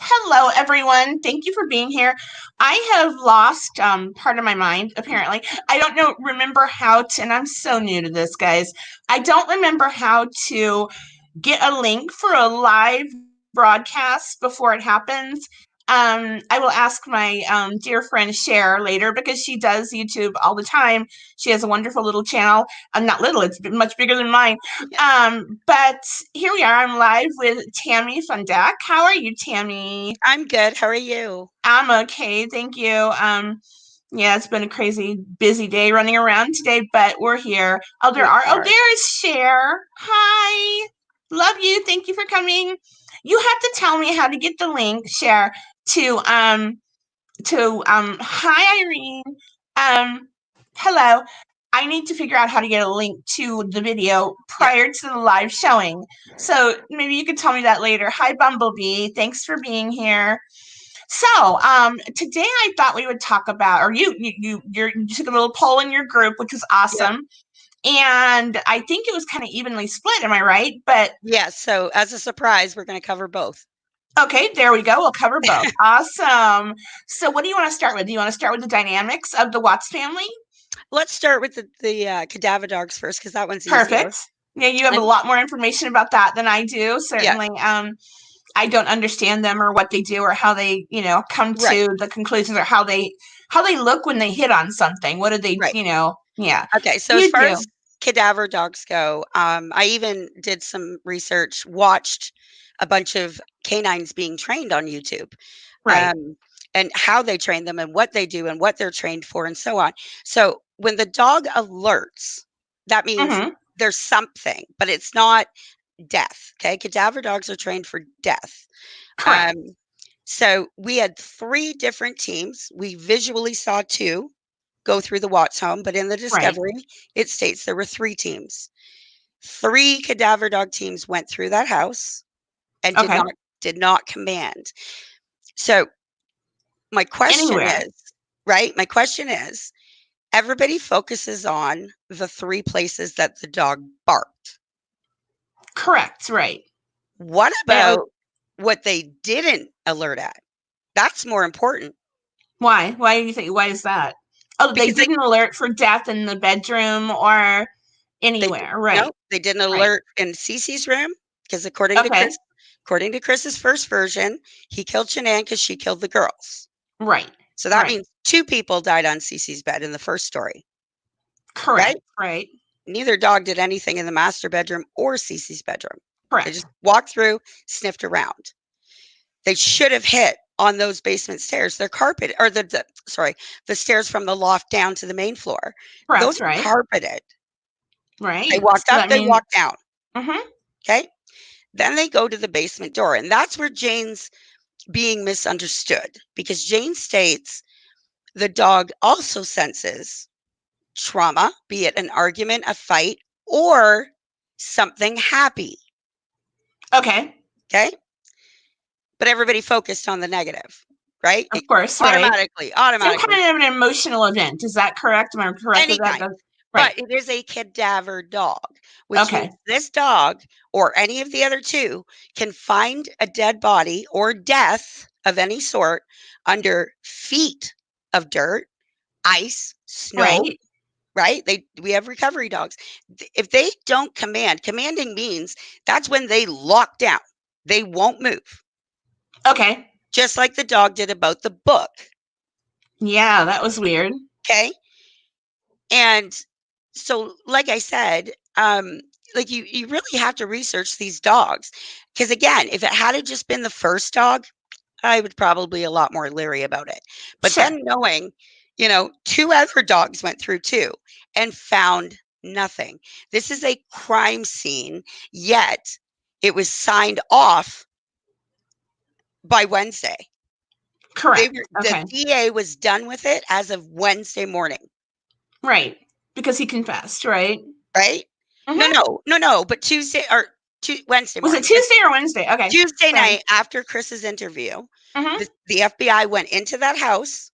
Hello, everyone. Thank you for being here. I have lost part of my mind, apparently. I don't know, remember how to, and I'm so new to this, guys. I don't remember how to get a link for a live broadcast before it happens. I will ask my dear friend Cher later because she does YouTube all the time. She has a wonderful little channel. Not little, it's much bigger than mine. But here we are. I'm live with Tammy Fundak. How are you, Tammy? I'm good. How are you? I'm okay, thank you. Yeah, it's been a crazy busy day running around today, but we're here. Oh, there We are. Oh, are. there's Cher. Hi. Love you. Thank you for coming. You have to tell me how to get the link, Cher, to hi Irene. Um hello. I need to figure out how to get a link to the video Yeah. prior to the live showing. So maybe you could tell me that later. Hi Bumblebee. Thanks for being here. So, today I thought we would talk about, or you took a little poll in your group, which was Yep. awesome, and I think it was kind of evenly split. Am I right? But Yeah. So, as a surprise, we're going to cover both. okay, there we go. We'll cover both. Awesome. So, what do you want to start with? Do you want to start with the dynamics of the Watts family? Let's start with the cadaver dogs first because that one's easier. Perfect. Yeah, you have a And lot more information about that than I do. yeah, Certainly, I don't understand them or what they do or how they, come right, to the conclusions or how they look when they hit on something. What do they, right. yeah. Okay. So, as You far do. as cadaver dogs go, I even did some research, watched a bunch of canines being trained on YouTube, Right. um, and how they train them and what they do and what they're trained for and so on. So, when the dog alerts, that means Mm-hmm. there's something, but it's not death. Okay. Cadaver dogs are trained for death. Correct. Um, so we had three different teams. We visually saw two go through the Watts home, but in the Right. discovery, it states there were three teams. Three cadaver dog teams went through that house and did Okay. not did not command. So my question Anywhere. is, right? My question is, everybody focuses on the three places that the dog barked. Correct. Right. What And it was about what they didn't alert at? That's more important why? Why do you think? Why is that? Oh, they because didn't alert for death in the bedroom or they anywhere. no, Right. they didn't Right. alert in Cece's room because Okay. According to Chris's first version, he killed Shanann because she killed the girls. Right. So that Right. means two people died on Cece's bed in the first story, right? Correct. Right. Neither dog did anything in the master bedroom or Cece's bedroom. They Correct. just walked through, sniffed around. They should have hit on those basement stairs. They're carpeted, or the stairs from the loft down to the main floor. Those Correct. are Right. carpeted. They Right. walked So up, that they means. walked down. Mm-hmm. Okay. Then they go to the basement door, and that's where Jane's being misunderstood because Jane states the dog also senses trauma, be it an argument, a fight, or something happy. Okay. Okay. But everybody focused on the negative, right? Of course. Right. Automatically, Some automatically, kind of an emotional event. Is that correct? Am I correct with that? anytime. That's right. But it is a cadaver dog, which means Okay. this dog or any of the other two can find a dead body or death of any sort under feet of dirt, ice, snow, Right. right? We have recovery dogs. If they don't commanding means that's when they lock down. They won't move. Okay. Just like the dog did about the book. Yeah, that was weird. Okay. And so, like I said, like you really have to research these dogs. Because again, if it had just been the first dog, I would probably be a lot more leery about it. But Sure. then knowing, two other dogs went through too and found nothing. This is a crime scene, yet it was signed off by Wednesday. Correct. The Okay. DA was done with it as of Wednesday morning, Right. Because he confessed, right? right? No, Mm-hmm. no, no, no. But Wednesday Was it morning. Tuesday or Wednesday? Okay. Tuesday Sorry. night after Chris's interview, Mm-hmm. the FBI went into that house,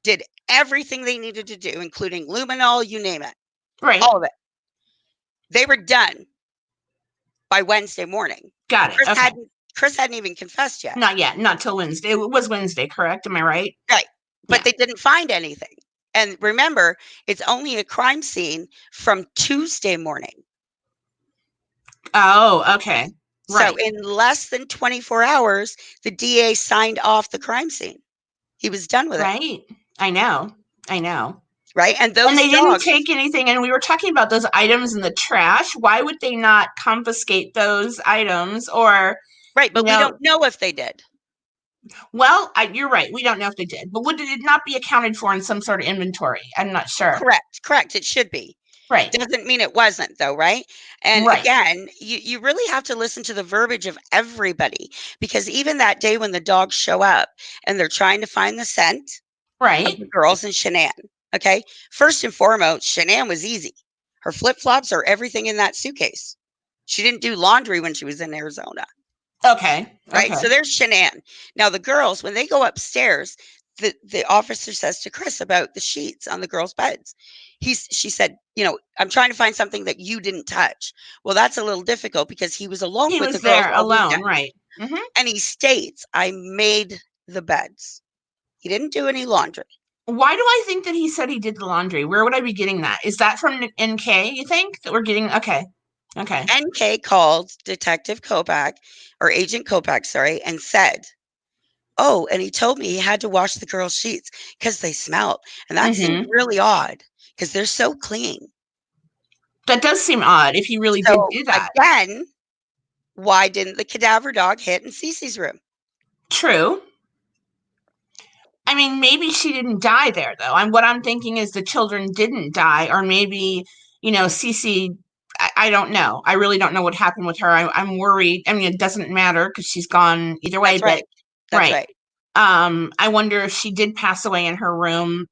did everything they needed to do, including luminol, you name it, Right. all of it. They were done by Wednesday morning. Got it. Chris Okay. hadn't Chris hadn't even confessed yet. Not yet. Not till Wednesday. It was Wednesday, correct? Am I right? Right. But Yeah. they didn't find anything. And remember, it's only a crime scene from Tuesday morning. Oh, okay. So Right. in less than 24 hours, the DA signed off the crime scene. He was done with it. Right. I know. I know. Right. And And those they didn't dogs, take anything. And we were talking about those items in the trash. Why would they not confiscate those items? Or, right. you But we know, don't know if they did. well, you're right. We don't know if they did. But would it not be accounted for in some sort of inventory? I'm not sure. Correct. It should be. Right. Doesn't mean it wasn't, though, right? And Right. again, you really have to listen to the verbiage of everybody, because even that day when the dogs show up and they're trying to find the scent of Right. the girls and Shanann, okay? First and foremost, Shanann was easy. Her flip flops are everything in that suitcase. She didn't do laundry when she was in Arizona, Okay. right? Okay. So there's Shanann. Now, the girls, when they go upstairs, the officer says to Chris about the sheets on the girls' beds. She said, I'm trying to find something that you didn't touch. Well, that's a little difficult because he was alone He with the was girls there all alone. weekend. Right. Hmm. And he states, I made the beds. He didn't do any laundry. Why do I think that he said he did the laundry? Where would I be getting that? Is that from NK, you think? That we're getting okay. Okay. NK called Detective Kopak, or Agent Kopak, sorry, and said, oh, and he told me he had to wash the girls' sheets because they smelled. And that seemed Hmm. really odd because they're so clean. That does seem odd if he really did So do that. again, why didn't the cadaver dog hit in Cece's room? True. I mean, maybe she didn't die there, though. What I'm thinking is the children didn't die, or maybe, Cece. I don't know. I really don't know what happened with her. I'm worried. I mean, it doesn't matter because she's gone either way. That's But right. That's right. right. I wonder if she did pass away in her room,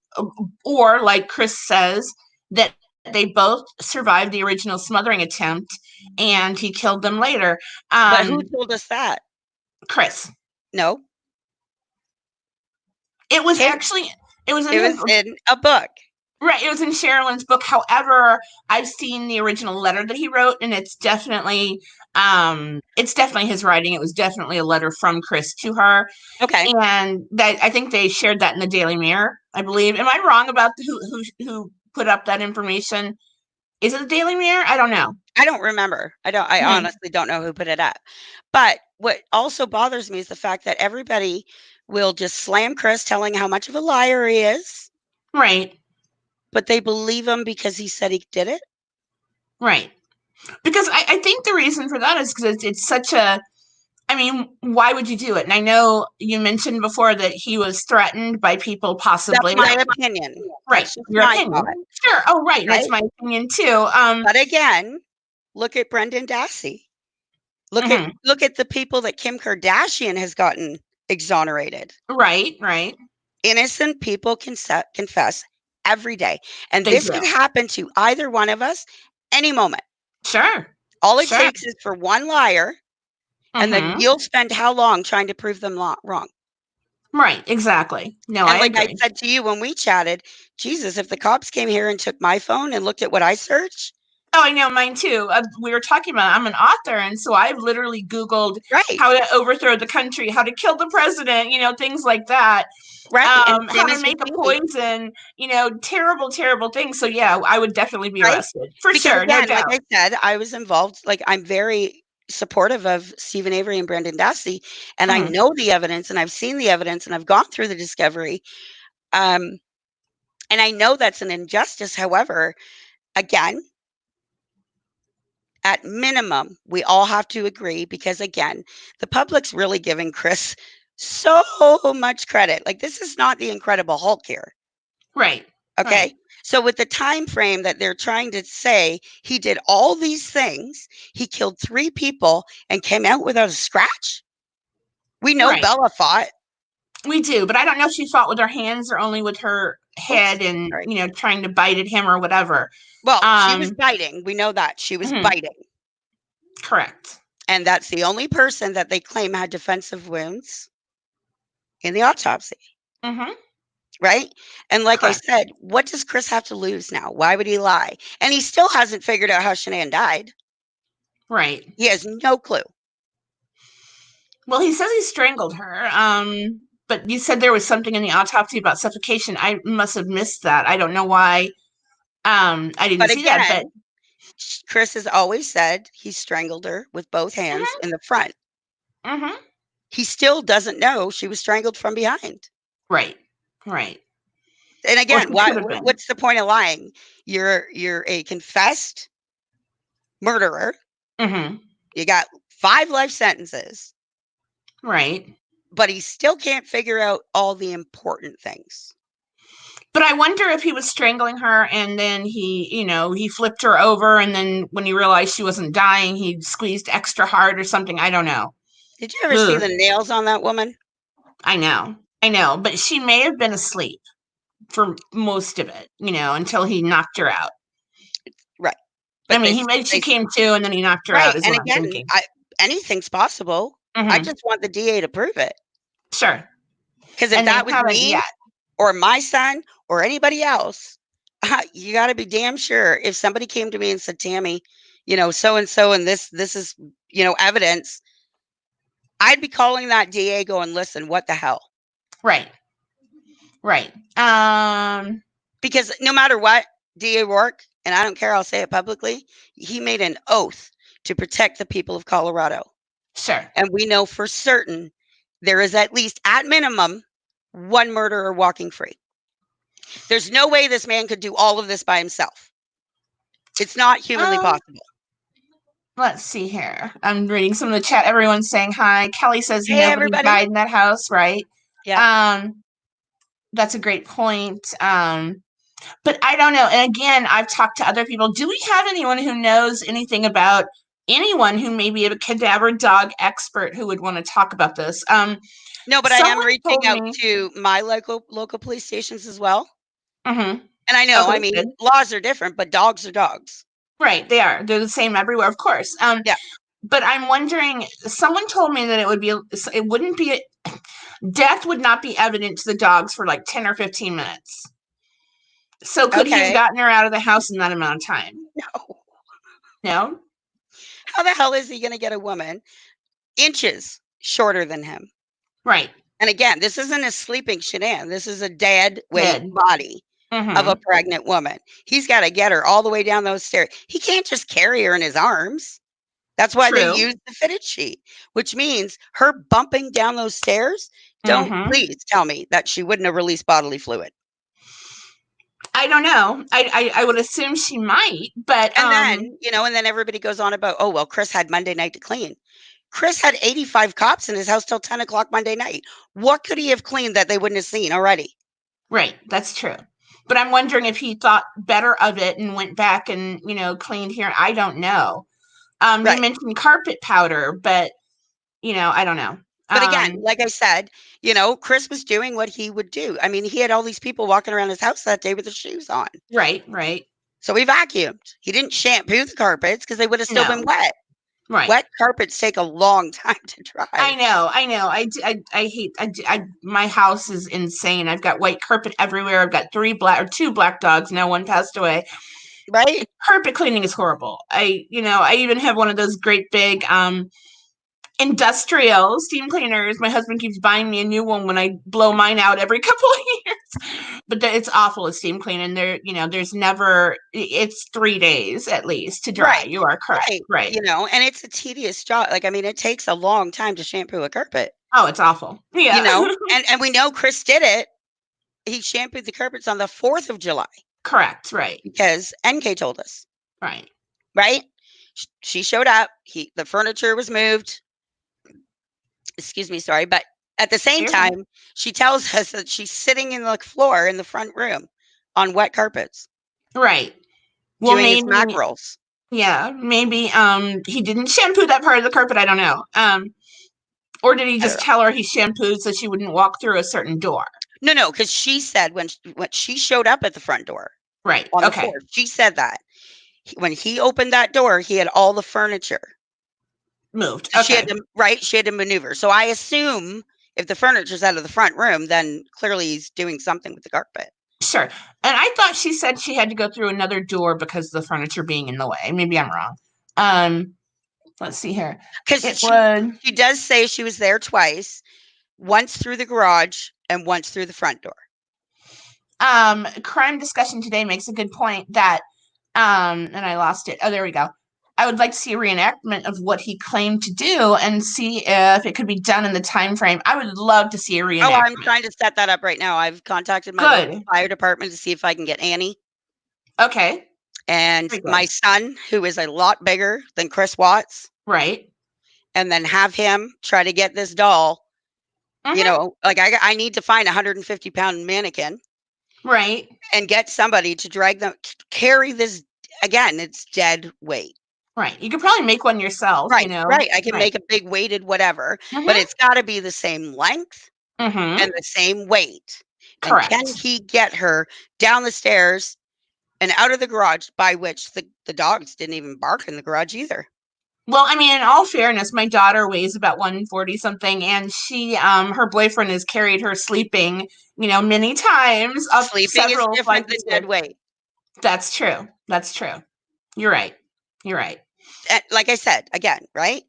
or like Chris says, that they both survived the original smothering attempt, and he killed them later. But who told us that? Chris. No. It was Kim. actually it was in It his was in a book. right. It was in Sherilyn's book. However, I've seen the original letter that he wrote, and it's definitely his writing. It was definitely a letter from Chris to her, Okay. and that I think they shared that in the Daily Mirror. I believe. Am I wrong about who put up that information? Is it the Daily Mirror? I don't know. I don't remember. I Hmm. honestly don't know who put it up. But what also bothers me is the fact that everybody will just slam Chris, telling how much of a liar he is, Right. but they believe him because he said he did it. Right. Because I think the reason for that is because it's such a I mean, why would you do it? And I know you mentioned before that he was threatened by people That's possibly. my opinion. Right, That's just your my opinion. thought, Sure. Oh, right. And that's right? my opinion too. But again, look at Brendan Dassey. Mhm. Look at the people that Kim Kardashian has gotten exonerated. Right, right. Innocent people can confess every day. And They this do. could happen to either one of us any moment. Sure. All it Sure. takes is for one liar, and then Hmm. you'll spend how long trying to prove them wrong? Right, exactly. No, And I like I agree. said to you when we chatted, Jesus, if the cops came here and took my phone and looked at what I searched, Oh, I know mine too. We were talking about I'm an author, and so I've literally Googled right, how to overthrow the country, how to kill the president, things like that. right. And How same to as with make a me, poison, terrible, terrible things. So yeah, I would definitely be right? arrested for Because sure, no again, like doubt. I said, I was involved. Like I'm very supportive of Stephen Avery and Brendan Dassey, and I Hmm. know the evidence, and I've seen the evidence, and I've gone through the discovery. Um, and I know that's an injustice. However, again, at minimum, we all have to agree because again, the public's really giving Chris so much credit. Like this is not the Incredible Hulk here. Right, Okay. right, So with the time frame that they're trying to say he did all these things, he killed 3 people and came out without a scratch. We know right. Bella fought. We do, but I don't know if she fought with her hands or only with her Oops, head and, sorry. trying to bite at him or whatever. Well, she was Um, biting. We know that she was mhm, biting. correct. And that's the only person that they claim had defensive wounds in the autopsy. Hmm. Right. And like I Correct. said, what does Chris have to lose now? Why would he lie? And he still hasn't figured out how Shanann died. Right. He has no clue. Well, he says he strangled her. But you said there was something in the autopsy about suffocation. I must have missed that. I don't know why. I didn't But see that, but again, Chris has always said he strangled her with both hands hmm in the front. hmm He still doesn't know she was strangled from behind. right, right. And Or again, she why could have been. what's the point of lying? You're a confessed murderer. hmm You got 5 life sentences, Right. but he still can't figure out all the important things. But I wonder if he was strangling her and then he flipped her over and then when he realized she wasn't dying, he squeezed extra hard or something. I don't know. Did you ever see Ugh, the nails on that woman? I know. I know. But she may have been asleep for most of it, until he knocked her out. Right. I But mean, she they came to and then he knocked her out, right. is And what I'm again, thinking. anything's possible. I hmm just want the DA to prove it. Sure. Because if And they that was haven't me yet. or my son or anybody else, you got to be damn sure if somebody came to me and said, Tammy, so and so, and this is, evidence, I'd be calling that DA going, listen, what the hell? Right. Right. Because no matter what, DA Rourke, and I don't care, I'll say it publicly, he made an oath to protect the people of Colorado. Sure. And we know for certain there is at least, at minimum, one murderer walking free. There's no way this man could do all of this by himself. It's not humanly Um, possible. let's see here. I'm reading some of the chat. Everyone's saying hi. Kelly says Hey, nobody everybody. died in that house, right? Yeah. Um, that's a great point. But I don't know. And again, I've talked to other people. Do we have anyone who knows anything about anyone who may be a cadaver dog expert who would want to talk about this? No, but I am Someone reaching told out me. to my local police stations as well. hmm And I know, I Okay, mean, good. laws are different, but dogs are dogs. Right, they are. They're the same everywhere, of course. Yeah. But I'm wondering. Someone told me that it wouldn't be. Death would not be evident to the dogs for like 10 or 15 minutes. So could he have Okay. gotten her out of the house in that amount of time? No. No. How the hell is he going to get a woman inches shorter than him? Right. And again, this isn't a sleeping Shanann. This is a dead weight Dead. body of a Mm-hmm. pregnant woman. He's got to get her all the way down those stairs. He can't just carry her in his arms. That's why they True. use the fitted sheet, which means her bumping down those stairs. Don't Mm-hmm. please tell me that she wouldn't have released bodily fluid. I don't know. I would assume she might, but And then everybody goes on about, oh, well, Chris had Monday night to clean. Chris had 85 cops in his house till 10 o'clock Monday night. What could he have cleaned that they wouldn't have seen already? right, that's true. But I'm wondering if he thought better of it and went back and, cleaned here. I don't know. They Right. mentioned carpet powder, but I don't know. But again, Um, like I said, Chris was doing what he would do. I mean, he had all these people walking around his house that day with their shoes on. right, right. So he vacuumed. He didn't shampoo the carpets because they would have still been No, wet. right. Wet carpets take a long time to dry. I know. I hate. My house is insane. I've got white carpet everywhere. I've got two black dogs now. One passed away. Right? Carpet cleaning is horrible. I even have one of those great big industrial steam cleaners. My husband keeps buying me a new one when I blow mine out every couple of years. But it's awful at steam cleaning. There's never. It's 3 days at least to dry. Right. You are correct. Right. Right. And it's a tedious job. Like, I mean, it takes a long time to shampoo a carpet, Oh, it's awful. you Yeah. know, and we know Chris did it. He shampooed the carpets on the 4th of July Correct. Right. because NK told us, Right. right? She showed up. The furniture was moved. Excuse me, sorry. But at the same You're fine. time, she tells us that she's sitting in the floor in the front room on wet carpets Right. Well, doing his maybe, mackerels. yeah, maybe he didn't shampoo that part of the carpet. I don't know. Or did he I don't just know. tell her he shampooed so she wouldn't walk through a certain door? No, because she said when she showed up at the front door Right. on the Okay. 4th, she said that when he opened that door, he had all the furniture. Moved. So Okay. she had to maneuver. So I assume if the furniture's out of the front room, then clearly he's doing something with the carpet. Sure. And I thought she said she had to go through another door because of the furniture being in the way. Maybe I'm wrong. Um, let's see here. Because It would she does say she was there twice, once through the garage and once through the front door. Crime discussion today makes a good point that and I lost it. Oh, there we go. I would like to see a reenactment of what he claimed to do and see if it could be done in the time frame. I would love to see a Oh, I'm reenactment. trying to set that up right now. I've contacted my local Good. fire department to see if I can get Annie. Okay. And Very my good. son, who is a lot bigger than Chris Watts, Right. and then have him try to get this doll. Mm-hmm. Like I need to find a 150-pound mannequin Right. and get somebody to drag them, carry this. Again, it's dead weight. Right. You could probably make one yourself, Right, right. I can Right. make a big weighted whatever, but Mm-hmm. it's got to be the same length Mm-hmm. and the same weight. And can Correct. he get her down the stairs and out of the garage, by which the dogs didn't even bark in the garage either? Well, I mean, in all fairness, my daughter weighs about 140 something, and her boyfriend has carried her sleeping, many times up Sleeping is several different flights than of dead stairs. weight. That's true. That's true. You're right. You're right. And like I said, again, right?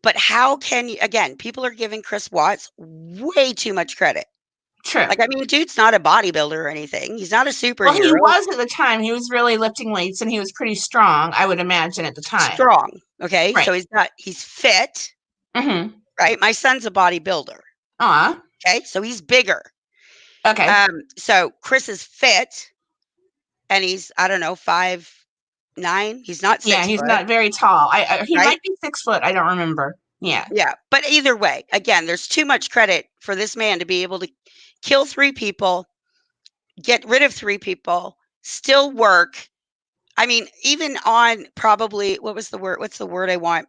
But how can you, again, people are giving Chris Watts way too much credit. True. Like, I mean, dude's not a bodybuilder or anything. He's not a Well, he superhero. was at the time. He was really lifting weights, and he was pretty strong, I would imagine, at the time. Strong. Okay. Right. So he's fit, Mm-hmm. right? My son's a bodybuilder. Aw. Okay. So he's bigger. Okay. So Chris is fit and he's, I don't know, 5'9". He's not Yeah, 6 he's foot, not very tall. He right? might be 6 foot. I don't remember. Yeah. Yeah. But either way, again, there's too much credit for this man to be able to kill 3 people, get rid of 3 people, still work. I mean, even on probably, what was the word? What's the word I want?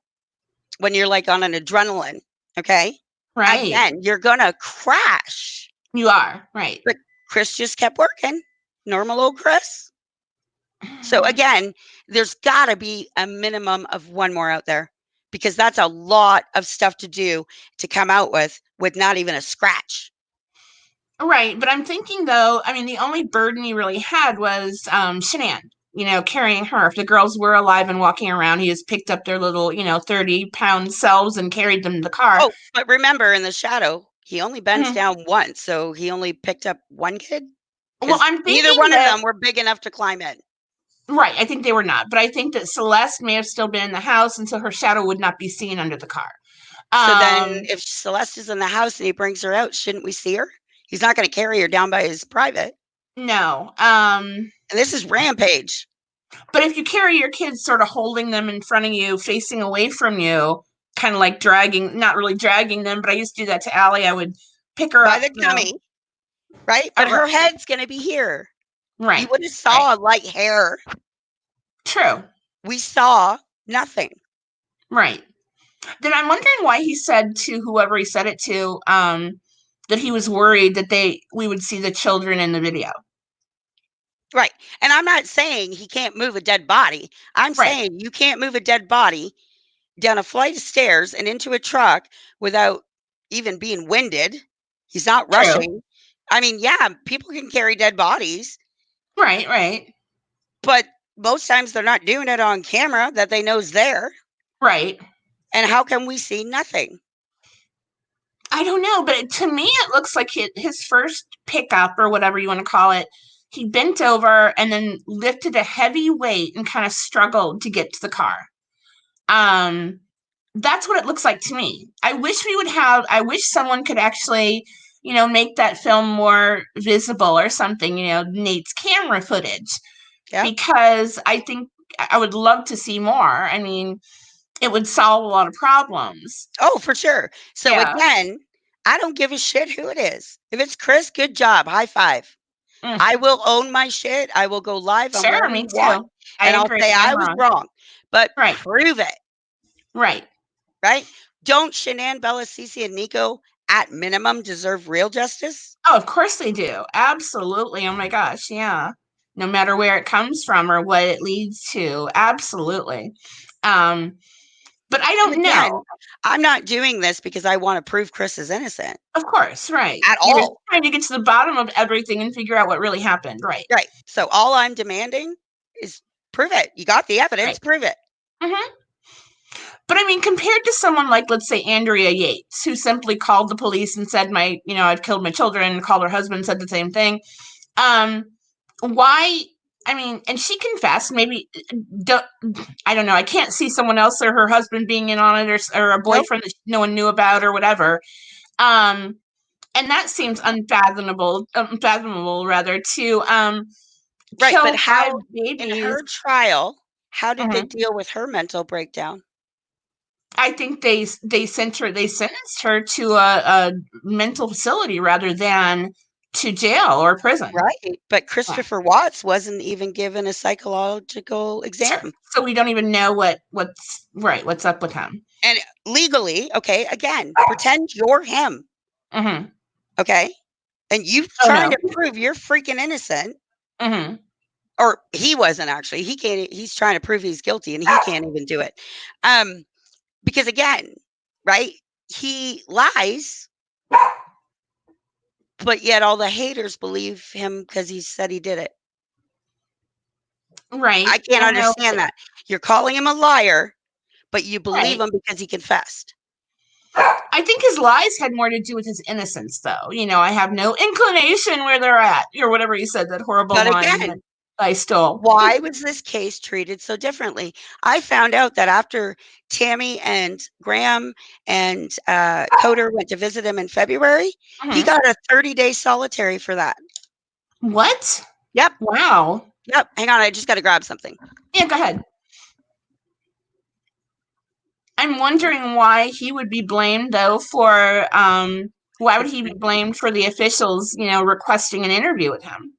When you're like on an adrenaline, okay? Right. Again, you're going to crash. You are. Right. But Chris just kept working. Normal old Chris. So again, there's got to be a minimum of one more out there because that's a lot of stuff to do to come out with not even a scratch. Right, but I'm thinking though, I mean, the only burden he really had was Shanann, carrying her. If the girls were alive and walking around, he just picked up their little, 30-pound selves and carried them to the car. Oh, but remember in the shadow, he only bends Mhm. down once, so he only picked up one kid Well, because I'm neither thinking one of that, them were big enough to climb in. right, I think they were not, but I think that Celeste may have still been in the house, and so her shadow would not be seen under the car. So then, Um, if Celeste is in the house and he brings her out, shouldn't we see her? He's not going to carry her down by his private. no. And this is Rampage. But if you carry your kids sort of holding them in front of you, facing away from you, kind of like dragging, not really dragging them, but I used to do that to Allie. I would pick her By up, the tummy, right? But right, her head's going to be here. You right, would have right. saw light hair. True, We saw nothing. right. Then I'm wondering why he said to whoever he said it to, that he was worried that we would see the children in the video. Right. And I'm not saying he can't move a dead body. I'm Right, saying you can't move a dead body down a flight of stairs and into a truck without even being winded. He's not true. rushing. I mean, yeah, people can carry dead bodies, Right, right, but most times they're not doing it on camera that they know is there. right. And how can we see nothing? I don't know, but to me, it looks like his first pickup or whatever you want to call it. He bent over and then lifted a heavy weight and kind of struggled to get to the car. Um, that's what it looks like to me. I wish someone could actually, make that film more visible or something, Nate's camera footage, Yeah. because I think I would love to see more. I mean, it would solve a lot of problems. Oh, for sure. So Yeah. again, I don't give a shit who it is. If it's Chris, good job. High five. Mm, I will own my shit. I will go live on sure, whatever me you want. too. I And I'll agree. say I I'm was wrong. wrong. But Right, prove it. right. Right? Don't Shanann, Bella, Cece, and Nico at minimum deserve real justice? Oh, of course they do. Absolutely. Oh my gosh, yeah. No matter where it comes from or what it leads to, absolutely. Um, but I And don't again, know. I'm not doing this because I want to prove Chris is innocent Of course, right. at You're just all. trying to get to the bottom of everything and figure out what really happened. Right, Right. So all I'm demanding is prove it. You got the evidence, right. prove it. Hmm. But I mean, compared to someone like, let's say, Andrea Yates, who simply called the police and said, I've killed my children, called her husband, said the same thing. Um, why? I mean, and she confessed. Maybe don't, I don't know. I can't see someone else or her husband being in on it, or a Nope. boyfriend that no one knew about or whatever. Um, and that seems unfathomable rather, to Right, but kill five how in babies. her trial, how did they Mhm. deal with her mental breakdown? I think they sentenced her to a mental facility rather than to jail or prison. Right, but Yeah. Christopher Watts wasn't even given a psychological Sure. exam. So we don't even know what's right, what's up with him. And legally, okay, again, pretend you're him, Mm-hmm. okay? And you Oh trying no. to prove you're freaking innocent, Mm-hmm. or he wasn't actually. He can't he's trying to prove he's guilty and he can't even do it. Um, because again, right? He lies, but yet all the haters believe him because he said he did it. I Right. can't I know. understand that. You're calling him a liar, but you believe Right. him because he confessed. I think his lies had more to do with his innocence, though. I have no inclination where they're at, or whatever he said, that horrible But line that again, I stole. why was this case treated so differently? I found out that after Tammy and Graham and Coder went to visit him in February, he Hmm. got a 30-day solitary for that. What? Yep. Wow. Yep. Hang on. I just got to grab something. Yeah, go ahead. I'm wondering why he would be blamed, though, for why would he be blamed for the officials, requesting an interview with him?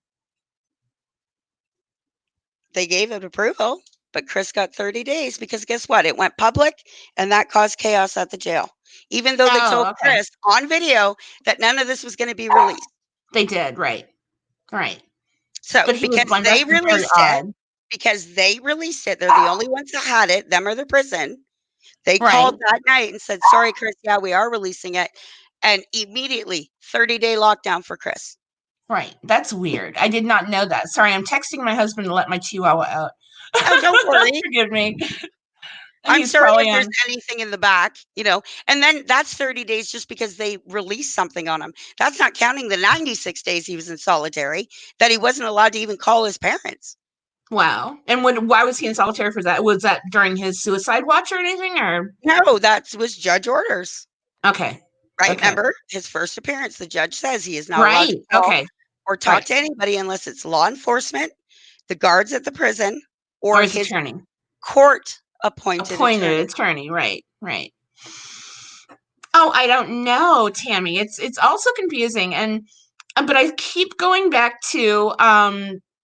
They gave it approval, but Chris got 30 days because guess what? It went public and that caused chaos at the jail. Even though they told Oh, okay. Chris on video that none of this was going to be released. They did, right. Right. So, But he was blamed. That's very odd. because they released it, they're the only ones that had it, them or the prison. They Right. called that night and said, "Sorry, Chris, yeah, we are releasing it." And immediately 30-day lockdown for Chris. Right. That's weird. I did not know that. Sorry, I'm texting my husband to let my chihuahua out. Oh, don't worry. Forgive me. I'm He's sorry probably if there's on. anything in the back, and then that's 30 days just because they released something on him. That's not counting the 96 days he was in solitary that he wasn't allowed to even call his parents. Wow. And why was he in solitary for that? Was that during his suicide watch or anything? Or No, that was judge orders, okay. right? Okay. Remember his first appearance, the judge says he is not allowed Right. to call Okay. or talk Right. to anybody unless it's law enforcement, the guards at the prison, Or or his his attorney. court appointed Appointed attorney. attorney. Right. Right. Oh, I don't know, Tammy. It's also confusing, and but I keep going back to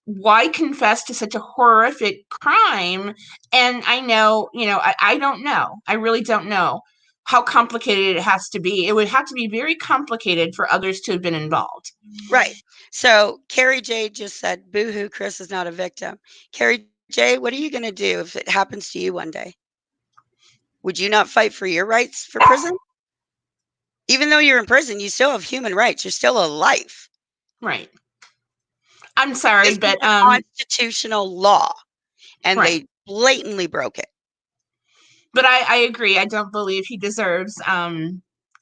why confess to such a horrific crime, and I know, I don't know. I really don't know how complicated it has to be. It would have to be very complicated for others to have been involved. Right. So Carrie J just said, "Boo hoo, Chris is not a victim." Carrie J, what are you going to do if it happens to you one day? Would you not fight for your rights for prison? Even though you're in prison, you still have human rights. You're still alive. Right. I'm sorry, This is but the constitutional law, and right. they blatantly broke it. But I agree. I don't believe he deserves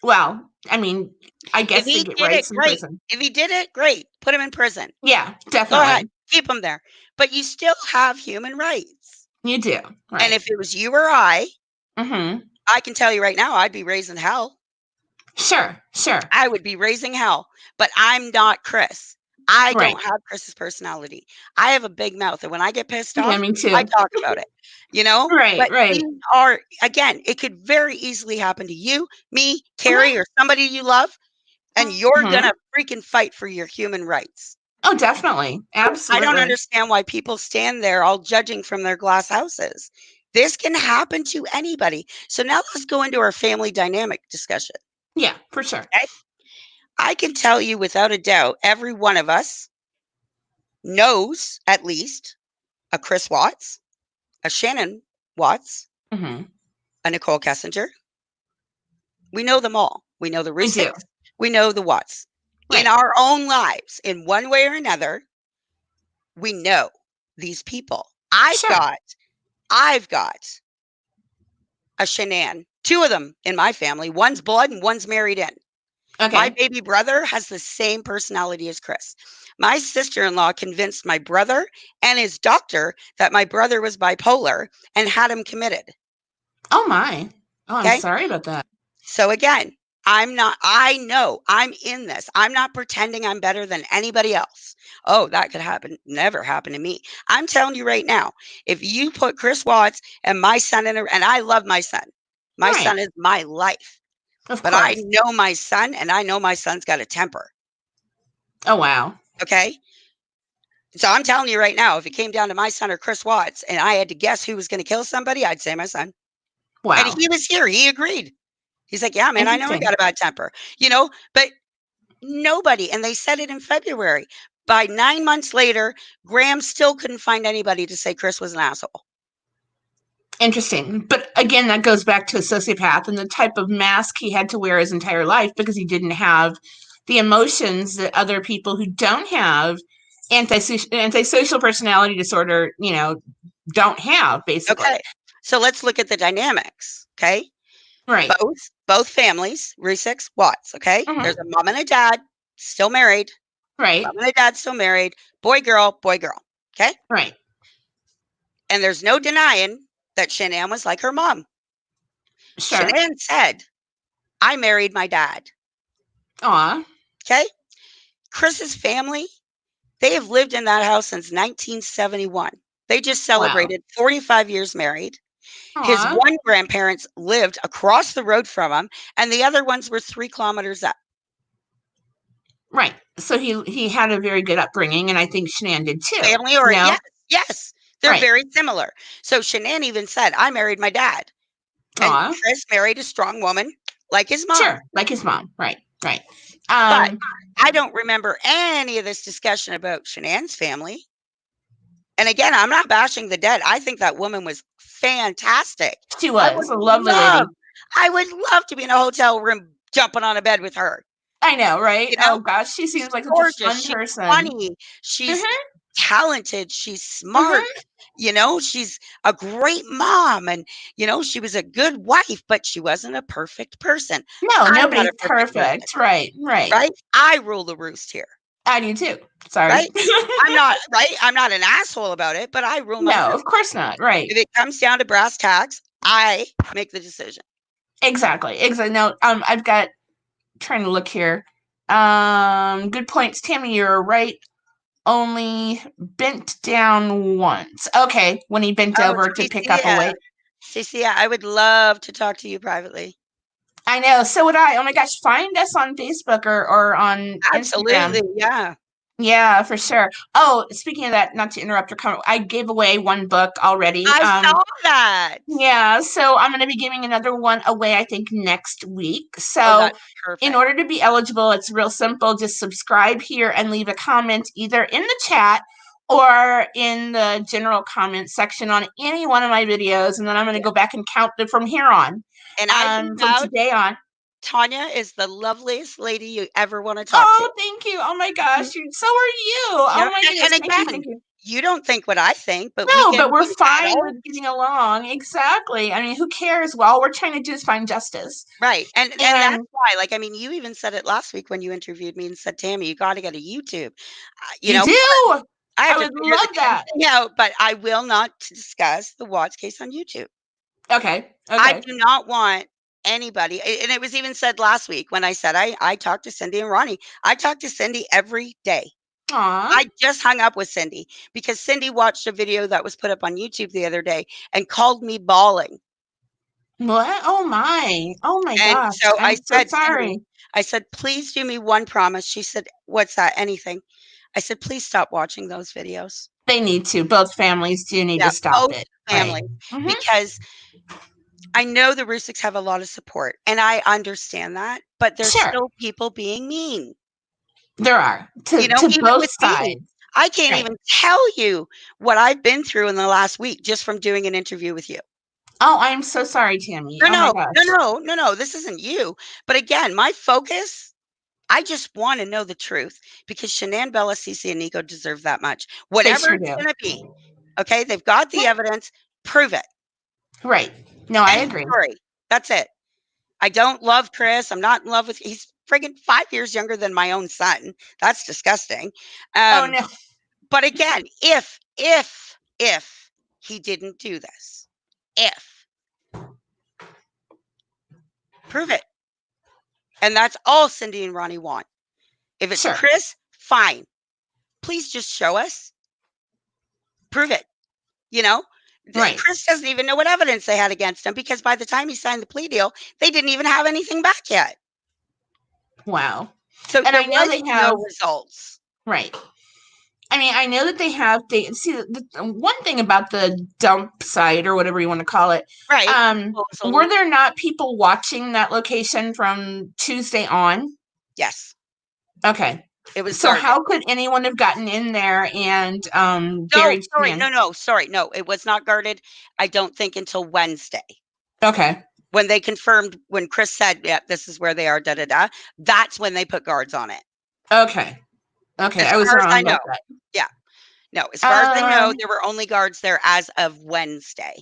well, I mean, I If guess to he get did it, rights in great. prison. If he did it, great. Put him in prison. Yeah, Go ahead. definitely. Keep him there. But you still have human rights. You do. And Right. if it was you or Mm-hmm. I can tell you right now, I'd be raising hell. Sure, sure. I would be raising hell, but I'm not Chris. I Right. don't have Chris's personality. I have a big mouth, and when I get pissed Yeah, off, me I too. talk about it, Right, But right. these are, again, it could very easily happen to you, me, Mm-hmm. Carrie, or somebody you love, and you're Mm-hmm. gonna freaking fight for your human rights. Oh, definitely. I don't Absolutely. understand why people stand there all judging from their glass houses. This can happen to anybody. So now let's go into our family dynamic discussion. Yeah, for sure. Okay? I can tell you without a doubt, every one of us knows at least a Chris Watts, a Shanann Watts, Mm-hmm. a Nicole Kessinger. We know them all. We know the We do. Rusicks. We know the Watts. In Right. our own lives, in one way or another, we know these people. I've Sure. got a Shanann. Two of them in my family. One's blood and one's married in. My Okay. baby brother has the same personality as Chris. My sister-in-law convinced my brother and his doctor that my brother was bipolar and had him committed. Oh my. Oh, I'm Okay. sorry about that. So again, I know I'm in this. I'm not pretending I'm better than anybody else. Oh, that could happen. Never happen to me. I'm telling you right now, if you put Chris Watts and my son and I love my son. My Right. son is my life. Of But I course. know my son and I know my son's got a temper. Oh wow. Okay. So I'm telling you right now, if it came down to my son or Chris Watts and I had to guess who was going to kill somebody, I'd say my son. And Wow. he was here. He agreed. He's like, yeah, man, I know he Interesting. got a bad temper, but nobody. And they said it in February. By 9 months later, Graham still couldn't find anybody to say Chris was an asshole. Interesting. But again, that goes back to a sociopath and the type of mask he had to wear his entire life because he didn't have the emotions that other people who don't have antisocial personality disorder, don't have, basically. Okay. So let's look at the dynamics. Okay. Right. Both families, Rusix, Watts. Okay. Hmm. There's a mom and a dad still married. Right. Mom and a dad still married. Boy, girl, boy, girl. Okay. Right. And there's no denying that Shanann was like her mom. Sure. Shanann said, I married my dad. Aw. Okay. Chris's family, they have lived in that house since 1971. They just Wow. celebrated 45 years married. His Aw. one grandparents lived across the road from him, and the other ones were 3 kilometers up. Right. So he had a very good upbringing, and I think Shanann did too. Family or yes, yes, they're Right. very similar. So Shanann even said, I married my dad. And Aw. Chris married a strong woman like his mom. Sure. Like his mom. Right. Right. But Um. I don't remember any of this discussion about Shanann's family. And again, I'm not bashing the dead. I think that woman was fantastic. She I was would a lovely love, lady. I would love to be in a hotel room jumping on a bed with her. I know, right? You know, Oh gosh, she she's seems like such a gorgeous. fun She's person. funny. She's Mhm. talented. She's smart. Mhm. She's a great mom. And, she was a good wife, but she wasn't a perfect person. No, I'm not nobody's a perfect person, perfect. Right. Right. right? I rule the roost here, I do too. Sorry. right? I'm not, right? I'm not an asshole about it, but I rule my No, roost. of course not. Right. If it comes down to brass tacks, I make the decision. Exactly. Exactly. No, I've got trying to look here. Good points, Tammy. You're right. Only bent down once. Okay, when he bent Oh, over to pick up a Cecilia. weight. Cecilia, I would love to talk to you privately. I know. So would I. Oh my gosh, find us on Facebook or on Instagram. Absolutely. Yeah. Yeah, for sure. Oh, speaking of that, not to interrupt your comment, I gave away one book already. I saw that. Yeah, so I'm going to be giving another one away, I think, next week. Oh, So, that's in perfect. order to be eligible, it's real simple. Just subscribe here and leave a comment either in the chat or in the general comment section on any one of my videos. And then I'm going to Yeah. go back and count it from here on, And I can from vouch today on. Tanya is the loveliest lady you ever want to talk to. Oh, thank you. Oh my gosh. So are you. Oh my goodness. And Thank you. again, Thank you. you don't think what I think, but we No, can but we're be fine with adults. getting along. Exactly. I mean, who cares? Well, all we're trying to do is find justice. Right. And that's And why, you even said it last week when you interviewed me and said, Tammy, you got to get a YouTube. you do. I have I to would figure the love damn that. thing out, but I will not discuss the Watts case on YouTube. Okay. I Okay. do not want anybody, and it was even said last week when I said I talked to Cindy and Ronnie. I talk to Cindy every day. Aw. I just hung up with Cindy because Cindy watched a video that was put up on YouTube the other day and called me bawling. What? Oh my. Oh my And gosh. so I I'm so said, Cindy, sorry. I said, please do me one promise. She said, what's that? Anything. I said, please stop watching those videos. They need to. Both families do need Yeah, to stop both it. Right. families, Mm-hmm. because I know the Rusiks have a lot of support, and I understand that, but there's Sure. still people being mean. There are. To Even both with me, sides. I can't Right. even tell you what I've been through in the last week just from doing an interview with you. Oh, I'm so sorry, Tammy. No, Oh my no, gosh. no, no, no, no. This isn't you. But again, my focus, I just want to know the truth because Shanann, Bella, Cece, and Nico deserve that much. They Whatever sure it's do. going to be. Okay. They've got the evidence. Prove it. Right. No, I End of agree. story. That's it. I don't love Chris. I'm not in love with. He's friggin' 5 years younger than my own son. That's disgusting. Oh Um, no. but again, if he didn't do this, if prove it, and that's all Cindy and Ronnie want. If it's Sure. Chris, fine. Please just show us. Prove it. You know, Right. Chris doesn't even know what evidence they had against him because by the time he signed the plea deal, they didn't even have anything back yet. Wow. So And there I know was they no have, results. right. I mean, I know that they see the one thing about the dump site or whatever you want to call it. Right. Disposal. Were there not people watching that location from Tuesday on? Yes. Okay. It was So guarded. how could anyone have gotten in there and No, buried sorry. Shanann? No, sorry. No, it was not guarded. I don't think until Wednesday Okay. when they confirmed, when Chris said, yeah, this is where they are, da da da. That's when they put guards on it. Okay. Okay. As I was far as wrong I know. about that. Yeah. No, as far as I know, Um, there were only guards there as of Wednesday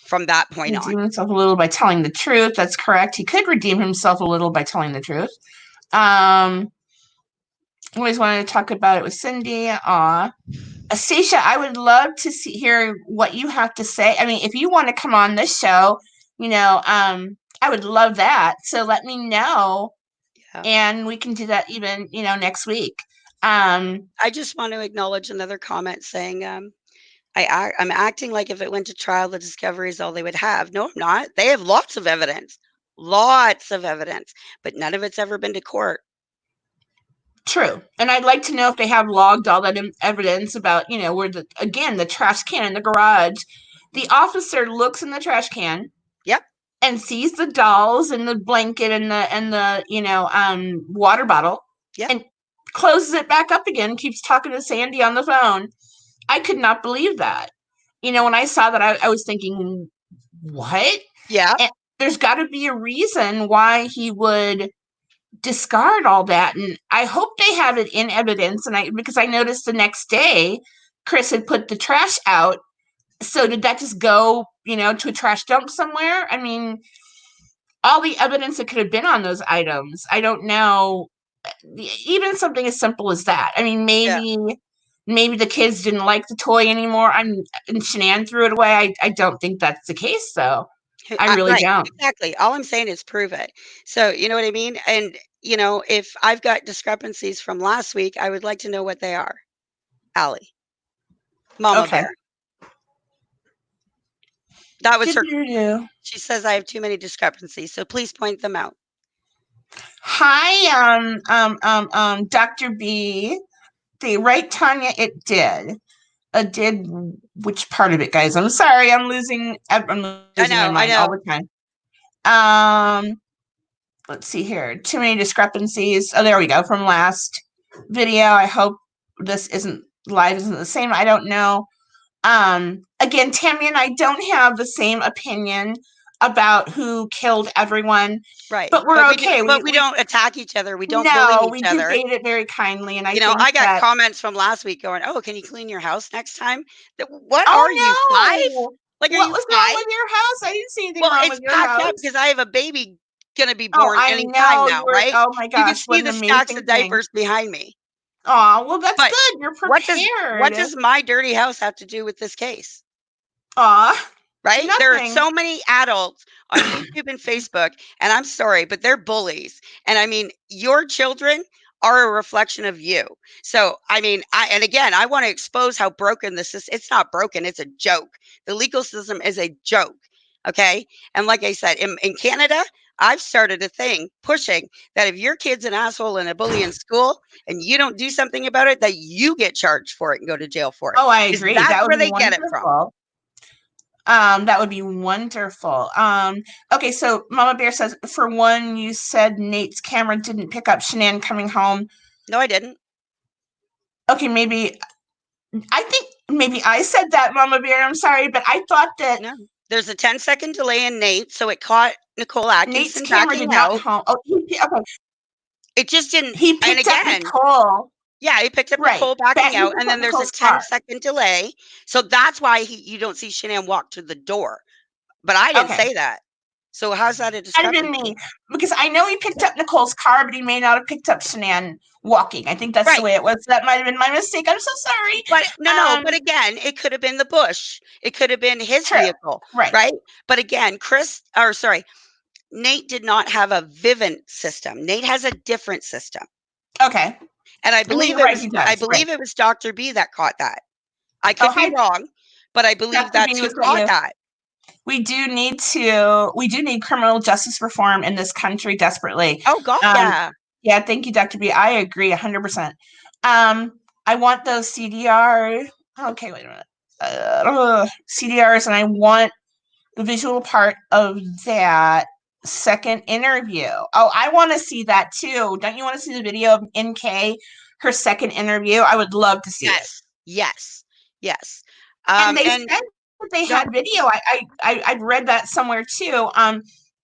from that point on. redeem himself a little by telling the truth. That's correct. He could redeem himself a little by telling the truth. Always wanted to talk about it with Cindy. Astacia, I would love to hear what you have to say. I mean, if you want to come on this show, I would love that. So let me know, Yeah. and we can do that even, next week. Um, I just want to acknowledge another comment saying, I'm acting like if it went to trial, the discovery is all they would have. No, I'm not. They have lots of evidence, but none of it's ever been to court. True. And I'd like to know if they have logged all that evidence about, where the trash can in the garage. The officer looks in the trash can. Yep. And sees the dolls and the blanket and the water bottle. Yep. And closes it back up again, keeps talking to Sandy on the phone. I could not believe that. When I saw that, I was thinking, what? Yeah. And there's got to be a reason why he would discard all that. And I hope they have it in evidence. Because I noticed the next day, Chris had put the trash out. So did that just go, to a trash dump somewhere? I mean, all the evidence that could have been on those items. I don't know. Even something as simple as that. I mean, Yeah. maybe the kids didn't like the toy anymore. And Shanann threw it away. I don't think that's the case, though. I really Right. don't. Exactly. All I'm saying is prove it. So, you know what I mean? And, if I've got discrepancies from last week, I would like to know what they are. Allie, Mama Okay. Bear. That was her. Do-do-do. She says I have too many discrepancies. So please point them out. Hi, Dr. B. The right, Tanya, it did. Did which part of it, guys? I'm sorry, I'm losing my I mind all know. the time. Let's see here. Too many discrepancies. Oh, there we go. From last video. I hope this isn't the same. I don't know. Again, Tammy and I don't have the same opinion about who killed everyone, Right. but we're okay. We don't attack each other. We don't bully No, each we other. debate it very kindly, and I think I got that. comments from last week going, "Oh, can you clean your house next time?" What are you, 5? Oh no! Like, are What you was wrong 5? with your house? I didn't see anything Well, wrong it's with your packed up house. because I have a baby gonna be Oh, born I anytime know now, you were. right? Oh my You can gosh, what see an the stacks amazing of thing! diapers behind me. Oh, well, that's But good. You're what prepared. does my dirty house have to do with this case? Aw, Right? There are nothing. so many adults on YouTube and Facebook, and I'm sorry, but they're bullies. And I mean, your children are a reflection of you. So, I mean, and again, I want to expose how broken this is. It's not broken, it's a joke. The legal system is a joke. Okay. And like I said, in Canada, I've started a thing pushing that if your kid's an asshole and a bully in school and you don't do something about it, that you get charged for it and go to jail for it. Oh, I Because agree. that's That would where be they get it from. wonderful. That would be wonderful. Okay, so Mama Bear says, for one, you said Nate's camera didn't pick up Shanann coming home. No, I didn't. Okay, I think maybe I said that, Mama Bear. I'm sorry, but I thought that No. There's a 10-second delay in Nate, so it caught Nicole Nate's Atkinson camera backing did not out. home. Oh, okay. It just didn't. He And picked up again, Nicole. yeah, he picked up Right. Nicole backing He out, picked and up then there's a Nicole's car. 10-second delay. So that's why you don't see Shanann walk to the door. but I didn't Okay. say that. So how's that a Might have been discrepancy? me because I know he picked up Nicole's car, but he may not have picked up Shanann walking. I think that's the Right. way it was. That might have been my mistake. I'm so sorry. But no, Um, but again, it could have been the bush. It could have been his true. vehicle, Right. right? But again, Nate did not have a Vivint system. Nate has a different system. Okay. And I No, believe you're it right. was He I does. Right. believe it was Dr. B that caught that. I Oh, could be hi, wrong, but I believe Dr. B. that's who What's got caught you? that. We do need criminal justice reform in this country desperately. Oh god, Um, yeah. yeah, thank you, Dr. B. I agree 100%. I want those CDR. Okay, wait a minute. CDRs, and I want the visual part of that second interview. Oh, I want to see that too. Don't you want to see the video of NK, her second interview? I would love to see it. Yes. Yes. Yes. And they And said that they no, had video. I've read that somewhere too.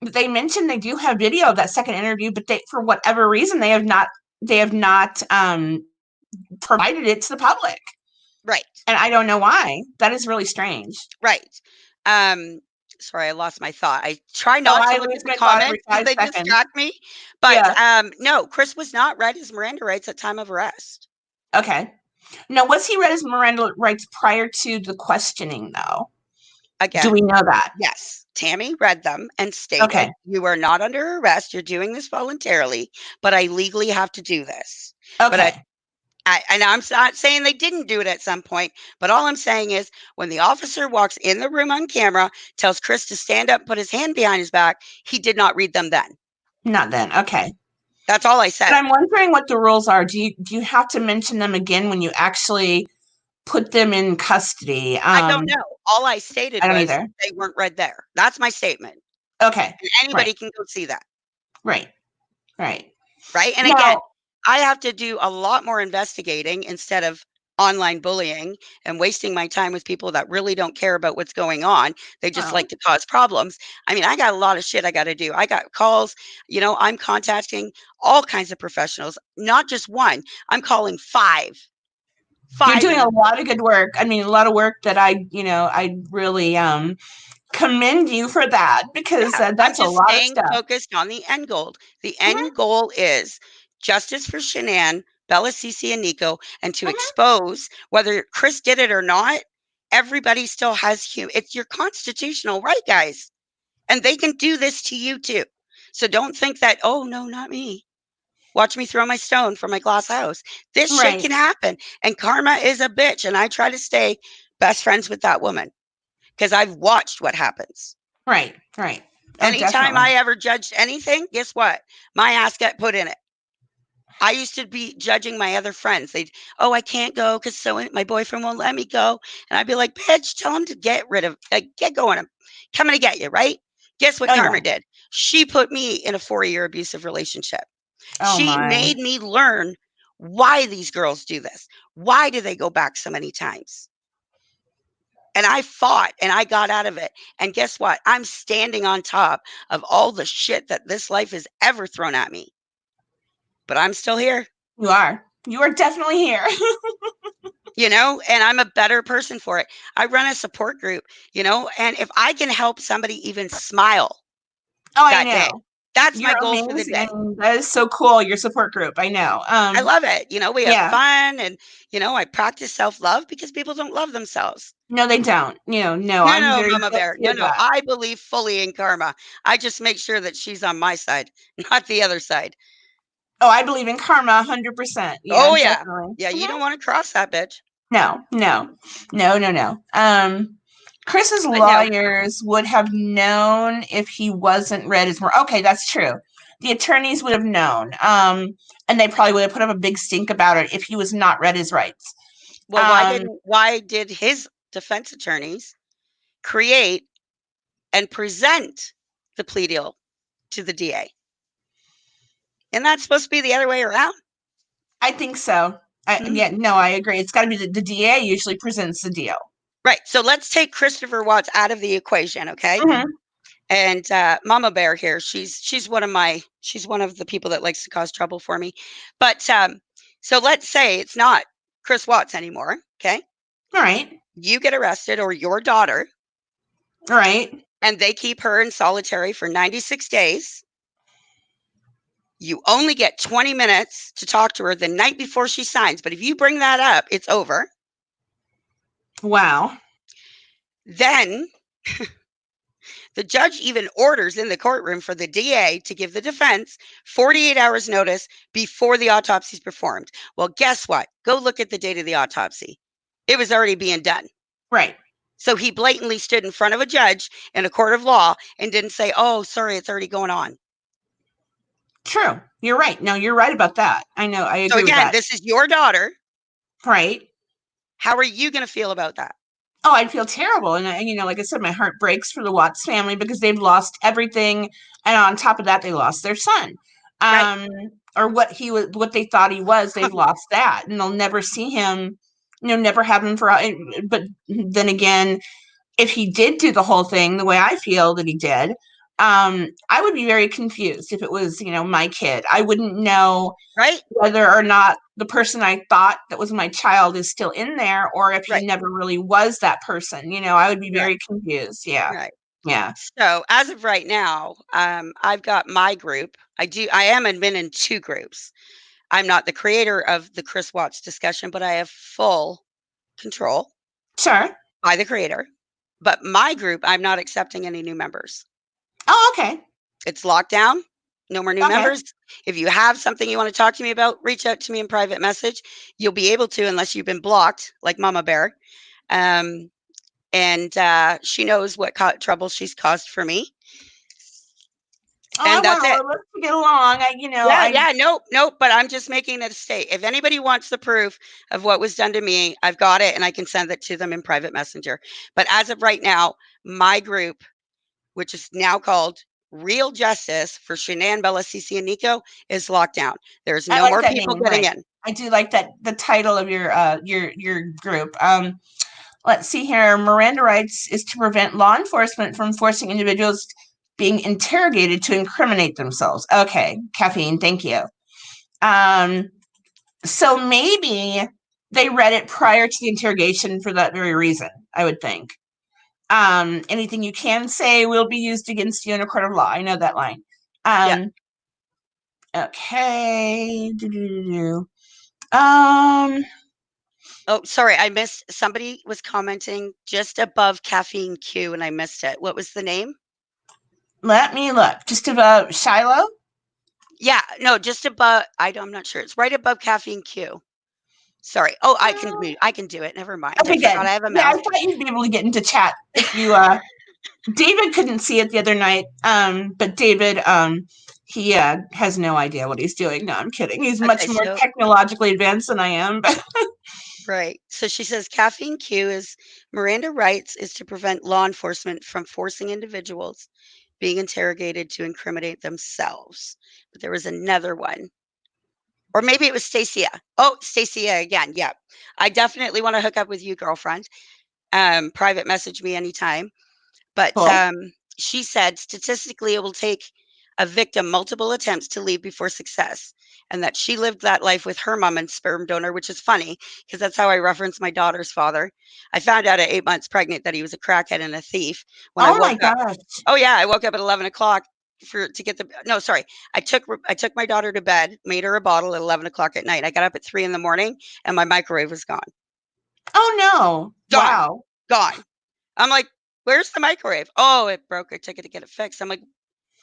They mentioned they do have video of that second interview, but they, for whatever reason, they have not provided it to the public, right. and I don't know why. That is really strange. Right. Um, sorry, I lost my thought. I try Oh, not to I look lose at the my thought every comments because 5 they seconds. distract me. But Yeah. no, Chris was not read his Miranda rights at time of arrest. Okay. Now, was he read his Miranda rights prior to the questioning, though? Do we Again, know that? yes, Tammy read them and Okay. stated, "You are not under arrest. You're doing this voluntarily, but I legally have to do this." But Okay. and I'm not saying they didn't do it at some point, but all I'm saying is when the officer walks in the room on camera, tells Chris to stand up, put his hand behind his back, he did not read them then. Not then. Okay. That's all I But said. I'm wondering what the rules are. Do you have to mention them again when you actually put them in custody? I don't know. All I stated I don't was either. they weren't read there. That's my statement. Okay. And Right. anybody can go see that. Right. Right. Right. And again, Now, I have to do a lot more investigating instead of online bullying and wasting my time with people that really don't care about what's going on. They just oh, like to cause problems. I mean, I got a lot of shit I got to do. I got calls, I'm contacting all kinds of professionals, not just one. I'm calling five, you're five doing in a the lot of good work. I mean, a lot of work that I really commend you for that because Yeah, I'm that's a just lot of staying stuff. focused on the end goal. The Mhm, end goal is justice for Shanann, Bella, Cece, and Nico, and to mhm. expose whether Chris did it or not. Everybody still has it's your constitutional right, guys, and they can do this to you too. So don't think that, oh no, not me. Watch me throw my stone from my glass house. This shit Right. can happen, and karma is a bitch. And I try to stay best friends with that woman because I've watched what happens. Right. Right. Oh, Anytime definitely. I ever judged anything, guess what? My ass got put in it. I used to be judging my other friends. They'd, oh, I can't go because my boyfriend won't let me go. And I'd be like, bitch, tell him to get rid of, get going. I'm coming to get you, right? Guess what Oh yeah. Karma did? She put me in a 4-year abusive relationship. Oh She my. made me learn why these girls do this. Why do they go back so many times? And I fought and I got out of it. And guess what? I'm standing on top of all the shit that this life has ever thrown at me. But I'm still here, You are. You are definitely here. and I'm a better person for it. I run a support group, and if I can help somebody even smile Oh, I that day, know. that's my You're goal for the day. amazing. That is so cool. Your support group. I know. I love it. We have Yeah. fun and, I practice self love because people don't love themselves. No, they don't. No, No, I'm no, very Mama Bear. guilty No, of no. that. I believe fully in karma. I just make sure that she's on my side, not the other side. Oh, I believe in karma 100%. Yeah, Oh, yeah. definitely. Yeah, you Mhm. don't want to cross that bitch. No, no, no. Chris's But no, lawyers would have known if he wasn't read as more. Okay, that's true. The attorneys would have known. And they probably would have put up a big stink about it if he was not read his rights. well, Um, why did his defense attorneys create and present the plea deal to the DA? And that's supposed to be the other way around. I think so. Mhm. Yeah, no, I agree. It's got to be the DA usually presents the deal. Right. So let's take Christopher Watts out of the equation, okay? Hmm. And Mama Bear here, she's one of the people that likes to cause trouble for me. But so let's say it's not Chris Watts anymore, okay? All right. You get arrested, or your daughter, All right. and they keep her in solitary for 96 days. You only get 20 minutes to talk to her the night before she signs. But if you bring that up, it's over. Wow. Then the judge even orders in the courtroom for the DA to give the defense 48 hours notice before the autopsy is performed. Well, guess what? Go look at the date of the autopsy. It was already being done. Right. So he blatantly stood in front of a judge in a court of law and didn't say, oh, sorry, it's already going on. True. You're right. No, you're right about that. I know. I So agree with again, that. this is your daughter. Right. How are you going to feel about that? Oh, I'd feel terrible. And, like I said, my heart breaks for the Watts family because they've lost everything. And on top of that, they lost their son. Right. Um, or what he was, what they thought he was, they've lost that. And they'll never see him, never have him for, but then again, if he did do the whole thing the way I feel that he did, I would be very confused if it was, my kid. I wouldn't know Right. whether or not the person I thought that was my child is still in there or if he Right. never really was that person. I would be Right. very confused. Yeah. Right. Yeah. So as of right now, I've got my group. I am admin in 2 groups. I'm not the creator of the Chris Watts discussion, but I have full control Sure. by the creator. But my group, I'm not accepting any new members. Oh, okay. It's locked down. No more new Okay. members. If you have something you want to talk to me about, reach out to me in private message. You'll be able to, unless you've been blocked, like Mama Bear. Um, and she knows what trouble she's caused for me. Oh, I And want that's all it. of us to get along. Yeah, yeah, nope, nope. But I'm just making it a state. If anybody wants the proof of what was done to me, I've got it and I can send it to them in private messenger. But as of right now, my group, which is now called Real Justice for Shanann, Bella, Cece, and Nico, is locked down. There's I no like more that people name. getting Right. in. I do like that the title of your group. Let's see here. Miranda rights is to prevent law enforcement from forcing individuals being interrogated to incriminate themselves. Okay, caffeine, thank you. So maybe they read it prior to the interrogation for that very reason, I would think. Anything you can say will be used against you in a court of law. I know that line. Yeah. Okay. Do-do-do-do. Um, Oh, sorry, I missed. Somebody was commenting just above Caffeine Q, and I missed it. What was the name? Let me look. Just about Shiloh. Yeah, no, just above. I'm not sure. It's right above Caffeine Q. Sorry. Oh, I can do it. Never mind. I Okay, good. forgot I have a Yeah, I mouse. thought you'd be able to get into chat if you David couldn't see it the other night. But David he has no idea what he's doing. No, I'm kidding. He's Okay, much more so technologically advanced than I am. But right. So she says Caffeine Q is Miranda rights is to prevent law enforcement from forcing individuals being interrogated to incriminate themselves. But there was another one. Or maybe it was Stacia. Oh, Stacia again. Yeah. I definitely want to hook up with you, girlfriend. Private message me anytime. But cool. she said statistically it will take a victim multiple attempts to leave before success. And that she lived that life with her mom and sperm donor, which is funny because that's how I reference my daughter's father. I found out at 8 months pregnant that he was a crackhead and a thief when I Oh my woke up. gosh. Oh yeah, I woke up at 11 o'clock to get the no sorry. I took my daughter to bed, made her a bottle at 11 o'clock at night. I got up at 3 in the morning and my microwave was gone. Oh no. Gone. Wow. Gone. I'm like, where's the microwave? Oh, it broke. I took it to get it fixed. I'm like,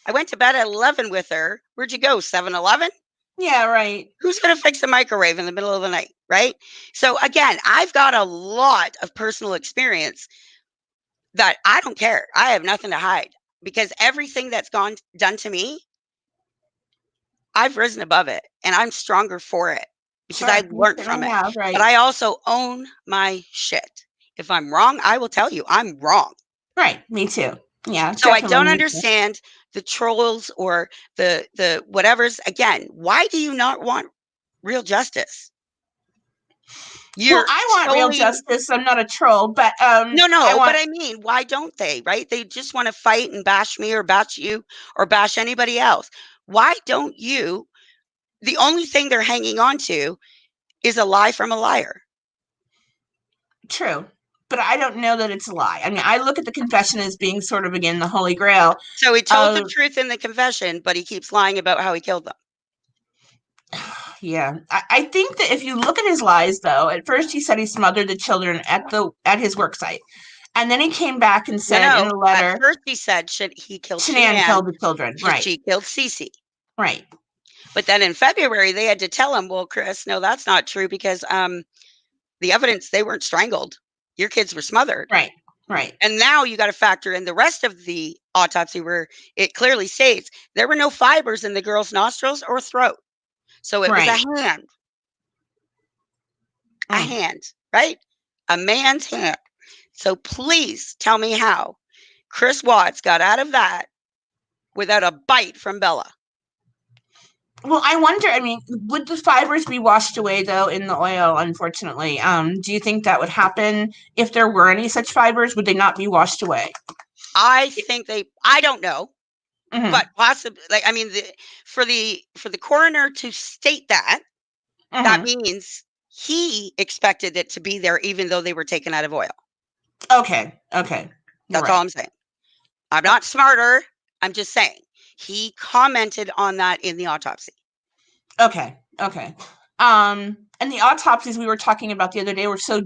I went to bed at 11 with her. Where'd you go? 7-Eleven? Yeah, right. Who's going to fix the microwave in the middle of the night? Right. So again, I've got a lot of personal experience that I don't care. I have nothing to hide because everything that's done to me, I've risen above it and I'm stronger for it because I Sure. You learned from certainly it. have, But right. I also own my shit. If I'm wrong, I will tell you I'm wrong. Right. Me too. Yeah, So I definitely don't me too. understand the trolls or the whatever's again, why do you not want real justice? Well, You're I want real solely justice. I'm not a troll, but no, I no, but want I mean, why don't they, right? They just want to fight and bash me or bash you or bash anybody else. Why don't you? The only thing they're hanging on to is a lie from a liar. true. but I don't know that it's a lie. I mean, I look at the confession as being sort of, again, the holy grail So he told the of, truth in the confession, but he keeps lying about how he killed them. yeah. I think that if you look at his lies, though, at first he said he smothered the children at his work site. And then he came back and No, said in no. a At letter, first he said he killed Shanann Shanann killed the children. because Right, she killed Cece. right, But then in February they had to tell him, well, Chris, no, that's not true because the evidence, they weren't strangled. Your kids were smothered. right, right, And now you got to factor in the rest of the autopsy where it clearly states there were no fibers in the girl's nostrils or throat. So it was right. a Mm. hand, right? A man's hand. So please tell me how Chris Watts got out of that without a bite from Bella. Well, I wonder. I mean, would the fibers be washed away though in the oil? Unfortunately, do you think that would happen if there were any such fibers? Would they not be washed away? I think I don't know, Mm-hmm. but possibly, like, I mean, for the coroner to state that, that Mm-hmm. means he expected it to be there even though they were taken out of oil. Okay. Okay. You're That's all right. I'm saying. I'm not smarter. I'm just saying. He commented on that in the autopsy. Okay. Okay. And the autopsies we were talking about the other day were so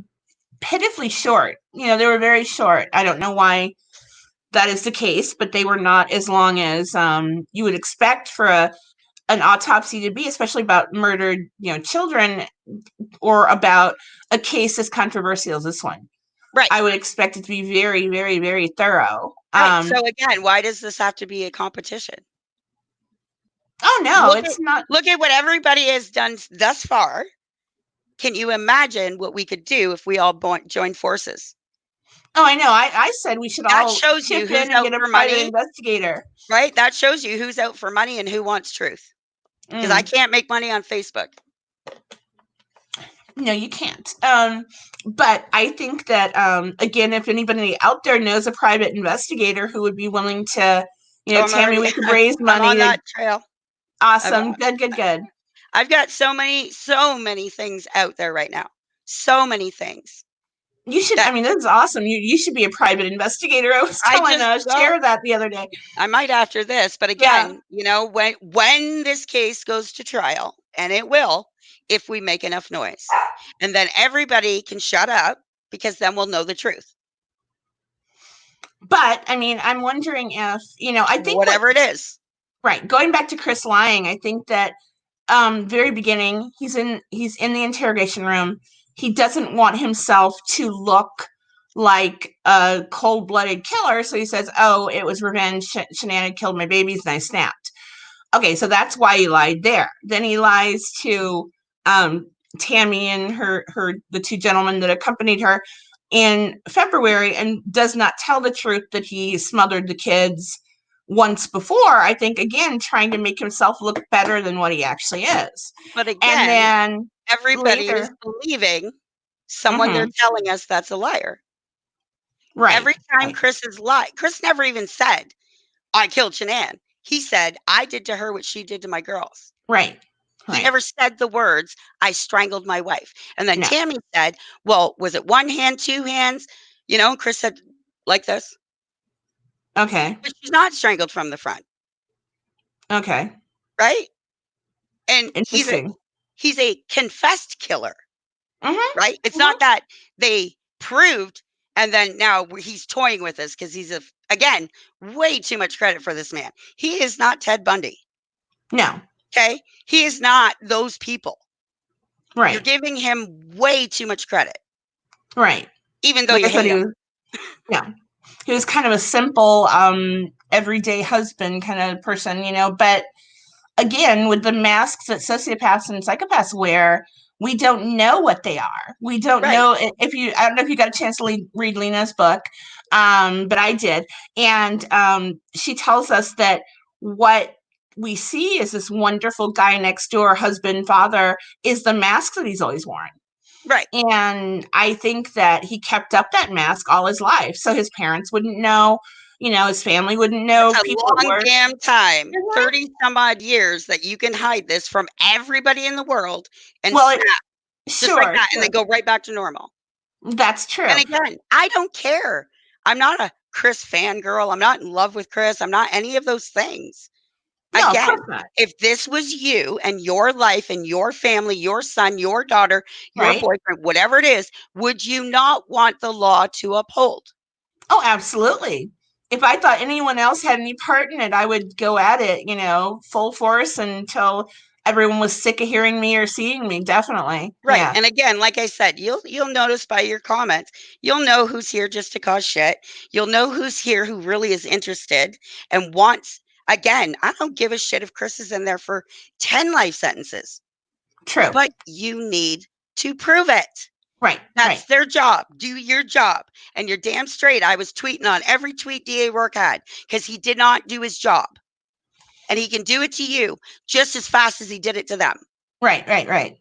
pitifully short. You know, they were very short. I don't know why that is the case, but they were not as long as you would expect for an autopsy to be, especially about murdered, children, or about a case as controversial as this one. Right. I would expect it to be very, very, very thorough. Right. So again, why does this have to be a competition? Oh no, Look at it's not. look at what everybody has done thus far. Can you imagine what we could do if we all joined forces? Oh, I know. I said we should That all shows you chip who's in and out get a for private money, investigator. right? That shows you who's out for money and who wants truth. Because I Mm, can't make money on Facebook. no, you can't. But I think that again, if anybody out there knows a private investigator who would be willing to, Oh, Tammy, we could raise I'm money on to. that trail. I've, Awesome, good, good, good. I've got so many things out there right now. So many things You should. that I mean, this is awesome. You should be a private investigator. I was I telling just, well, Cher that the other day. I might after this, but Yeah. again, when this case goes to trial, and it will, if we make enough noise, and then everybody can shut up because then we'll know the truth, But I mean, I'm wondering if, I think what, whatever it is. right, going back to Chris lying, I think that very beginning, he's in the interrogation room. He doesn't want himself to look like a cold-blooded killer, so he says, "Oh, it was revenge. Shanann killed my babies and I snapped." Okay, so that's why he lied there. Then he lies to Tammy and her the two gentlemen that accompanied her in February, and does not tell the truth that he smothered the kids once before. I think, again, trying to make himself look better than what he actually is. But And again, then everybody is later, believing someone they're mm-hmm, telling us that's a liar. right, Every time right, Chris has lied, Chris never even said, I killed Shanann. He said, I did to her what she did to my girls. right, He right. never said the words, I strangled my wife. And then No, Tammy said, well, was it one hand, two hands? Chris said, like this. okay, But she's not strangled from the front, okay, right? And interesting. he's a confessed killer, Mm-hmm, right? It's mm-hmm. not that they proved and then now he's toying with us because he's again, way too much credit for this man. He is not Ted Bundy. No, Okay. He is not those people. You're right, giving him way too much credit, right. even though Like you I said, hate he him. was, yeah, he was kind of a simple, everyday husband kind of person, but again, with the masks that sociopaths and psychopaths wear, we don't know what they are. We don't Right. know if you. I don't know if you got a chance to read Lena's book, but I did, and she tells us that what we see is this wonderful guy next door, husband, father, is the mask that he's always worn. Right. And I think that he kept up that mask all his life, so his parents wouldn't know. His family wouldn't know. That's a People at long work. That's And true. again, I don't care. I'm not a Chris fangirl. I'm not in love with Chris. I'm not any of those things. No, of course Again, not. if this was you and your life and your family, your son, your daughter, your Right? boyfriend, whatever it is, would you not want the law to uphold? Oh, absolutely. If I thought anyone else had any part in it, I would go at it, full force until everyone was sick of hearing me or seeing me. Definitely. Right. Yeah. And again, like I said, you'll notice by your comments, you'll know who's here just to cause shit. You'll know who's here who really is interested and wants. Again, I don't give a shit if Chris is in there for 10 life sentences, True. but you need to prove it. Right. Right. That's their job. Do your job. And you're damn straight. I was tweeting on every tweet DA Rourke had because he did not do his job. And he can do it to you just as fast as he did it to them. Right. Right. Right.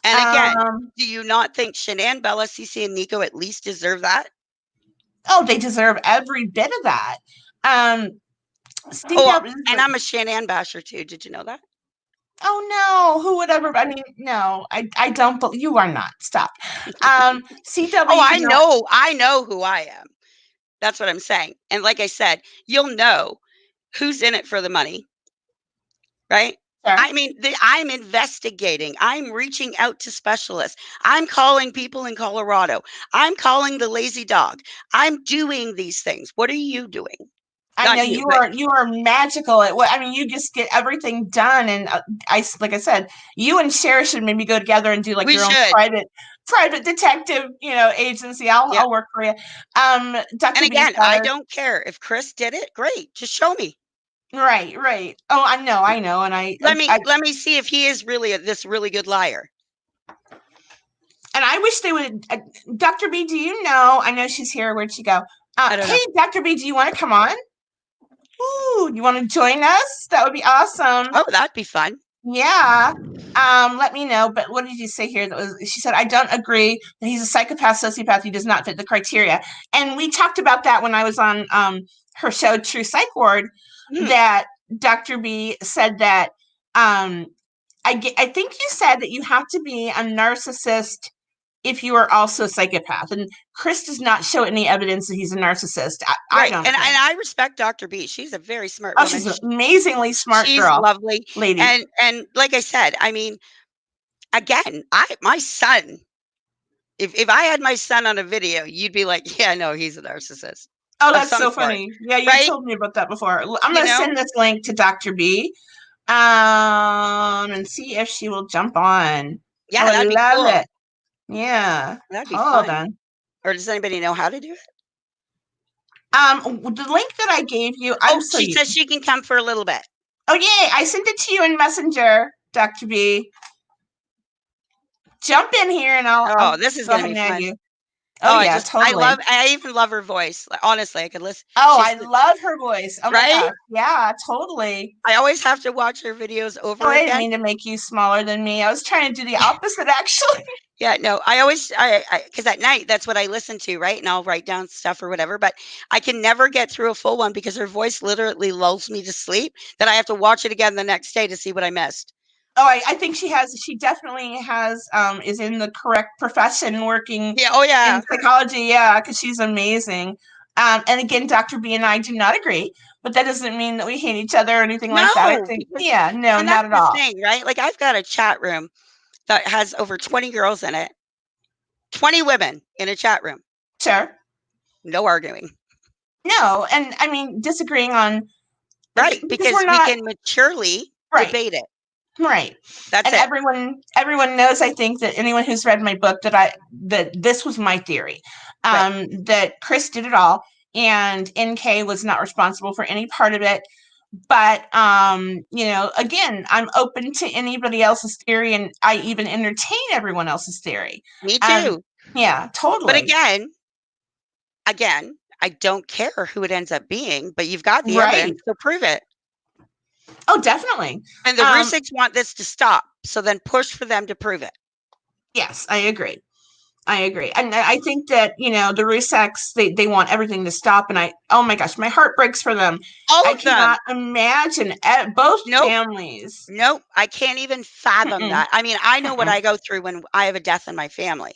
And again, Um, do you not think Shanann, Bella, Cece, and Nico at least deserve that? oh, they deserve every bit of that. Um, Oh, CW, and I'm a Shanann basher too. Did you know that? oh no, who would ever? I mean, no, I don't. But you are not. Stop. Oh, CW, I know who I am. That's what I'm saying. And like I said, you'll know who's in it for the money, right? sure. I mean, I'm investigating. I'm reaching out to specialists. I'm calling people in Colorado. I'm calling the lazy dog. I'm doing these things. What are you doing? I Not know you, you but are magical at what I mean. You just get everything done, and like I said, you and Cher should maybe go together and do like we your own should. private detective, agency. Yeah. I'll work for you. And Dr. B again, I said, don't care if Chris did it. Great, just show me. right, right. Oh, I know, and Let me see if he is really this really good liar. I wish they would. Dr. B, do you know? I know she's here. Where'd she go? I don't Hey, know. Dr. B, do you want to come on? Ooh, you want to join us? That would be awesome. Oh, that'd be fun. Yeah. Let me know. But what did you say here? That was she said, I don't agree that he's a psychopath, sociopath. He does not fit the criteria. And we talked about that when I was on her show, True Psych Ward, Hmm. that Dr. B said that I think you said that you have to be a narcissist if you are also a psychopath. And Chris does not show any evidence that he's a narcissist. I Right. don't And think. I respect Dr. B. She's a very smart Oh, woman. she's an amazingly smart She's girl, lovely. lady. And like I said, I mean, again, I my son, if I had my son on a video, you'd be like, yeah, no, he's a narcissist Oh, of that's some so sort. funny. Yeah, you Right? told me about that before. I'm You gonna know? send this link to Dr. B, and see if she will jump on. I Yeah, would that'd be love cool. it. Yeah. That'd be Hold fun. on. Or does anybody know how to do it? The link that I gave you, I'm Oh, so she you. says she can come for a little bit. Oh, yay! I sent it to you in Messenger, Dr. B. Jump in here, and I'll Oh, this is go gonna ahead be and add fun. you. Oh Oh, yeah, totally. I even love her voice. Like, honestly, I could listen. Oh, She's I love her voice. Oh my right. gosh. Yeah, totally. I always have to watch her videos Oh, over I didn't again. mean to make you smaller than me. I was trying to do the opposite, actually. Yeah, no, I always, because at night that's what I listen to, right? And I'll write down stuff or whatever. But I can never get through a full one because her voice literally lulls me to sleep. That I have to watch it again the next day to see what I missed. Oh, I think she definitely has, is in the correct profession working Yeah. Oh, in yeah. psychology. Yeah, because she's amazing. And again, Dr. B and I do not agree, but that doesn't mean that we hate each other or anything like that. I No, think, because, yeah, no, and not that's at the all. thing, right? Like I've got a chat room that has over 20 girls in it, 20 women in a chat room, Sure. no arguing. No, and I mean, disagreeing on, Right, because we're because we not, can maturely right. debate it. Right. That's And it. everyone knows, I think, that anyone who's read my book, that this was my theory. Right. That Chris did it all and NK was not responsible for any part of it. But again, I'm open to anybody else's theory, and I even entertain everyone else's theory. Me Um too. yeah, But totally. again, I don't care who it ends up being, but you've got the Right. evidence, so prove it. Oh, definitely. And the Rusiks want this to stop, so then push for them to prove it. Yes, I agree. I agree. And I think that, the Rusaks, they want everything to stop. And oh my gosh, my heart breaks for them. All I of them. cannot imagine both Nope. families. Nope. I can't even fathom Mm-mm, that. I mean, I know what mm-mm. I go through when I have a death in my family.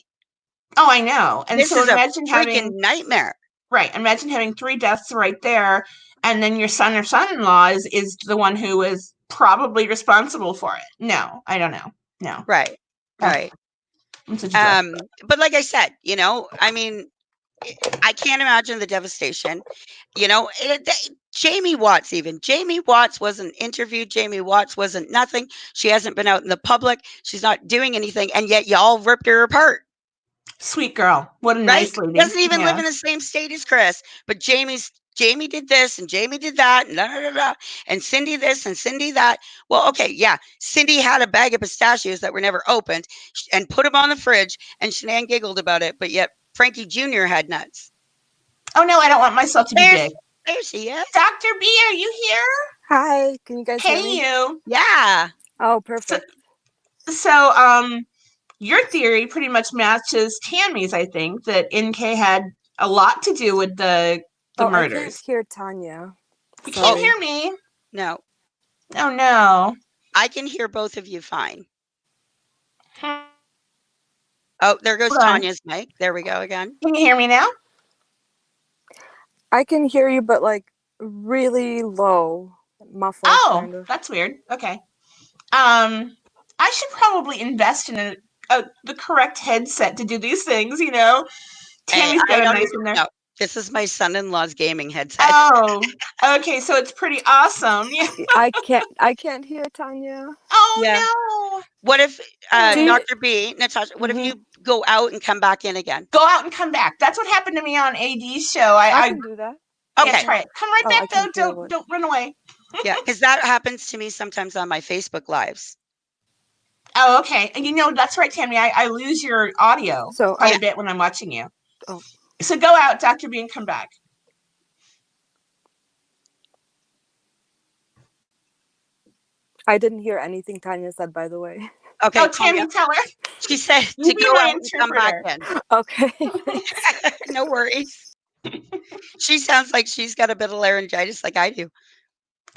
Oh, I know. And This so is a imagine freaking having nightmare. right. Imagine having three deaths right there, and then your son or son-in-law is the one who is probably responsible for it. No, I don't know. No. Right. Oh, Right. I'm such a dork. But like I said, I mean, I can't imagine the devastation. Jamie Watts, even Jamie Watts wasn't interviewed. Jamie Watts wasn't nothing. She hasn't been out in the public. She's not doing anything, and yet y'all ripped her apart. Sweet girl. What a Right? nice lady. Doesn't even live Yeah. in the same state as Chris, but Jamie did this and Jamie did that and da, da, da, da, and Cindy this and Cindy that. Well, okay, yeah. Cindy had a bag of pistachios that were never opened and put them on the fridge, and Shanann giggled about it, but yet Frankie Jr. had nuts. Oh no, I don't want myself to be There, big. there she is. Dr. B, are you here? Hi, can you guys hear Hey me? you. Yeah. Oh, So, perfect. so your theory pretty much matches Tammy's, I think, that NK had a lot to do with the Oh, I can't murders. hear Tanya. You can't Sorry. hear me. No, Oh no. I can hear both of you fine. Hold Oh, there goes on. Tanya's mic. There we go again. Can you hear me now? I can hear you, but like really low, muffled, Oh, kind of. that's weird. Okay. I should probably invest in the correct headset to do these things, you know? Hey, Tammy's I got a don't nice even one there. know. This is my son-in-law's gaming headset. Oh, okay, so it's pretty awesome. Yeah. I can't hear Tanya. Yeah. Oh What if, no. Dr. B, Natasha, what if you go out and come back in again? Go out and come back. That's what happened to me on AD's show. I can do that. Yeah, Okay. try it. Come right Oh, back I though. can't hear what. Don't run away. Yeah, because that happens to me sometimes on my Facebook lives. Oh, okay. And you know, that's right, Tammy. I lose your audio So quite Yeah. a bit when I'm watching you. Oh. So go out, Dr. B, and come back. I didn't hear anything Tanya said, by the way. Okay, Oh, Tammy, tell her. she said You to be go my out and come back interpreter. in. Okay. No worries. She sounds like she's got a bit of laryngitis like I do.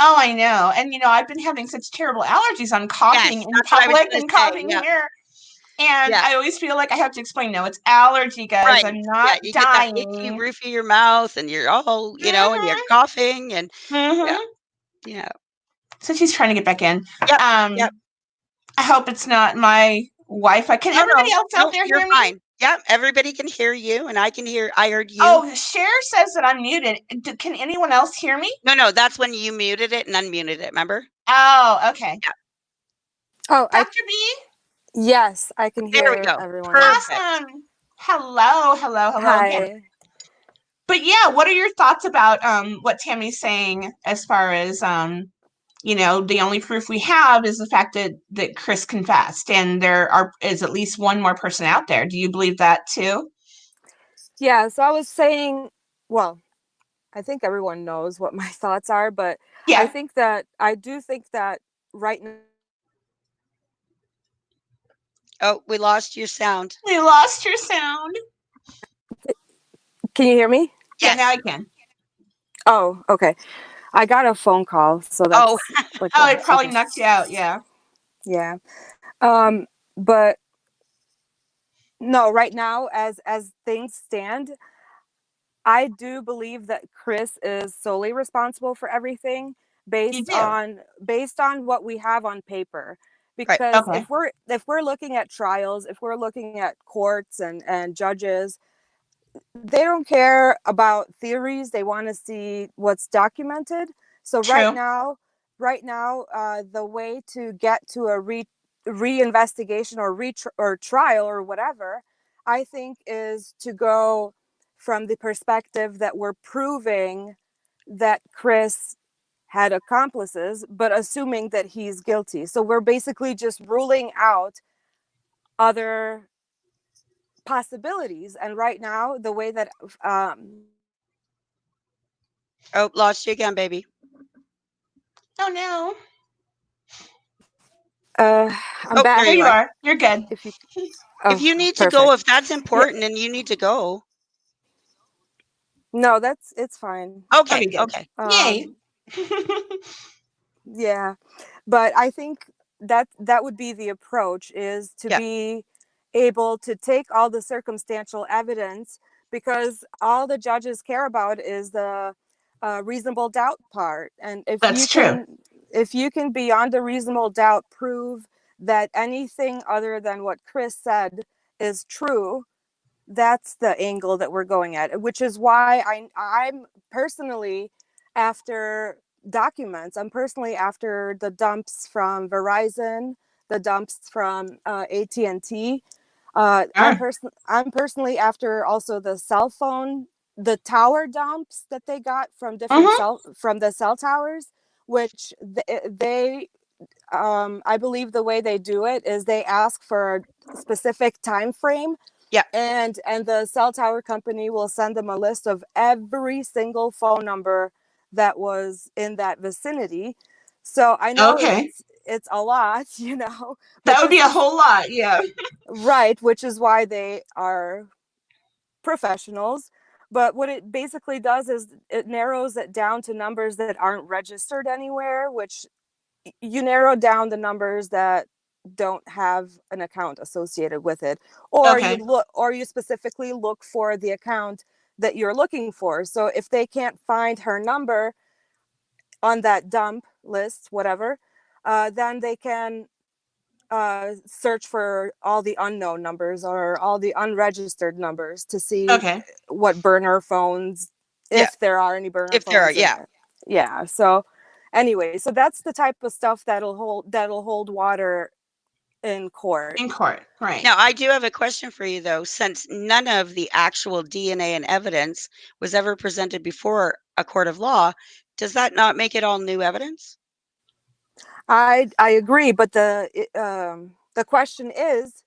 Oh, I know. And you know, I've been having such terrible allergies on coughing Yes, in that's what I was public gonna and say. coughing Yeah. here. And Yeah. I always feel like I have to explain, no, it's allergy, guys. Right. I'm Yeah, not you get that itchy dying. roof of your mouth and you're all, and you're coughing and yeah. Yeah. So she's trying to get back in. Yep. Yep. I hope it's not my Wi-Fi. Can everybody else out there you're hear me? fine. Yep, everybody can hear you and I heard you. Oh, Cher says that I'm muted. Can anyone else hear me? No, that's when you muted it and unmuted it, remember? Oh, okay. Yeah. Oh, Dr. B? yes, I can hear There we go. everyone. Perfect. Awesome. Hello. Hi. Again. But yeah, what are your thoughts about what Tammy's saying as far as the only proof we have is the fact that Chris confessed, and there is at least one more person out there. Do you believe that too? Yeah, so I was saying, well, I think everyone knows what my thoughts are, but Yeah. I do think that right now. Oh, we lost your sound. We lost your sound. Can you hear me? Yeah, now I can. Oh, okay. I got a phone call, so that's like it probably knocked you out. Yeah. Yeah. But no, right now, as things stand, I do believe that Chris is solely responsible for everything based on what we have on paper. Because if we're looking at trials, if we're looking at courts and judges, they don't care about theories. They want to see what's documented. So right now, the way to get to a reinvestigation or trial or whatever, I think, is to go from the perspective that we're proving that Chris had accomplices, but assuming that he's guilty. So we're basically just ruling out other possibilities. And right now, the way that oh, lost you again, baby. Oh no. I'm back. There you are. You're good. If you need to go, if that's important and you need to go. No, it's fine. Okay. Yay. Yeah, but I think that would be the approach, is to be able to take all the circumstantial evidence, because all the judges care about is the reasonable doubt part. And That's true. if you can beyond a reasonable doubt prove that anything other than what Chris said is true, that's the angle that we're going at, which is why I'm personally after documents. I'm personally after the dumps from Verizon, the dumps from AT&T. I'm personally after also the cell phone, the tower dumps that they got from different from the cell towers, which they I believe the way they do it is they ask for a specific time frame. Yeah. And the cell tower company will send them a list of every single phone number that was in that vicinity. So I know it's a lot, but that would be a whole lot. Yeah. Right, which is why they are professionals. But what it basically does is it narrows it down to numbers that aren't registered anywhere, which you narrow down the numbers that don't have an account associated with it, or you specifically look for the account that you're looking for. So if they can't find her number on that dump list, whatever, then they can search for all the unknown numbers or all the unregistered numbers to see what burner phones, if there are any burner phones. Yeah. So anyway, so that's the type of stuff that'll hold water in court. Right. Now, I do have a question for you, though. Since none of the actual DNA and evidence was ever presented before a court of law, does that not make it all new evidence? I agree, but the question is,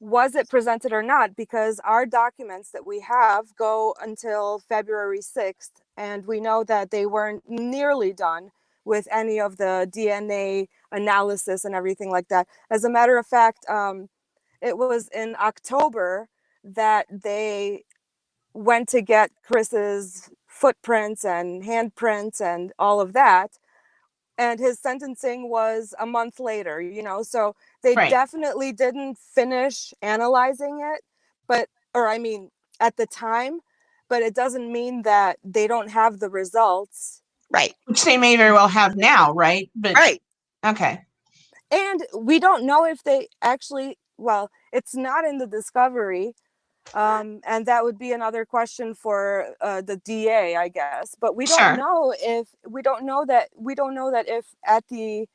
was it presented or not? Because our documents that we have go until February 6th, and we know that they weren't nearly done with any of the DNA analysis and everything like that. As a matter of fact, it was in October that they went to get Chris's footprints and handprints and all of that. And his sentencing was a month later, so they definitely didn't finish analyzing it, at the time, but it doesn't mean that they don't have the results. Right. Which they may very well have now, right? But okay. And we don't know if they actually, it's not in the discovery. And that would be another question for the DA, I guess. But we don't know if if at the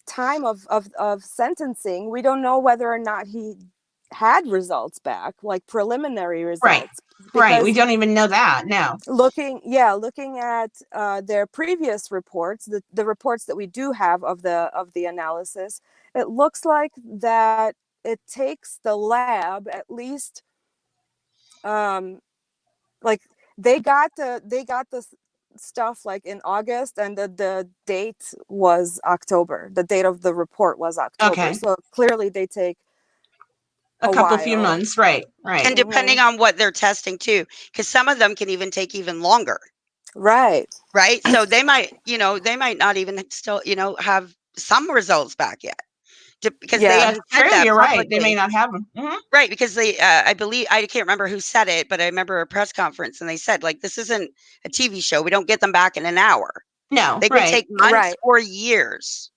time of sentencing, we don't know whether or not he had results back, like preliminary results. Right. We don't even know that now. Looking at their previous reports, the reports that we do have of the analysis, it looks like that it takes the lab at least like they got the stuff like in August, and the date was October. The date of the report was October. So clearly they take a few months. Right. And depending on what they're testing too, because some of them can even take even longer. Right. So they might not even still, have some results back yet. Because they even said that you're publicly. right. They may not have them. Mm-hmm. Right, because they, I believe, I can't remember who said it, but I remember a press conference, and they said, like, this isn't a TV show. We don't get them back in an hour. No, they could take months or years,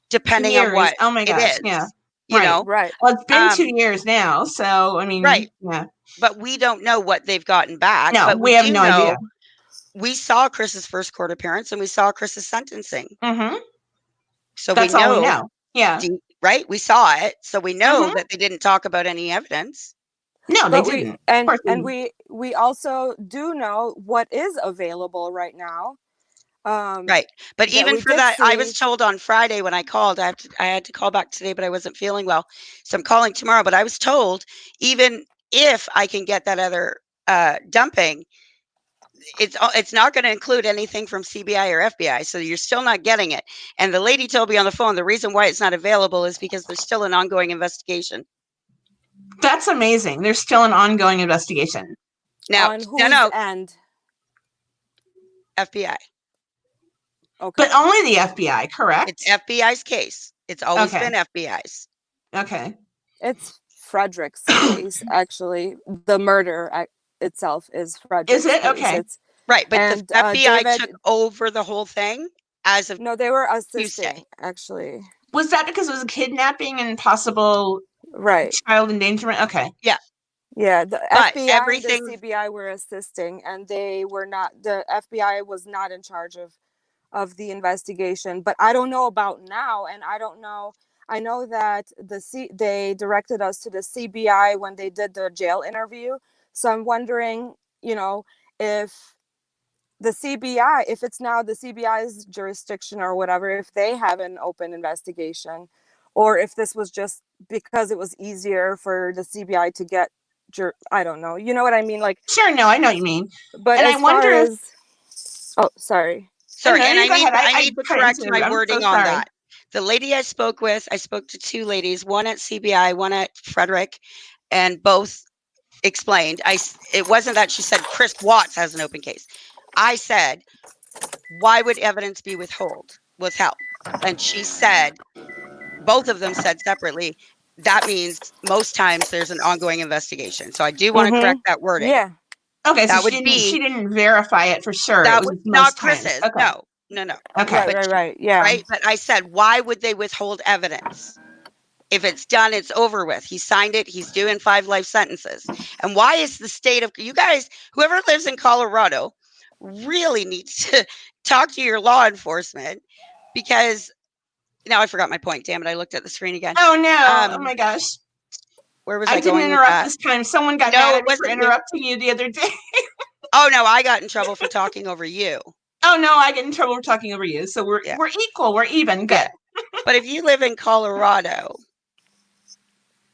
depending on what it is. Yeah, right. Well, it's been 2 years now, so I mean, yeah. But we don't know what they've gotten back. No, but we have no idea. We saw Chris's first court appearance, and we saw Chris's sentencing. Mm-hmm. So that's we know. All we know. Yeah. Right? We saw it. So we know that they didn't talk about any evidence. No, they didn't. And we also do know what is available right now. Right. But even for that, I was told on Friday when I called, I had to call back today, but I wasn't feeling well. So I'm calling tomorrow. But I was told, even if I can get that other dumping, it's not going to include anything from CBI or FBI. So you're still not getting it. And the lady told me on the phone, the reason why it's not available is because there's still an ongoing investigation. That's amazing. There's still an ongoing investigation. Now, on whose end? FBI. Okay. But only the FBI, correct? It's FBI's case. It's always been FBI's. Okay. It's Frederick's case. Actually, the murder itself is Frederick's Is it? case. Okay. It's Right, but the and FBI David. took over the whole thing as of No, they were Tuesday. assisting actually. Was that because it was a kidnapping and possible Right. child endangerment? Okay. Yeah, Yeah, the but FBI and the everything CBI were assisting, and they were not. The FBI was not in charge of the investigation. But I don't know about now, and I don't know. I know that they directed us to the CBI when they did the jail interview. So I'm wondering, if the CBI, if it's now the CBI's jurisdiction or whatever, if they have an open investigation, or if this was just because it was easier for the CBI to get, I don't know. You know what I mean? Like, Sure. No, I know what you mean. but And I as far wonder if. as, oh, sorry. sorry, No, and you go ahead. I I need to tried correct to. my I'm so wording on sorry. that. The lady I spoke to two ladies, one at CBI, one at Frederick, and both explained. It wasn't that she said Chris Watts has an open case. I said, why would evidence be withheld? And she said, both of them said separately, that means most times there's an ongoing investigation. So I do want to correct that wording. Yeah. Okay, so That would be she didn't verify it for sure. It that was was most not times. Chris's. Okay. No. Okay. Right, right. Yeah. Right. But I said, why would they withhold evidence? If it's done, it's over with. He signed it. He's doing 5 life sentences. And why is the state of you guys, whoever lives in Colorado, really needs to talk to your law enforcement, because now I forgot my point. Damn it. I looked at the screen again. Oh no. Oh my gosh. Where was I I didn't going with interrupt that? this time. Someone got No, mad it at me for wasn't you. interrupting you the other day. Oh no, I got in trouble for talking over you. Oh no, I get in trouble for talking over you. So we're Yeah. we're equal. We're even. Good. Yeah. But if you live in Colorado,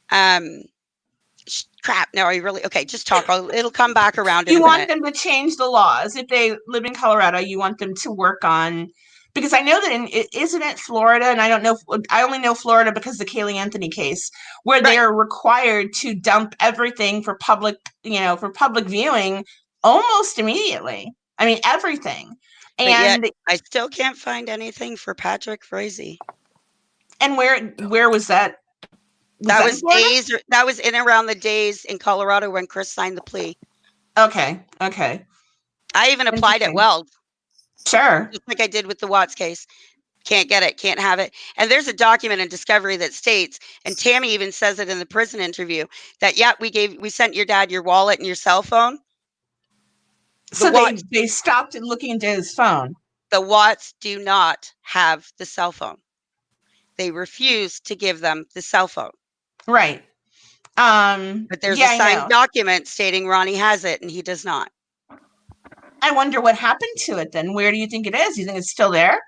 crap. No, are you really okay? Just talk. It'll come back around in You a want minute. them to change the laws if they live in Colorado. You want them to work on, because I know that isn't it Florida, and I don't know. I only know Florida because of the Kaylee Anthony case, where they Right. are required to dump everything for public, for public viewing almost immediately. I mean everything, But yet and I still can't find anything for Patrick Frazee. where was that? Was that in Florida? That was in around the days in Colorado when Chris signed the plea. Okay. I even applied at Interesting. Weld, Sure. just like I did with the Watts case. Can't get it, can't have it. And there's a document in discovery that states, and Tammy even says it in the prison interview, that we sent your dad your wallet and your cell phone. So they stopped looking into his phone. The Watts do not have the cell phone. They refuse to give them the cell phone. Right. But there's a signed document stating Ronnie has it and he does not. I wonder what happened to it then. Where do you think it is? You think it's still there?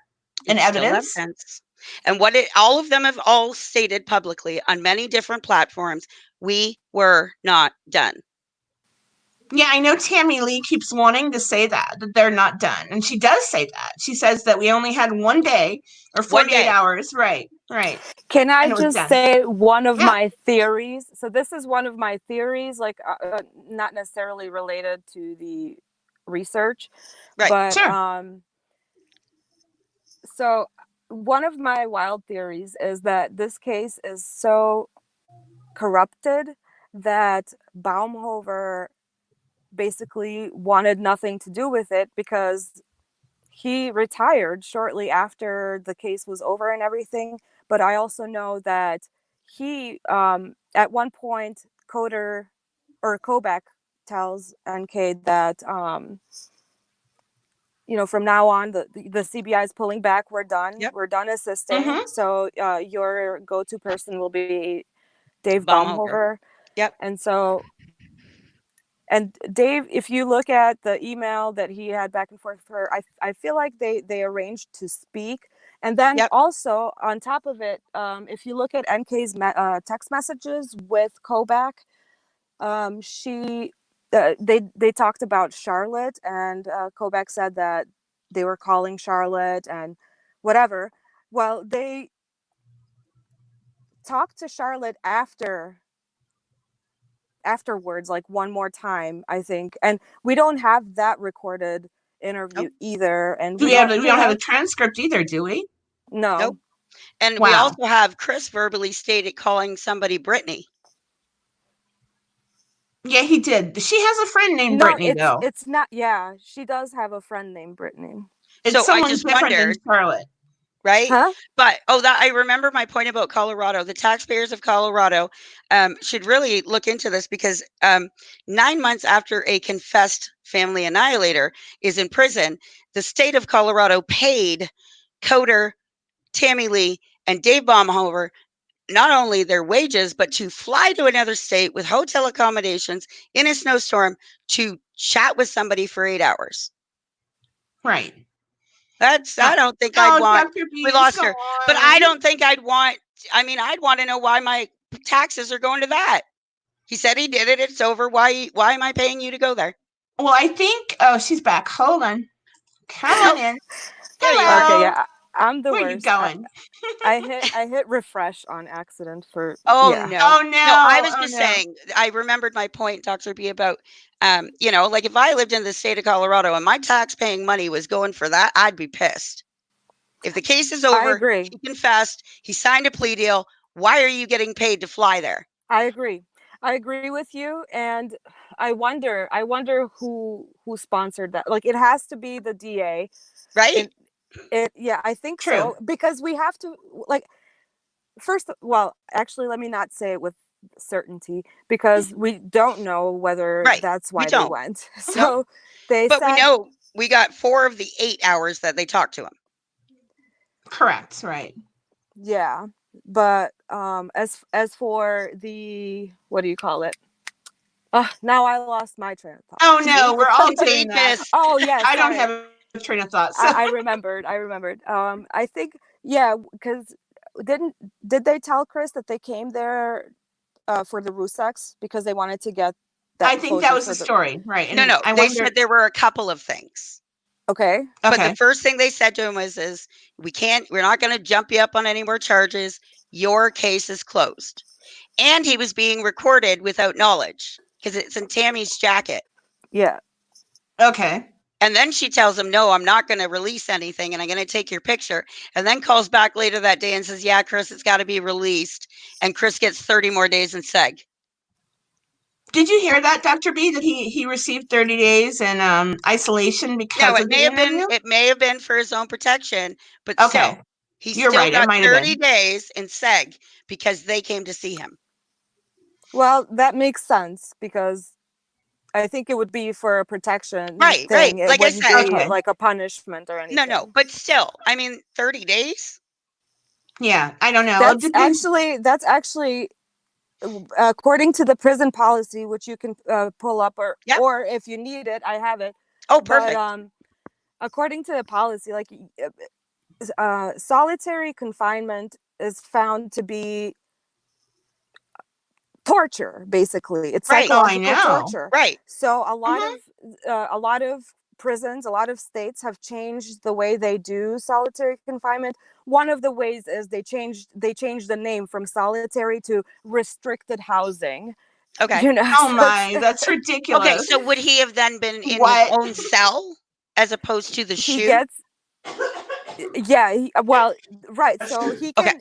In evidence? Still evidence. And all of them have all stated publicly on many different platforms, we were not done. Yeah, I know Tammy Lee keeps wanting to say that they're not done. And she does say that. She says that we only had 1 day or 48 hours. Right. Can I just say one of my theories? So this is one of my theories, like not necessarily related to the research, right? But sure. So one of my wild theories is that this case is so corrupted that Baumhover basically wanted nothing to do with it, because he retired shortly after the case was over and everything. But I also know that he, at one point, Kobach tells NK that, from now on, the CBI is pulling back. We're done. Yep. We're done assisting. Mm-hmm. So your go-to person will be Dave Baumhover. Baumhover. Yep. And Dave, if you look at the email that he had back and forth with her, I feel like they arranged to speak. And then also on top of it, if you look at NK's text messages with Kobach, they talked about Charlotte, and Kobach said that they were calling Charlotte and whatever. Well, they talked to Charlotte afterwards, like one more time, I think, and we don't have that recorded interview either. And we don't have a transcript either, do we? No. Nope. And we also have Chris verbally stated calling somebody Brittany. Yeah, he did. She has a friend named No, Brittany, though. it's not. Yeah, she does have a friend named Brittany. It's So I someone just different than wondered, Charlotte. right? Huh? But that I remember my point about Colorado. The taxpayers of Colorado should really look into this because 9 months after a confessed family annihilator is in prison, the state of Colorado paid Coder, Tammy Lee, and Dave Baumhover not only their wages, but to fly to another state with hotel accommodations in a snowstorm to chat with somebody for 8 hours. Right. I don't think I'd Oh, want, Dr. we Bees, lost go her, but I on. don't think I'd want, I'd want to know why my taxes are going to that. He said he did it. It's over. Why am I paying you to go there? Well, I think, oh, she's back. Hold on. Come on Oh, in. there you Okay, are. Hello. yeah, I'm the Where you worst. going? I hit refresh on accident for Oh yeah. no. Oh, No, I no. was Oh, just no. saying, I remembered my point, Dr. B, about, like if I lived in the state of Colorado and my tax paying money was going for that, I'd be pissed. If the case is I over, agree. he confessed, he signed a plea deal. Why are you getting paid to fly there? I agree. I agree with you, and I wonder who sponsored that. Like, it has to be the DA. Right? It yeah, I think True. so, because we have to, like, first, well, actually, let me not say it with certainty, because we don't know whether Right. that's We why they don't. went. No. So they But we said, know we got 4 of the 8 hours that they talked to him. Correct. Right. yeah, but as for the, what do you call it? Now I lost my train of thought. Oh, no. We're all doing that. Contagious. Oh yeah, I don't sorry. have a train of thought. So. I remembered. I remembered. I think, yeah, because did they tell Chris that they came there for the Rusaks because they wanted to get I that think that closure was for the the. story. Right. And No. I They wonder. said there were a couple of things. Okay. But the Okay. first thing they said to him is we're not going to jump you up on any more charges. Your case is closed. And he was being recorded without knowledge because it's in Tammy's jacket. Yeah. Okay. And then she tells him, no, I'm not going to release anything and I'm going to take your picture. And then calls back later that day and says, yeah, Chris, it's got to be released. And Chris gets 30 more days in SEG. Did you hear that, Dr. B, that he received 30 days in isolation No, because of the interview? it may have been for his own protection, but Okay. still, he You're still right. It got might have 30 been. days in SEG because they came to see him. Well, that makes sense, because I think it would be for a protection Right. thing. It Like I wouldn't said, be Okay. like a punishment or anything. no, but still, 30 days? Yeah. I don't know. It depends. That's actually according to the prison policy, which you can pull up, Yep. or if you need it, I have it. Oh, But perfect. according to the policy, like, solitary confinement is found to be torture. Basically, it's Right. Oh, I psychological know. torture. Right. So Mhm. a lot of prisons, a lot of states have changed the way they do solitary confinement. One of the ways is they changed the name from solitary to restricted housing. Okay. You know, Oh, so my. it's, That's Okay. ridiculous. So would he have then been in his What? own cell as opposed to the he shoe? gets, yeah, well, right, so he Okay.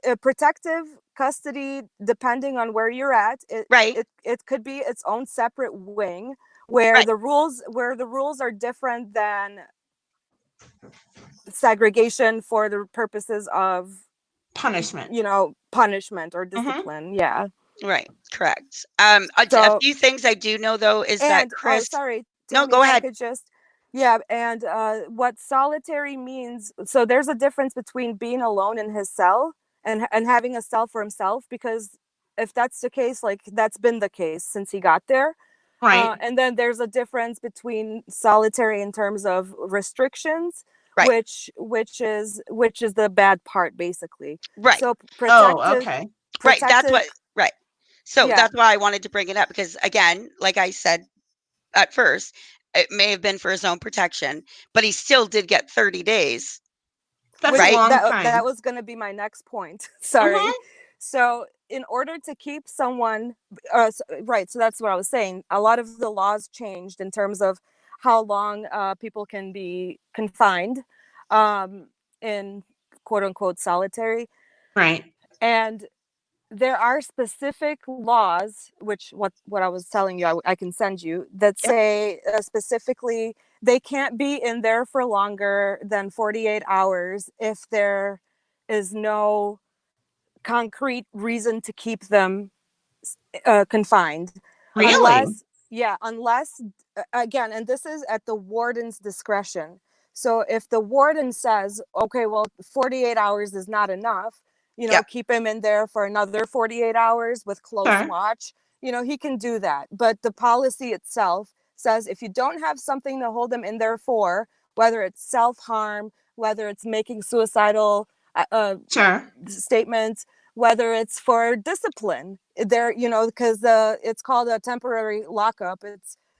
can, protective custody, depending on where you're at, Right. it could be its own separate wing where Right. the rules are different than segregation for the purposes of, Punishment. punishment or Hmm. discipline. Yeah. Right. Correct. A So, few things I do know though is that and oh, Chris. sorry, No, Tammy, go if I ahead. could just, yeah, and what solitary means. So there's a difference between being alone in his cell and having a cell for himself, because if that's the case, like, that's been the case since he got there. Right. And then there's a difference between solitary in terms of restrictions, Right. which is the bad part, basically. Right. So Oh, okay. Right. That's protective, what. Right. So yeah. that's why I wanted to bring it up because again, like I said at first, it may have been for his own protection, but he still did get 30 days. That's Which a Right. long that time. was going to be my next point. Sorry. Hmm. So in order to keep someone, right, so that's what I was saying. A lot of the laws changed in terms of how long people can be confined, in quote unquote solitary. Right. And there are specific laws, which what I was telling you, I can send you, that say specifically they can't be in there for longer than 48 hours if there is no concrete reason to keep them confined, Really? unless again, and this is at the warden's discretion. So if the warden says, okay, well, 48 hours is not enough, keep him in there for another 48 hours with close Sure. watch, he can do that. But the policy itself says if you don't have something to hold them in there for, whether it's self-harm, whether it's making suicidal Sure. statements, whether it's for discipline, there, because it's called a temporary lockup.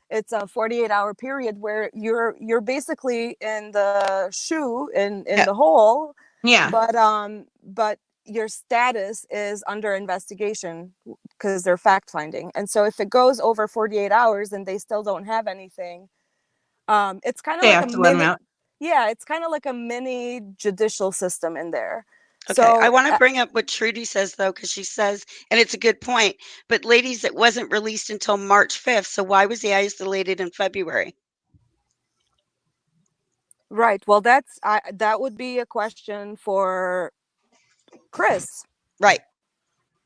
It's a 48-hour period where you're basically in the shoe, in the hole. Yeah. But your status is under investigation because they're fact finding. And so if it goes over 48 hours and they still don't have anything, it's kind of They like a have to let him mini, out. it's kind of like a mini judicial system in there. Okay, So I want to bring up what Trudy says, though, because she says, and it's a good point, but ladies, it wasn't released until March 5th. So why was he isolated in February? right. Well, that would be a question for Chris. Right.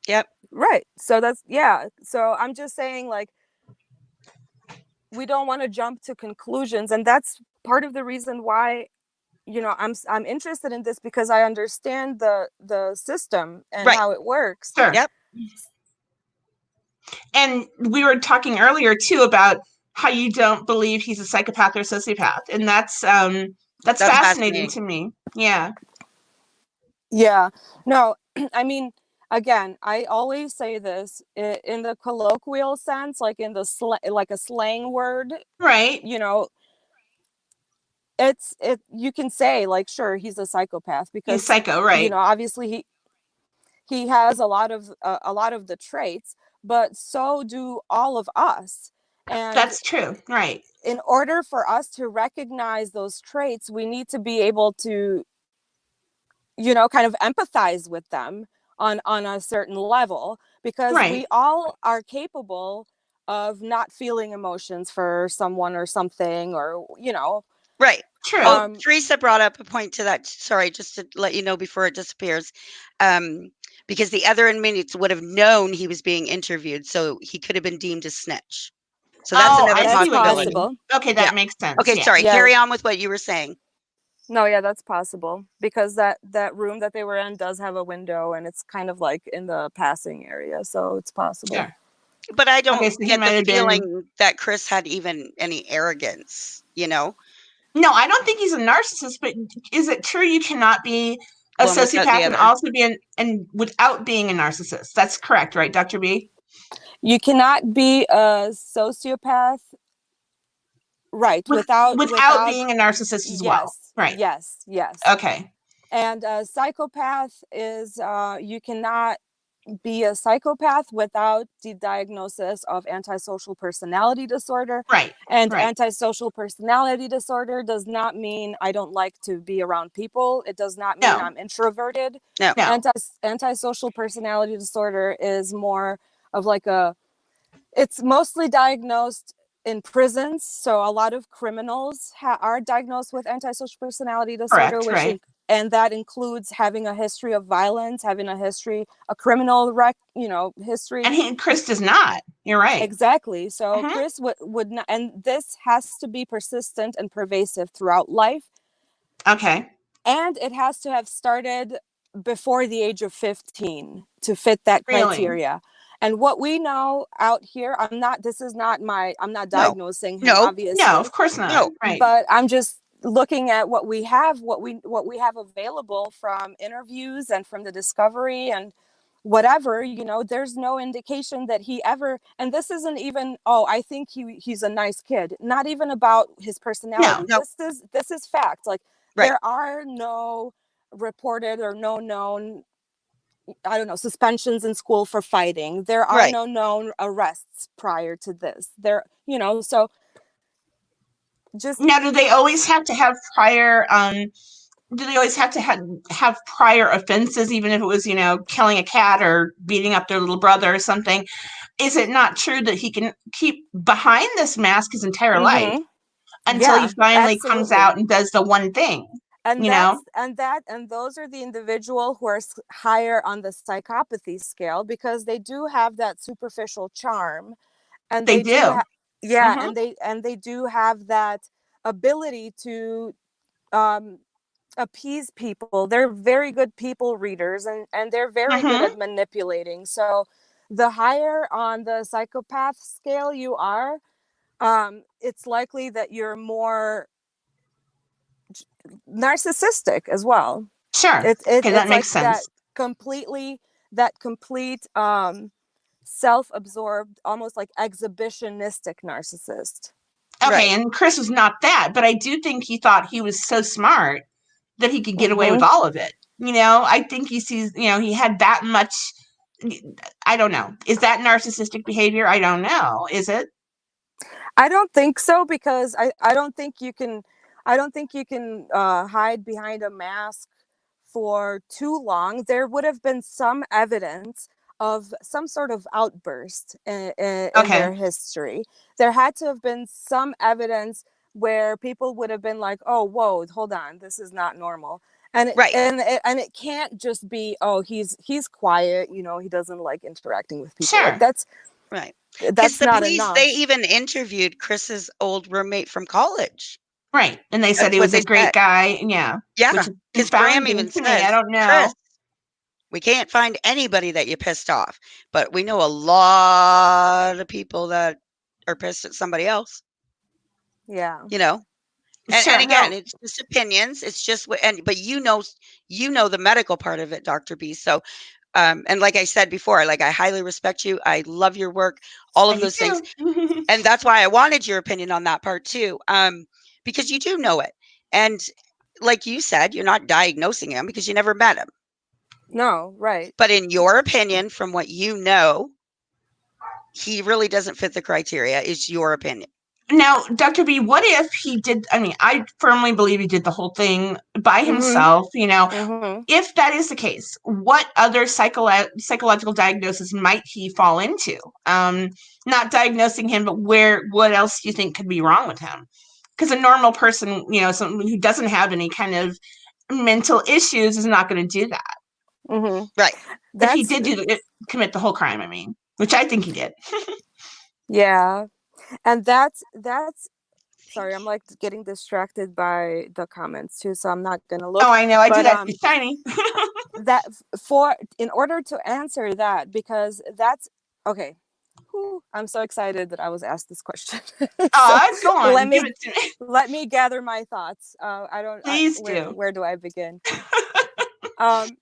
Yep. Right. So So I'm just saying, like, we don't want to jump to conclusions, and that's part of the reason why I'm interested in this, because I understand the system and Right. how it works. Sure. Yep. And we were talking earlier too about how you don't believe he's a psychopath or sociopath, and that's fascinating to me. Yeah. Yeah. No, I mean, again, I always say this in the colloquial sense, like in the like a slang word, Right. You can say, like, sure, he's a psychopath because He's psycho, right? Obviously he has a lot of the traits, but so do all of us. And That's true. Right. in order for us to recognize those traits, we need to be able to kind of empathize with them on a certain level, because Right. we all are capable of not feeling emotions for someone or something, or Right. True. Well, Teresa brought up a point to that. Sorry, just to let you know before it disappears. Because the other inmates would have known he was being interviewed, so he could have been deemed a snitch. So that's another possibility. Possible. Okay, that makes sense. Okay, sorry. Carry on with what you were saying. No, yeah, that's possible, because that room that they were in does have a window, and it's kind of like in the passing area, so it's possible. Sure. But I don't so get the feeling that Chris had even any arrogance, No, I don't think he's a narcissist, but is it true you cannot be a sociopath and also be and without being a narcissist? That's correct, right, Dr. B? You cannot be a sociopath, right, without being a narcissist as well. Right. Yes. Okay. And a psychopath is you cannot be a psychopath without the diagnosis of antisocial personality disorder. Right. And antisocial personality disorder does not mean I don't like to be around people. It does not mean I'm introverted. No. Antisocial personality disorder is more of like it's mostly diagnosed in prisons. So a lot of criminals are diagnosed with antisocial personality disorder, and that includes having a history of violence, having a criminal history. And Chris does not. You're right. Exactly. So Chris would not, and this has to be persistent and pervasive throughout life. Okay. And it has to have started before the age of 15 to fit that criteria. Really? And what we know out here, I'm not diagnosing him, obviously. No, of course not. No. Right. But I'm just looking at what we have available from interviews and from the discovery and whatever, there's no indication that he ever, and this isn't even, I think he's a nice kid. Not even about his personality. No. This is fact. Like, there are no reported or no known, I don't know, suspensions in school for fighting. There are no known arrests prior to this. So just now, do they always have to have prior do they always have to have prior offenses, even if it was, killing a cat or beating up their little brother or something? Is it not true that he can keep behind this mask his entire life until he Yeah, finally comes absolutely. out and does the one thing? And You know, those are the individual who are higher on the psychopathy scale, because they do have that superficial charm, and they they do do. have, yeah, Hmm. and they do have that ability to um appease people. They're very good people readers, and they're very good Hmm. at manipulating. So the higher on the psychopath scale you are, it's likely that you're more narcissistic as well. Sure. Okay, that It's makes like sense. that complete self-absorbed, almost like exhibitionistic narcissist. Okay, Right. and Chris was not that, but I do think he thought he was so smart that he could get away with Hmm. all of it. I think he sees, he had that much. I don't know. Is that narcissistic behavior? I don't know. Is it? I don't think so, because I don't think you can hide behind a mask for too long. There would have been some evidence of some sort of outburst in Okay. their history. There had to have been some evidence where people would have been like, "Oh, whoa, hold on, this is not normal." Right. And it can't just be, "Oh, he's quiet, he doesn't like interacting with people." Like Sure. Right. Because that's the not police, they enough. even interviewed Chris's old roommate from college. Right. And they said That's he what was a they great said. guy. Yeah. Which Yeah. is Because Graham confounding even to me. I says, don't Chris, know. we can't find anybody that you pissed off, but we know a lot of people that are pissed at somebody else, Yeah. you know? And Sure. again, No. it's just opinions. It's just what, but you know the medical part of it, Dr. B. So, and like I said before, like I highly respect you. I love your work, all I of do those things. too. And that's why I wanted your opinion on that part too. Because you do know it. And like you said, you're not diagnosing him because you never met him. No, right. But in your opinion, from what you know, he really doesn't fit the criteria. Is your opinion. Now, Dr. B, what if he did? I mean, I firmly believe he did the whole thing by Mhm. himself. Mhm. If that is the case, what other psychological diagnosis might he fall into? Not diagnosing him, but what else do you think could be wrong with him? Because a normal person, someone who doesn't have any kind of mental issues is not going to do that. Mhm. Right. If he That's did commit the whole crime, I mean, which I think he did. Yeah. And that's Thank sorry, I'm like getting distracted by the comments too, so I'm not going to Oh, look. I know, I do But that. It's shiny. that for in order to answer that, because that's okay. Whew, I'm so excited that I was asked this question. So Go let on, give me it to me. let me gather my thoughts. Please Where do. do I begin? Um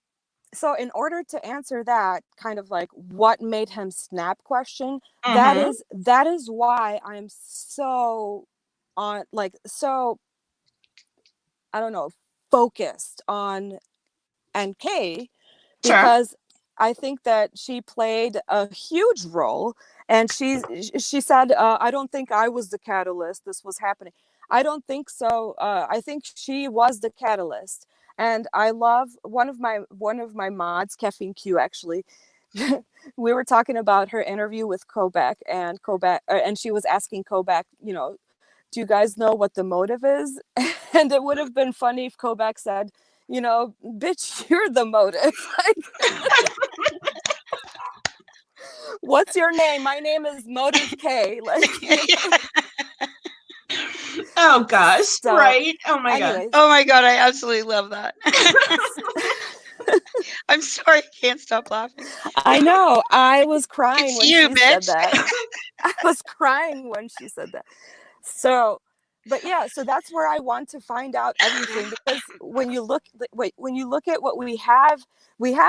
so in order to answer that kind of like what made him snap question, Mm-hmm. that is why I'm so on like so I don't know, focused on NK, Sure. because I think that she played a huge role. And she said, "I don't think I was the catalyst. This was happening." I don't think so. I think she was the catalyst. And I love one of my mods, Caffeine Q, actually. We were talking about her interview with Kobach, and she was asking Kobach, "Do you guys know what the motive is?" And it would have been funny if Kobach said, "Bitch, you're the motive." Like, what's your name? My name is Motive K. Like, Oh gosh. so, Right. Oh my god. anyways, Oh my god, I absolutely love that. I'm sorry, I can't stop laughing. I know I was crying It's when you, she said bitch. that. I was crying when she said that. So, but yeah, so that's where I want to find out everything, because when you look at what we have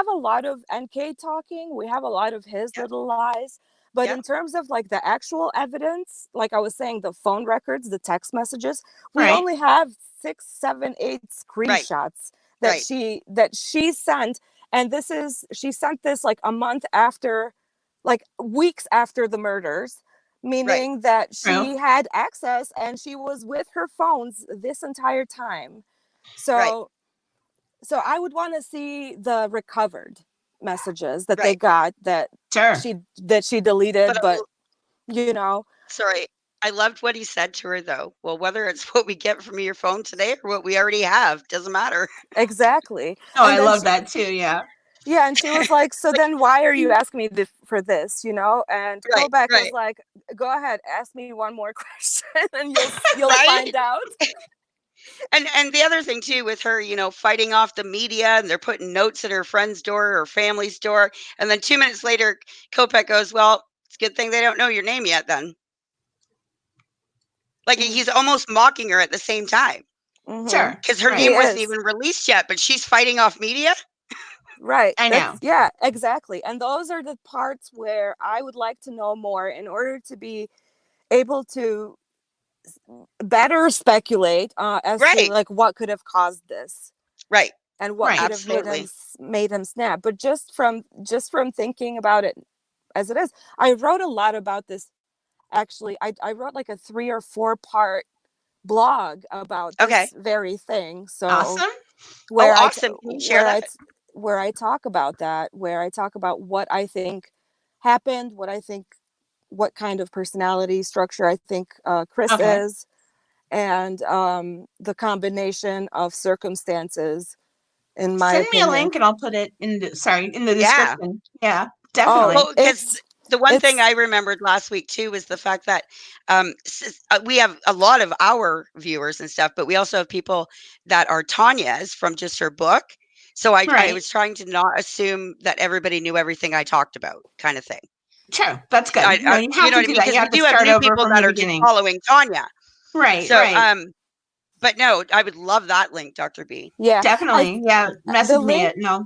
a lot of NK talking, we have a lot of his Yep, little lies, but yep, in terms of like the actual evidence, like I was saying, the phone records, the text messages, we Right. only have 6, 7, 8 right, screenshots right, that she sent. And she sent this like a month after, like weeks after the murders, right, meaning that True. she had access and she was with her phones this entire time. right. So So I would want to see the recovered messages that they Right. got that Sure. she deleted, But but you know, sorry, I loved what he said to her though. Well, whether it's what we get from your phone today or what we already have, doesn't matter. exactly. Oh, And I then love that too. Yeah. yeah, and she was like, so Like, then why are you asking me for this, you know? And right, Kobach was right, like, go ahead, ask me one more question and you'll right. find out. And the other thing too with her, you know, fighting off the media and they're putting notes at her friend's door or family's door, and then 2 minutes later, Kopech goes, "Well, it's a good thing they don't know your name yet." Then, like he's almost mocking her at the same time Mm-hmm. Sure. because her He Right. name wasn't is. even released yet, but she's fighting off media. Right. I That's know. yeah, exactly. And those are the parts where I would like to know more in order to be able to better speculate as to Right, like what could have caused this right, and what Right. could have absolutely. made him snap. But just from thinking about it as it is, I wrote a lot about this. Actually, I wrote like a 3 or 4 part blog about Okay. this very thing. So Awesome. Oh, where awesome. Can you share that? where I talk about that, where I talk about what I think happened, what I think, what kind of personality structure I think Chris Okay. is, and the combination of circumstances, in my Send me a opinion. link and I'll put it in in the Yeah. description. Yeah, Oh, definitely. Well, because the one thing it's I remembered last week too was the fact that we have a lot of our viewers and stuff, but we also have people that are Tanya's from just her book. So I Right. was trying to not assume that everybody knew everything I talked about, kind of thing. Sure. That's good. No, you You have know to what I do mean? that. You Because we have to do have start new over people from that the are just beginning. following Tanya. Right. So, Right. but no, I would love that link, Dr. B. yeah. I Definitely. Yeah. the Message me link, it. No.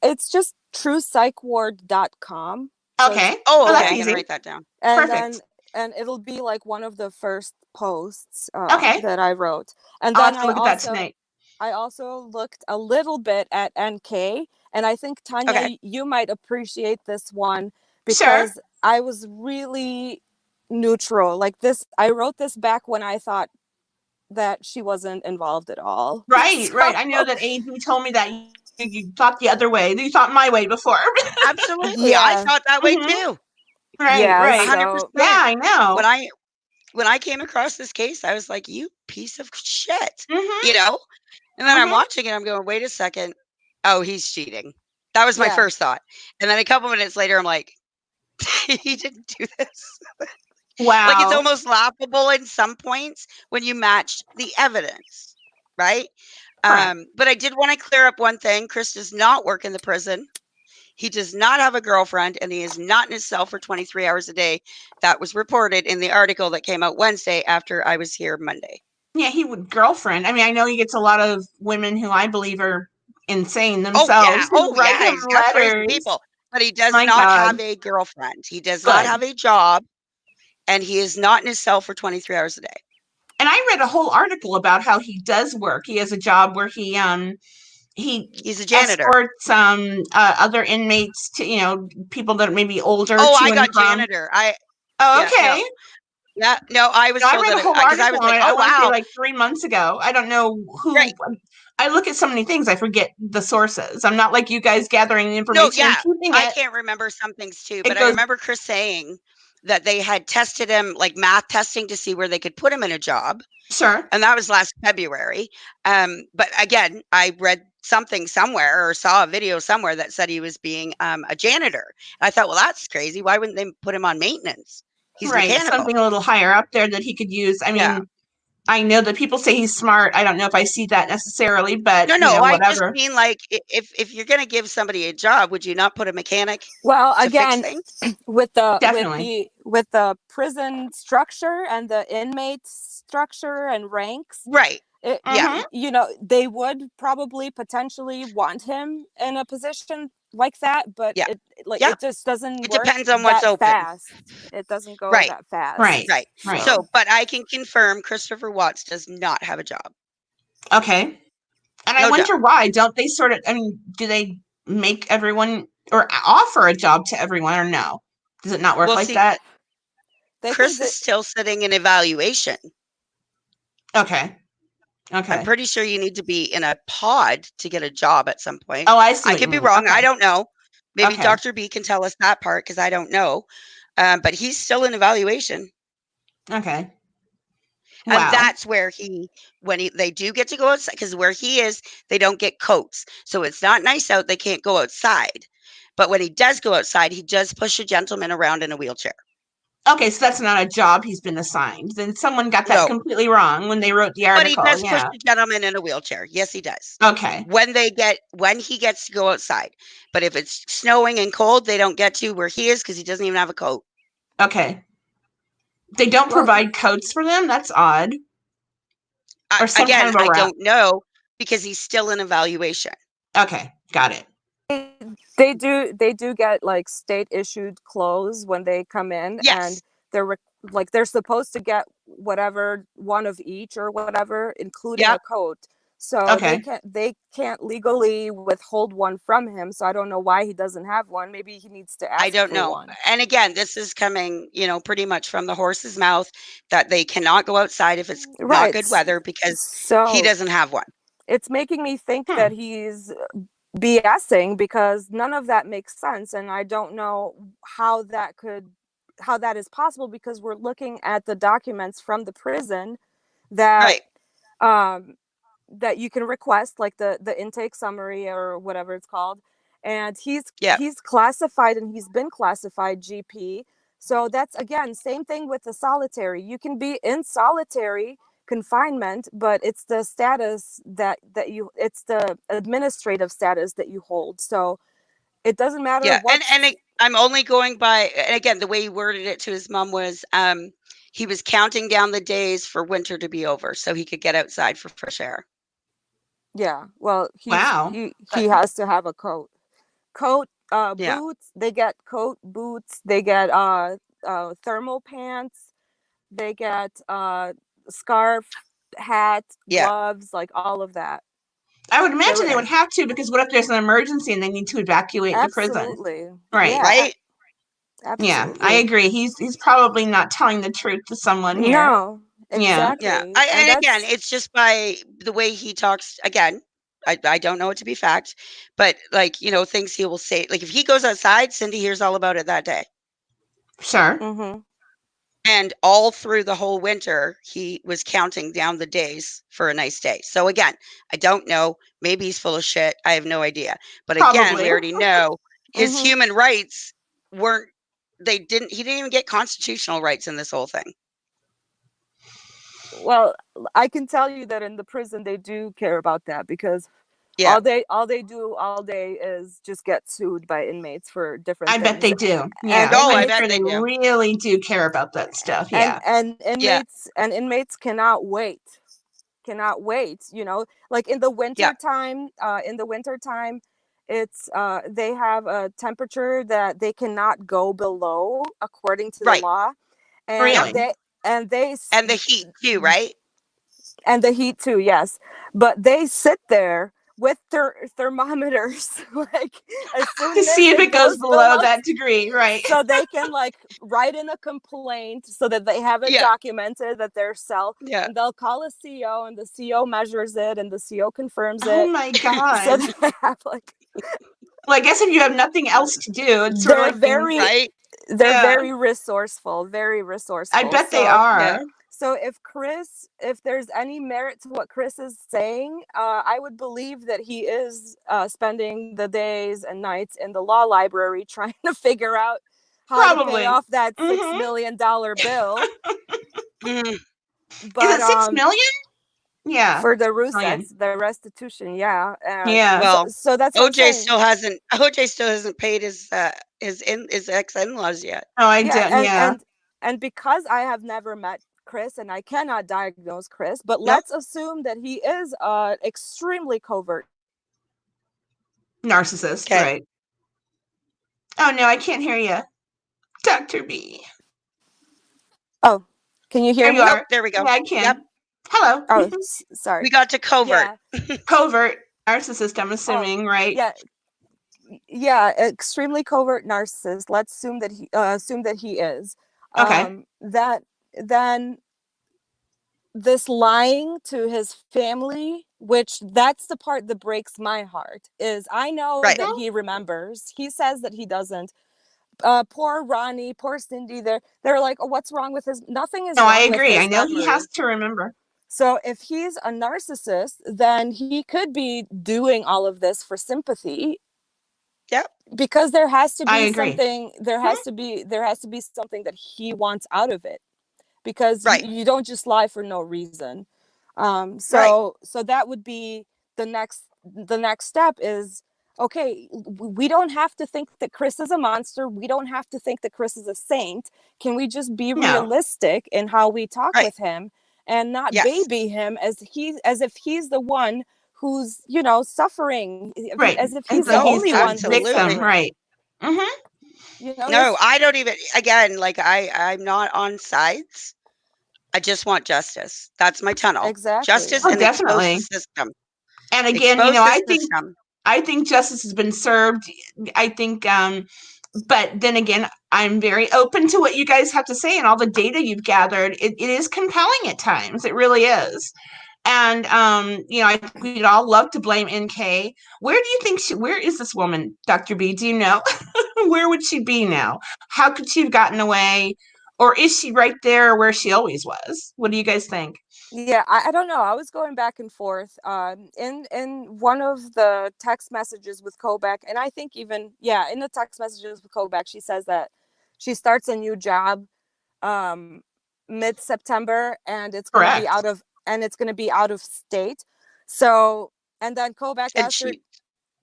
it's just truepsychward.com. So it's Okay. Oh, Oh, okay. that's I'm yeah, gonna easy. write that down. and Perfect. then and it'll be like one of the first posts Okay. that I wrote. And I'll then have to look at that tonight. I also looked a little bit at NK, and I think Okay. Tanya, you might appreciate this one Sure. because I was really neutral. Like this, I wrote this back when I thought that she wasn't involved at all. Right. So Right. I know that AD told me that you thought the other way. You thought my way before. Absolutely. I yeah, thought that way hmm too. Right. yeah. Right. So Yeah, 100%. I know. When I came across this case, I was like, "You piece of shit," hmm you know? And then I'm hmm watching it, I'm going, "Wait a second. Oh, he's cheating." That was my yeah, first thought. And then a couple minutes later, I'm like, "He didn't do this." Like, it's Wow. almost laughable in some points when you match the evidence, right? Right. But I did wanna clear up one thing. Chris does not work in the prison. He does not have a girlfriend, and he is not in his cell for 23 hours a day. That was reported in the article that came out Wednesday after I was here Monday. Yeah, he would girlfriend. I mean, I know he gets a lot of women who I believe are insane themselves who Oh write yeah, him he's got crazy letters. people, but he does My not God. have a girlfriend. He does not Good. have a job, and he is not in his cell for 23 hours a day. And I read a whole article about how he does work. He has a job where he He's a janitor. escorts other inmates to, people that are maybe older Oh, to I and got from. janitor. Oh, Yeah, no. okay. Yeah, no, I was I told read that a whole because I was article on like, it. I "Oh, want to say wow." like 3 months ago. I don't know Right. who. I look at so many things, I forget the sources. I'm not like you guys gathering the No, information and yeah. keeping I it. can't remember some things too, It but I goes, remember Chris saying that they had tested him, like math testing to see where they could put him in a job. sure, And that was last February. But again, I read something somewhere or saw a video somewhere that said he was being a janitor. And I thought, well, that's crazy. Why wouldn't they put him on maintenance? He's right. mechanical. Something a little higher up there that he could use. I Yeah. mean, I know that people say he's smart. I don't know if I see that necessarily, but No. I just whatever. mean like if you're going to give somebody a job, would you not put a mechanic well, to fix again, things? Definitely. with the prison structure and the inmate structure and ranks, Right. Yeah. Mm-hmm. they would probably potentially want him in a position like that, but Yeah. Yeah. it just doesn't It work depends on what's that open. fast. It doesn't go Right. that fast. Right. Right. Right. So So, but I can confirm Christopher Watts does not have a job. Okay. And I No job. wonder why. Don't they sort of, I mean, do they make everyone or offer a job to everyone or no? Does it not work Well, like see, that? they think Chris is that still sitting in evaluation. Okay. Okay. I'm pretty sure you need to be in a pod to get a job at some point. Oh, I see I what you could be mean. wrong. Okay. I don't know. Maybe Okay. Dr. B can tell us that part because I don't know. But he's still in evaluation. Okay. And Wow. that's where they do get to go outside, because where he is, they don't get coats. So it's not nice out. They can't go outside. But when he does go outside, he does push a gentleman around in a wheelchair. Okay, so that's not a job he's been assigned. Then someone got that No, completely wrong when they wrote the but he article. does push Yeah. a gentleman in a wheelchair. Yes, he does. Okay. When he gets to go outside. But if it's snowing and cold, they don't get to where he is because he doesn't even have a coat. Okay. They don't Well, provide coats for them? That's odd. Or some kind Again, of a I wrap. don't know because he's still in evaluation. Okay, got it. they do get like state issued clothes when they come in, and Yes. they're supposed to get whatever, one of each or whatever, including Yep. a coat. So Okay. they can't legally withhold one from him. So I don't know why he doesn't have one. Maybe he needs to I ask don't for know. one. And again, this is coming, pretty much from the horse's mouth that they cannot go outside if it's not Right. good weather because he So doesn't have one. it's making me think Hmm. that he's BSing, because none of that makes sense, and I don't know how that is possible, because we're looking at the documents from the prison that Right. um that you can request, like the intake summary or whatever it's called, and Yeah. he's classified, and he's been classified GP. So that's, again, same thing with the solitary. You can be in solitary confinement, but it's the status it's the administrative status that you hold. So it doesn't matter Yeah. what. I'm only going by, and again, the way he worded it to his mom was he was counting down the days for winter to be over so he could get outside for fresh air. Yeah, well, Wow. he has to have a coat, Yeah. boots. They get coat, boots. They get thermal pants. They get scarf, hat, Yeah. gloves, like all of that. I would imagine they would Everything. have to, because what if there's an emergency and they need to evacuate the prison? Absolutely. Right. Yeah, Right. Yeah, I absolutely. agree. He's probably not telling the truth to someone here. No, Yeah. Yeah. exactly. And And again, that's, it's just by the way he talks. Again, I don't know it to be fact, but like, things he will say. Like if he goes outside, Cindy hears all about it that day. Sure. mm-hmm. And all through the whole winter, he was counting down the days for a nice day. So again, I don't know. Maybe he's full of shit. I have no idea. But again, we Probably. already know his Mm-hmm. human rights weren't, he didn't even get constitutional rights in this whole thing. Well, I can tell you that in the prison they do care about that, because Yeah. all they do all day is just get sued by inmates for different I bet things. they do. And Yeah. Oh, I I'm bet sure they they do. really do care about that stuff. Yeah. Yeah. inmates cannot wait, like in the Yeah. winter time, it's they have a temperature that they cannot go below according to the Right. law, and Really? they and they s- And the heat too, right? and the heat too, yes, but they sit there with their thermometers like as To soon as see if it it goes goes below below, that degree, right? so they can like write in a complaint, so that they have it Yeah. documented that their cell, Yeah. and they'll call a CO, and the CO measures it, and the CO confirms Oh it. my So God. they have like, Well, I guess if you have nothing else to do, it's sort of they're like being, very Right. they're yeah, very resourceful, very I resourceful. bet they So Yeah. are. if there's any merit to what Chris is saying, I would believe that he is spending the days and nights in the law library trying to figure out how to pay Probably. off that $6 Mm-hmm. million bill. Mhm. Is But it 6 million? Yeah. for the 6 million. Ruseks, the restitution, yeah. Yeah. So, Well, so that's what I'm saying. OJ still hasn't paid his ex in-laws yet. Oh, I Yeah, did. Yeah. and because I have never met Chris and I cannot diagnose Chris, but Nope. let's assume that he is extremely covert. Narcissist. Okay. Right. Oh, no, I can't hear you. Dr. B. Oh, can you hear There you me? Nope, are. there we go. Yeah, I Yep. can. Hello. Oh, sorry. We got to covert. Yeah. Covert narcissist, I'm Oh, assuming, right? yeah. Yeah, extremely covert narcissist. Let's assume that he is. Okay. That then this lying to his family, which that's the part that breaks my heart, is I know Right. that he remembers. He says that he doesn't. Poor Ronnie, poor Cindy, they're like, oh, what's wrong with his, nothing is No, I wrong with agree. I his know he has memories. to remember. So if he's a narcissist, then he could be doing all of this for sympathy. Yep. Because there has to I be agree. something, there has to be something that he wants out of it, because Right. you don't just lie for no reason. Right. So that would be the next step is, okay, we don't have to think that Chris is a monster. We don't have to think that Chris is a saint. Can we just be No. realistic in how we talk Right. with him, and not Yes. baby him as if he's the one who's, suffering, Right. as if he's As the he's only the one who's victim, absolutely. suffering. right. No, I don't even, again, like I'm not on sides. I just want justice. That's my tunnel. Exactly. Justice Oh, and expose the definitely. system. And again, Expose the I system. think justice has been served. I think, but then again, I'm very open to what you guys have to say and all the data you've gathered. It is compelling at times. It really is. And I think we'd all love to blame NK. Where do you think where is this woman, Dr. B? Do you know? Where would she be now? How could she have gotten away? Or is she right there where she always was? What do you guys think? Yeah, I don't know. I was going back and forth. In one of the text messages with Kobach, and I think even in the text messages with Kobach, she says that she starts a new job mid-September, and it's going to be Correct. out of state. So, and then Kobach And asked her, she,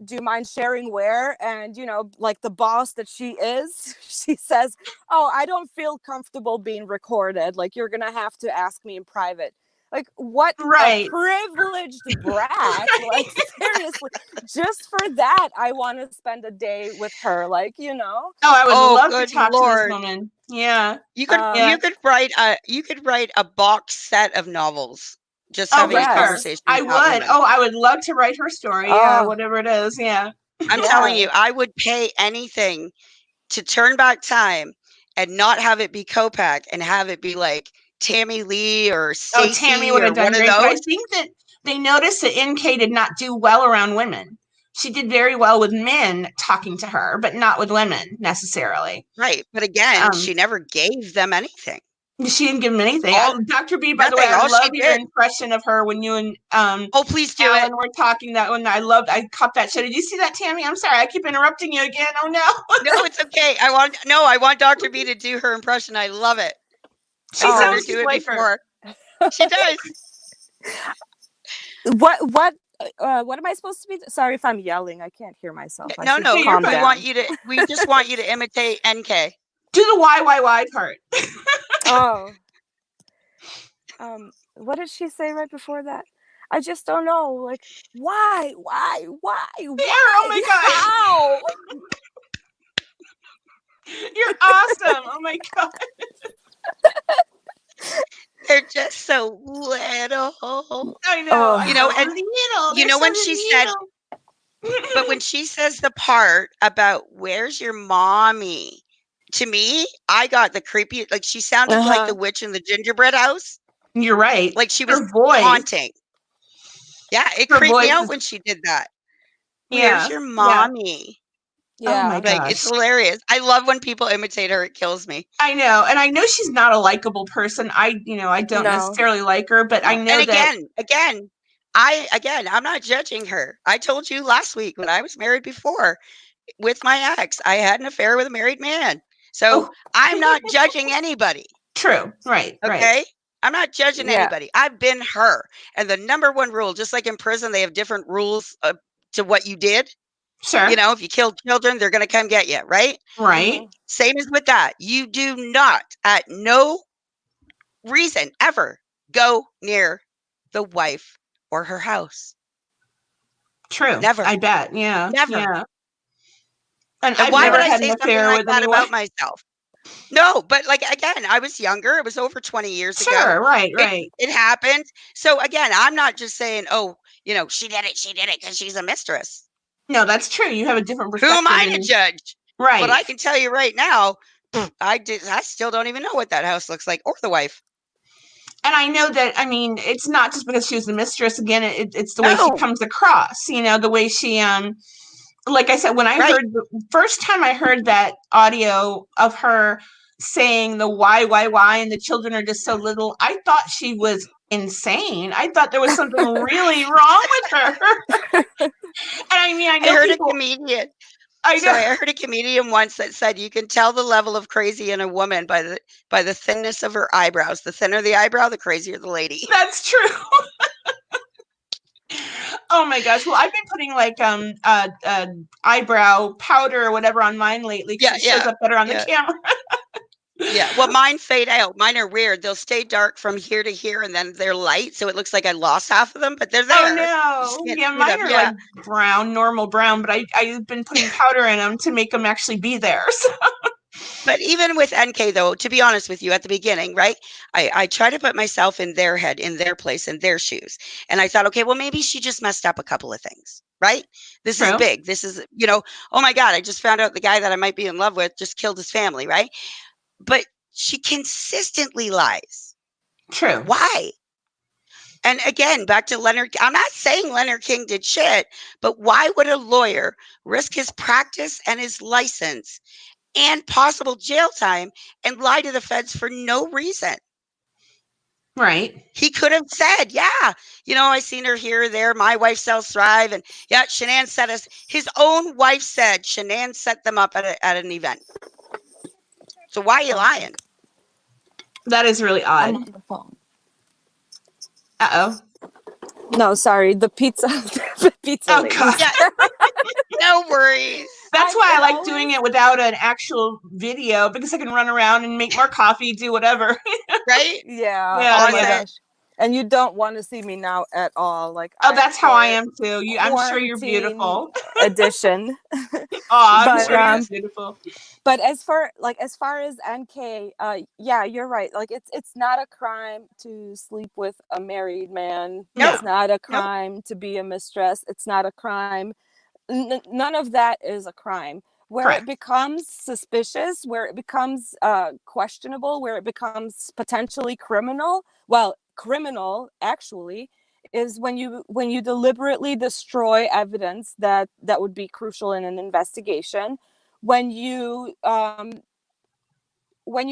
do you mind sharing where? And like the boss that she is, she says, oh, I don't feel comfortable being recorded, like you're gonna have to ask me in private. Like, what a Right. privileged brat. Like, seriously, just for that I want to spend a day with her, like. Oh, I would oh, love to good talk to this Lord. woman. Yeah. You could Yeah. you could write a box set of novels just Oh, having for a sure. Yes. conversation I with that would. woman. Oh, I would love to write her story. Yeah, Oh, whatever it is. Yeah. I'm telling yeah. you, I would pay anything to turn back time and not have it be Copac and have it be like Tammy Lee or Oh, Tammy Stacy would or have done one of great, but I those. think that they noticed that NK did not do well around women. She did very well with men talking to her, but not with women necessarily. Right. But again, Um, she never gave them anything. she didn't give him anything. All Oh, Dr. B, by the way, nothing. I All love she your did. impression of her when you and Oh, please do it. Alan were talking that one. I caught that show. Did you see that, Tammy? I'm sorry, I keep interrupting you again. Oh no. No, it's okay. I want Dr. B to do her impression. I love it. She I've heard her sounds do just it like her. before. She does. What am I supposed to be? Sorry if I'm yelling. I can't hear myself. I No, should no. You're calm fine. down. We just want you to imitate NK. Do the YYY part. Oh, what did she say right before that? I just don't know. Like, why, Oh my gosh. how? You're awesome. Oh my god. They're just so little. I know. Oh, I You know, know. and Little. you They're know so when she said, little. but when she says the part about where's your mommy, to me, I got the creepy, like she sounded like the witch in the gingerbread house. You're right. Like she was Her voice. haunting. Yeah, it Her creeped me voice out is. when she did that. Where's Yeah. your Yeah. mommy? Oh my yeah. Like it's gosh. hilarious. I love when people imitate her. It kills me. I know, and I know she's not a likable person. I don't No. necessarily like her, but I No. know And that. I'm not judging her. I told you last week when I was married before with my ex, I had an affair with a married man. So Oh, I'm not judging anybody. true. Right. Right. Okay. I'm not judging Yeah. anybody. I've been her. And the number one rule, just like in prison, they have different rules to what you did. Sure. You know, if you killed children, they're going to come get you, right? Right. Same as with that. You do not, at no reason ever, go near the wife or her house. True. Never. I bet. Yeah. Never. Yeah. And And I've why would never I had an say something affair like with that anyone. about myself? No, but like again, I was younger. It was over 20 years ago. Sure. Right. Right. It happened. So again, I'm not just saying, oh, she did it because she's a mistress. No, that's true. You have a different Who am perspective. I to judge? But Right. I can tell you right now, I still don't even know what that house looks like or the wife. And I know that, I mean, it's not just because she was the mistress. Again, it's the way she No. comes across, the way she, like I said, when I Right. heard the first time I heard that audio of her saying the why, and the children are just so little, I thought she was insane. I thought there was something really wrong with her. And I mean, I I know heard people, a comedian. I know, Sorry, I heard a comedian once that said you can tell the level of crazy in a woman by the thinness of her eyebrows. The thinner the eyebrow, the crazier the lady. that's true. Oh my gosh. Well, I've been putting like eyebrow powder or whatever on mine lately because Yeah, it shows yeah, up better on the yeah, camera. yeah. Well, mine fade out. Mine are weird. They'll stay dark from here to here, and then they're light, so it looks like I lost half of them, but they're Oh there. You just no. can't Yeah, see mine them. are Yeah. like brown, normal brown, but I've been putting powder in them to make them actually be there. So. But even with NK, though, to be honest with you, at the beginning, right? I try to put myself in their head, in their place, in their shoes. And I thought, okay, well, maybe she just messed up a couple of things, right? This is True. big. This is, oh my God, I just found out the guy that I might be in love with just killed his family, right? But she consistently lies. True. Why? And again, back to Leonard, I'm not saying Leonard King did shit, but why would a lawyer risk his practice and his license and possible jail time and lie to the feds for no reason? Right. He could have said, yeah, I seen her here or there. My wife sells Thrive. And yeah, Shanann set us. His own wife said Shanann set them up at an event. So why are you lying? That is really I'm odd. on the phone. Uh-oh. No, sorry, the pizza, the pizza Oh lady. god. Yeah, no worries. That's why I like always, doing it without an actual video because I can run around and make more coffee, do whatever. Right? Yeah. Yeah, Oh Pause my yeah. it. gosh. And you don't want to see me now at all. Like Oh, I'm that's how I for am too. I'm sure you're quarantine beautiful. edition. Oh, I'm But sure you're beautiful. but as far as NK, yeah, you're right. Like it's not a crime to sleep with a married man. No, It's not a no, crime to be a mistress. It's not a crime. None of that is a crime. Where it Correct. becomes suspicious, where it becomes questionable, where it becomes potentially criminal, well, criminal actually, is when you deliberately destroy evidence that would be crucial in an investigation, when you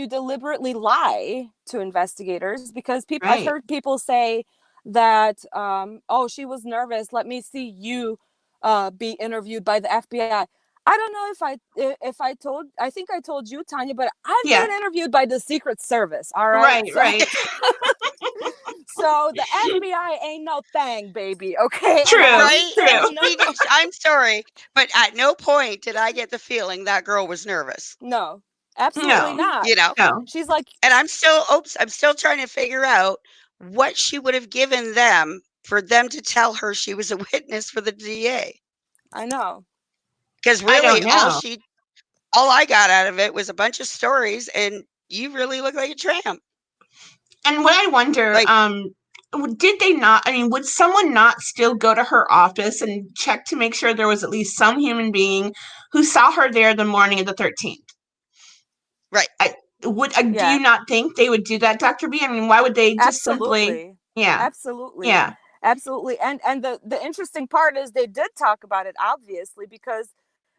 deliberately lie to investigators, because I've Right. heard people say that oh, she was nervous, let me see you be interviewed by the FBI. I don't know I think I told you, Tanya, but I've Yeah. been interviewed by the Secret Service, all right? Right, So right. so the FBI ain't no thing, baby, okay? And True. right? And True. I'm sorry, but at no point did I get the feeling that girl was nervous. no, absolutely No. not. You know, No. She's like, and I'm still trying to figure out what she would have given them for them to tell her she was a witness for the DA. I know. Because I really, don't know. all I got out of it was a bunch of stories, and you really look like a tramp. And what I wonder, Like, did they not? I mean, would someone not still go to her office and check to make sure there was at least some human being who saw her there the morning of the 13th? right, I would. Do Yeah, you not think they would do that, Dr. B? I mean, why would they just simply? absolutely. Yeah, Absolutely. yeah, Absolutely. And the interesting part is they did talk about it, obviously, because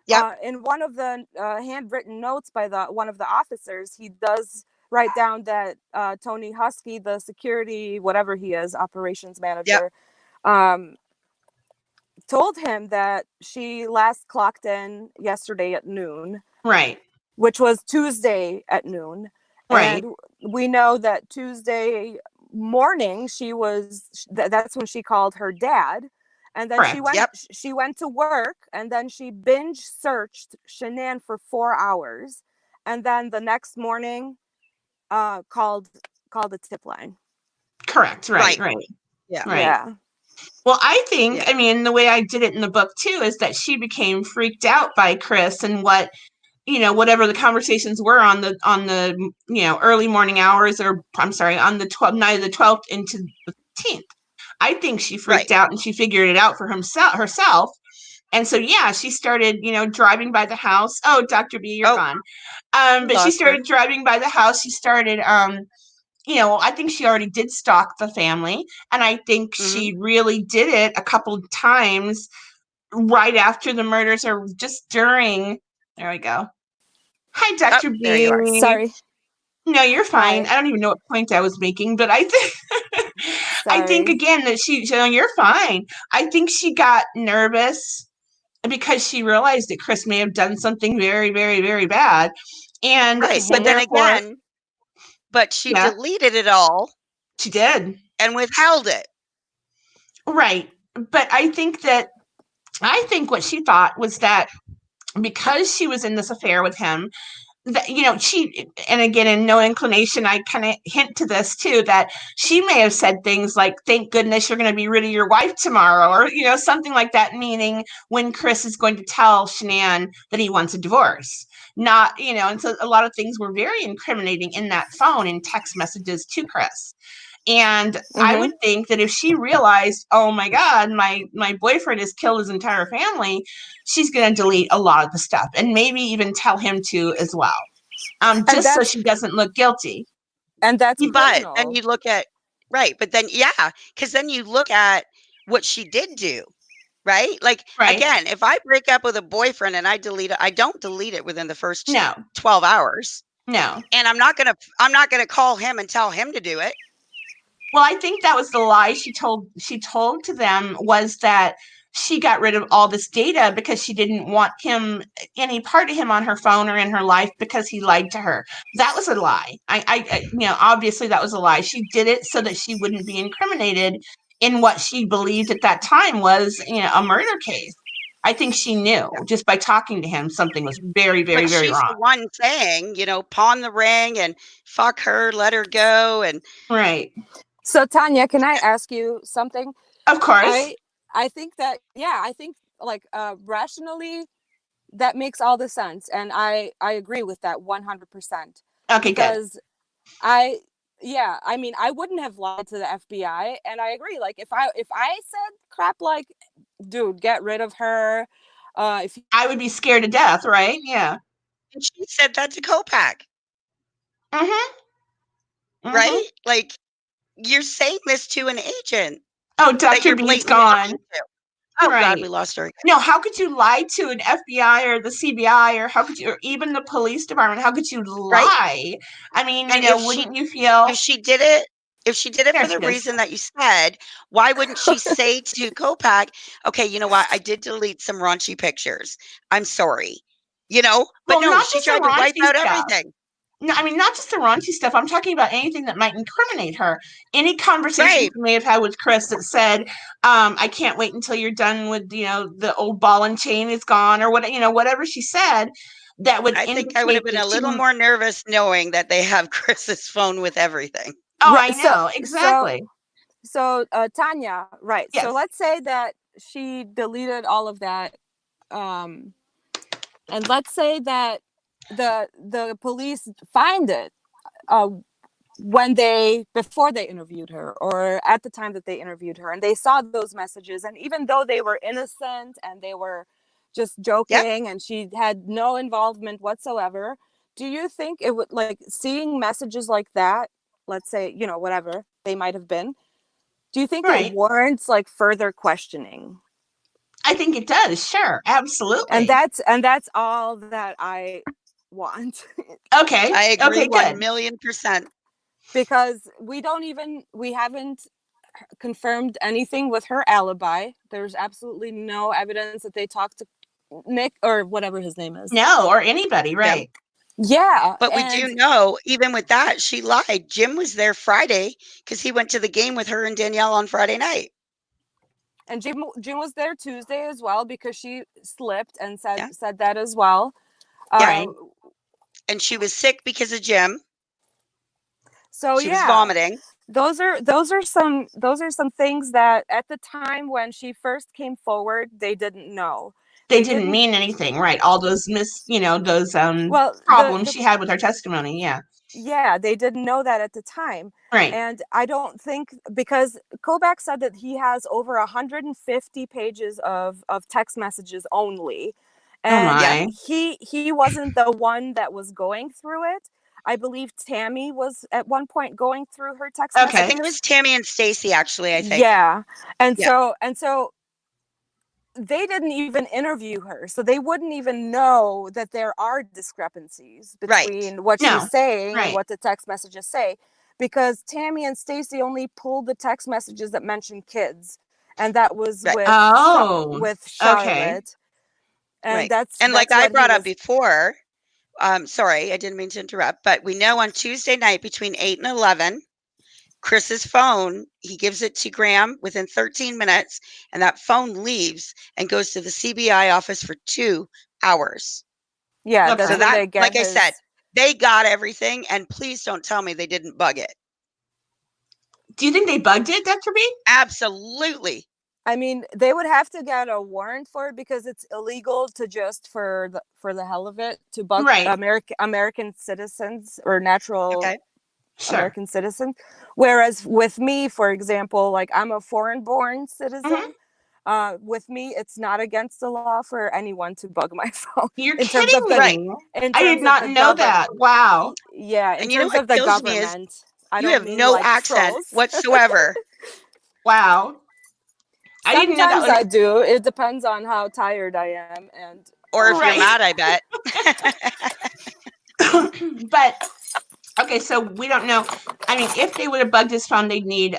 yep, in one of the handwritten notes by the one of the officers, he does write down that Tony Husky, the security, whatever he is, operations yep, manager, um, told him that she last clocked in yesterday at noon, right, which was Tuesday at noon. right, And we know that Tuesday morning that's when she called her dad, and then correct. yep, she went to work, and then she binge searched Shanann for 4 hours, and then the next morning called the tip line. Correct. Right, right, right, yeah, right. Yeah, Well, I think, yeah, I mean, the way I did it in the book too is that she became freaked out by Chris and whatever the conversations were on the early morning hours, or I'm sorry, on the night of the 12th into the 15th. I think she right. freaked out and she figured it out for herself. And so, yeah, she started, driving by the house. Oh, Dr. B, you're Oh, gone. we But she lost her. started driving by the house. She started I think she already did stalk the family, and I think Mhm. she really did it a couple of times right after the murders or just during. There we go. Hi, Oh, Dr. there you are. B. Sorry. No, you're fine. Hi. I don't even know what point I was making, but I think I think Sorry. again that you're fine. I think she got nervous because she realized that Chris may have done something very, very, very bad. And Right, so but then therefore, again, but she yeah, deleted it all she did. and withheld it. Right. But I think what she thought was that because she was in this affair with him, that she, and again, in No Inclination, I kind of hint to this too, that she may have said things like, thank goodness you're going to be rid of your wife tomorrow, or something like that, meaning when Chris is going to tell Shanann that he wants a divorce. Not, and so a lot of things were very incriminating in that phone and text messages to Chris. And I Mm-hmm. would think that if she realized, oh my God, my boyfriend has killed his entire family, she's going to delete a lot of the stuff and maybe even tell him to as well, And just so she doesn't look guilty. that's But then criminal. you look at right, but then yeah, because then you look at what she did do, right? Like Right? again, if I break up with a boyfriend and I delete it, I don't delete it within the first No, 12 hours. no. And I'm not gonna call him and tell him to do it. Well, I think that was the lie she told to them, was that she got rid of all this data because she didn't want him, any part of him, on her phone or in her life, because he lied to her. That was a lie. Obviously that was a lie. She did it so that she wouldn't be incriminated in what she believed at that time was, a murder case. I think she knew Yeah. just by talking to him something was very, very, But very she's the wrong. one saying, pawn the ring and fuck her, let her go. And Right. So Tanya, can I ask you something? Of course. I think that, yeah, I think like rationally that makes all the sense, and I agree with that 100%. Okay, good. Because I yeah, I mean, I wouldn't have lied to the FBI, and I agree. Like if I said crap like, dude, get rid of her. If I would be scared to death, right? Yeah. she said that to Kopak, Mhm. Mhm. right? Like you're saying this to an agent Oh, that Dr. you're B's blatantly lying gone. to. Oh God, we Right. lost her again. No, how could you lie to an FBI or the CBI, or how could you, or even the police department? How could you Right? lie? I mean, And if wouldn't you feel, she did it there for she the is. reason that you said, why wouldn't she say to Kopak, okay, you know what? I did delete some raunchy pictures. I'm sorry. But Well, no, not she just the tried to wipe raunchy out stuff. everything. No, I mean, not just the raunchy stuff. I'm talking about anything that might incriminate her. Any conversations Right. you may have had with Chris that said, I can't wait until you're done with, the old ball and chain is gone, or whatever she said that would I think I would have indicate been that a she, little more nervous knowing that they have Chris's phone with everything. oh, right, I so know, so exactly. so Tanya, right? So Yes, let's say that she deleted all of that, um, and let's say that the police find it, uh, before they interviewed her, or at the time that they interviewed her, and they saw those messages, and even though they were innocent and they were just Yep. joking and she had no involvement whatsoever, do you think it would, like, seeing messages like that, let's say, whatever they might have been, do you think it right. warrants like further questioning? I think it does. Sure, And absolutely. that's all that I want. Okay, I agree okay, good. 1,000,000%. Because we haven't confirmed anything with her alibi. There's absolutely no evidence that they talked to Nick, or whatever his name is. No, or anybody, Yeah. right? Yeah, But we and do know, even with that, she lied. Jim was there Friday because he went to the game with her and Danielle on Friday night. Jim was there Tuesday as well, because she slipped and said Yeah. said that as well. Yeah. Right. And she was sick because of Jim. So She was yeah, vomiting. those are some things that at the time when she first came forward, they didn't know. They They didn't didn't. mean anything, right? All those those Well, problems she had with her testimony. Yeah. yeah, they didn't know that at the time. Right. And I don't think, because Kobach said that he has over 150 pages of text messages only, Oh and Yeah. my. he wasn't the one that was going through it. I believe Tammy was at one point going through her text Okay. I messages. think it was Tammy and Stacy, actually, I think. Yeah. And Yeah. so they didn't even interview her, so they wouldn't even know that there are discrepancies Right. between what No. she's saying and Right. what the text messages say, because Tammy and Stacy only pulled the text messages that mentioned kids, and that was Right. with Okay. Charlotte, and Right. that's And like that's I what he brought up was. before, sorry, I didn't mean to interrupt, but we know on Tuesday night between 8 and 11, Chris's phone, he gives it to Graham within 13 minutes, and that phone leaves and goes to the CBI office for 2 hours. Yeah, Okay. that's So when that, they get like I his. said, they got everything, and please don't tell me they didn't bug it. Do you think they bugged it, Dr. B? Absolutely. I mean, they would have to get a warrant for it, because it's illegal to just for the hell of it to bug Right. American citizens or natural Okay. Sure. American citizens. Whereas with me, for example, like I'm a foreign-born Mhm. citizen. With me, it's not against the law for anyone to bug my phone. You're in terms of kidding the Right. me. in I did terms of not the know that. Wow. Yeah, in And you know terms what of the kills me is government. I you don't have mean no like accent trolls. whatsoever. Wow. I didn't know that Sometimes was I do. It depends on how tired I am, and Or if you're right. mad, I bet. But okay, so we don't know. I mean, if they would have bugged his phone, they'd need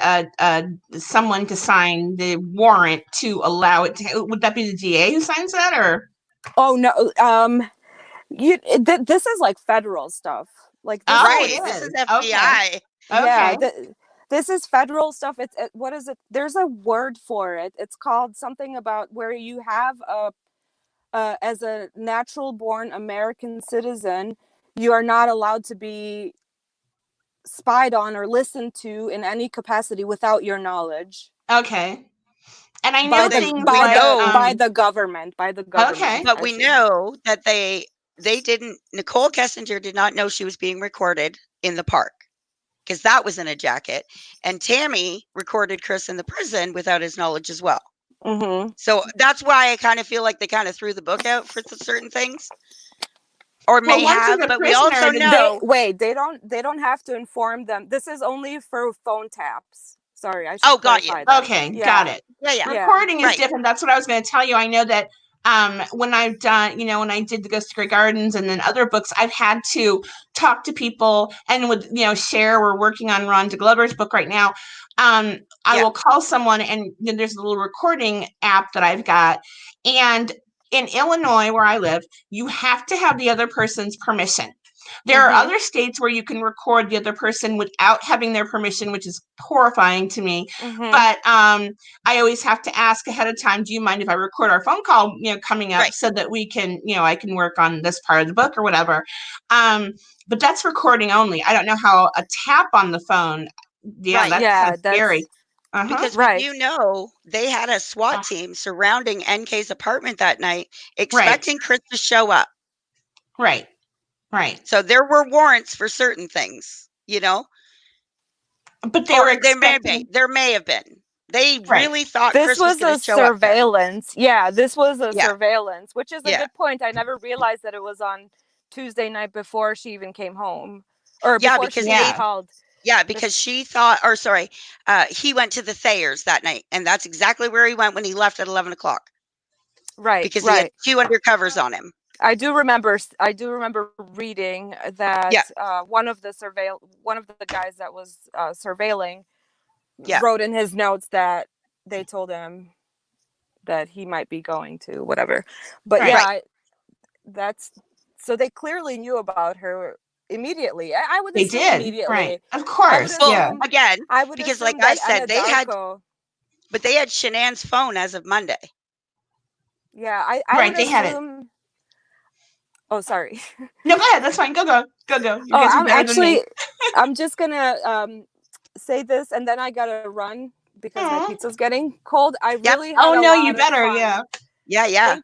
someone to sign the warrant to allow it to. Would that be the DA who signs that, or? oh no, this is like federal stuff. Like this, Oh, Right. it This is is. Okay. FBI. yeah, Okay. this is federal stuff. What is it? There's a word for it. It's called something about where you have as a natural born American citizen, you are not allowed to be spied on or listened to in any capacity without your knowledge. Okay. And I by know Well, the then things we by like the know, by the government by the okay. government but I we should. know that they didn't. Nicole Kessinger did not know she was being recorded in the park because that was in a jacket, and Tammy recorded Chris in the prison without his knowledge as well. Mm-hmm. So that's why I kind of feel like they kind of threw the book out for certain things, or Well, may once he's have. a But we prisoner, also know. They don't have to inform them. This is only for phone taps. Sorry, I should Oh, got you. clarify that. okay, got Yeah. it. Yeah, yeah. Yeah. Recording is Right. different. That's what I was going to tell you. I know that when I've done, when I did the Ghost of Grey Gardens and then other books, I've had to talk to people and with, share. We're working on Rhonda Glover's book right now. I Yeah. will call someone and there's a little recording app that I've got. And in Illinois, where I live, you have to have the other person's permission. There are Mm-hmm. other states where you can record the other person without having their permission, which is horrifying to me. Mm-hmm. But I always have to ask ahead of time, do you mind if I record our phone call, coming up Right. so that we can, I can work on this part of the book or whatever. But that's recording only. I don't know how a tap on the phone. Yeah, Right. that's kind of scary. Uh-huh. Because Right. we do know they had a SWAT team surrounding NK's apartment that night, expecting Chris to show up. Right. Right. So there were warrants for certain things, But they or were expecting. there may have been. They Right. really thought This Chris was was going a to show up there. surveillance. Yeah, this was a Yeah. surveillance, which is a Yeah. good point. I never realized that it was on Tuesday night before she even came home, or Yeah, before because she Yeah. called. Yeah, because she thought, or sorry, he went to the Thayers that night, and that's exactly where he went when he left at 11 o'clock. Right. Because he had 2 undercovers on him. I do remember reading that Yeah. one of the guys that was surveilling Yeah. wrote in his notes that they told him that he might be going to whatever. But Right. yeah, that's so they clearly knew about her immediately. I would They assume did. immediately. Right. Of I would course. Yeah. assume, Again, I would because assume like I that said, they had Anadarko. Shanann's phone as of Monday. Yeah, I Right, would they had it. assume. Oh, sorry. No, go ahead. That's fine. Go. You guys are better than me. I'm just gonna say this, and then I gotta run because my Aw. pizza's getting cold. I Yep. really had Oh a no, lot you of better. fun. Yeah. Yeah.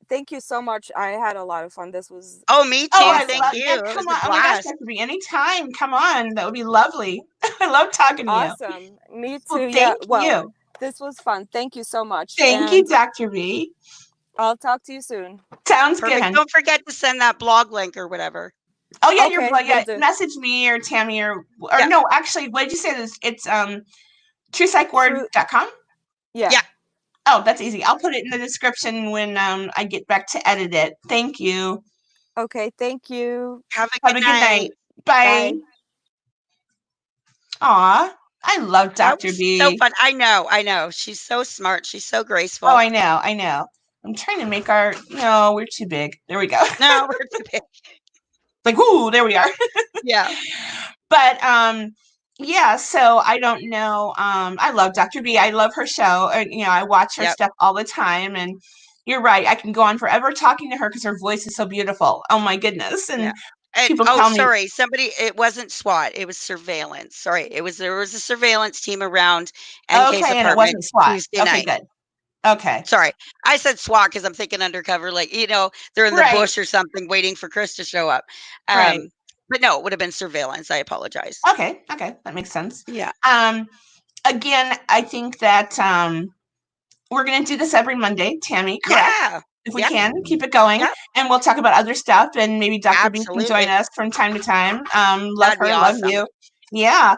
Thank you so much. I had a lot of fun. This was Oh, me too. Oh, I Thank love you. that. It was Come a on. Oh my gosh, blast. that could be anytime. Come on. That would be lovely. I love talking to you. awesome. Me too. Well, Yeah. thank Well, you. this was fun. Thank you so much. Thank you, Dr. V. I'll talk to you soon. Sounds Perfect. good. Don't forget to send that blog link or whatever. Oh yeah, Okay, will yeah. do. Message me or Tammy or Yeah. no. Actually, what did you say? It's truepsychword.com. Yeah. Yeah. Oh, that's easy. I'll put it in the description when I get back to edit it. Thank you. Okay, thank you. Have a Have good a good night. night. Bye. Bye. Aw, I love That Dr. was so B. fun. I know. She's so smart. She's so Oh, graceful. I know. I'm trying to make our. No, we're too big. There we go. No, we're too big. Like, ooh, there we are. Yeah. But yeah, so I don't know. I love Dr. B. I love her show. I watch her Yep. stuff all the time, and you're right. I can go on forever talking to her because her voice is so beautiful. Oh my goodness. Yeah. And And people tell me, sorry, it wasn't SWAT, it was surveillance. Sorry, there was a surveillance team around NK's okay, and it apartment wasn't SWAT. Tuesday Okay, night. good. Okay. Sorry, I said SWAT because I'm thinking undercover, like they're in the Right. bush or something, waiting for Chris to show up. Right. But no, it would have been surveillance. I apologize. Okay, that makes sense. Yeah. Again, I think that we're going to do this every Monday, Tammy, correct? Yeah. If we Yeah. can, keep it going. Yeah. And we'll talk about other stuff, and maybe Dr. B can join Absolutely. us from time to time. Love That'd be her, love awesome. you. Yeah.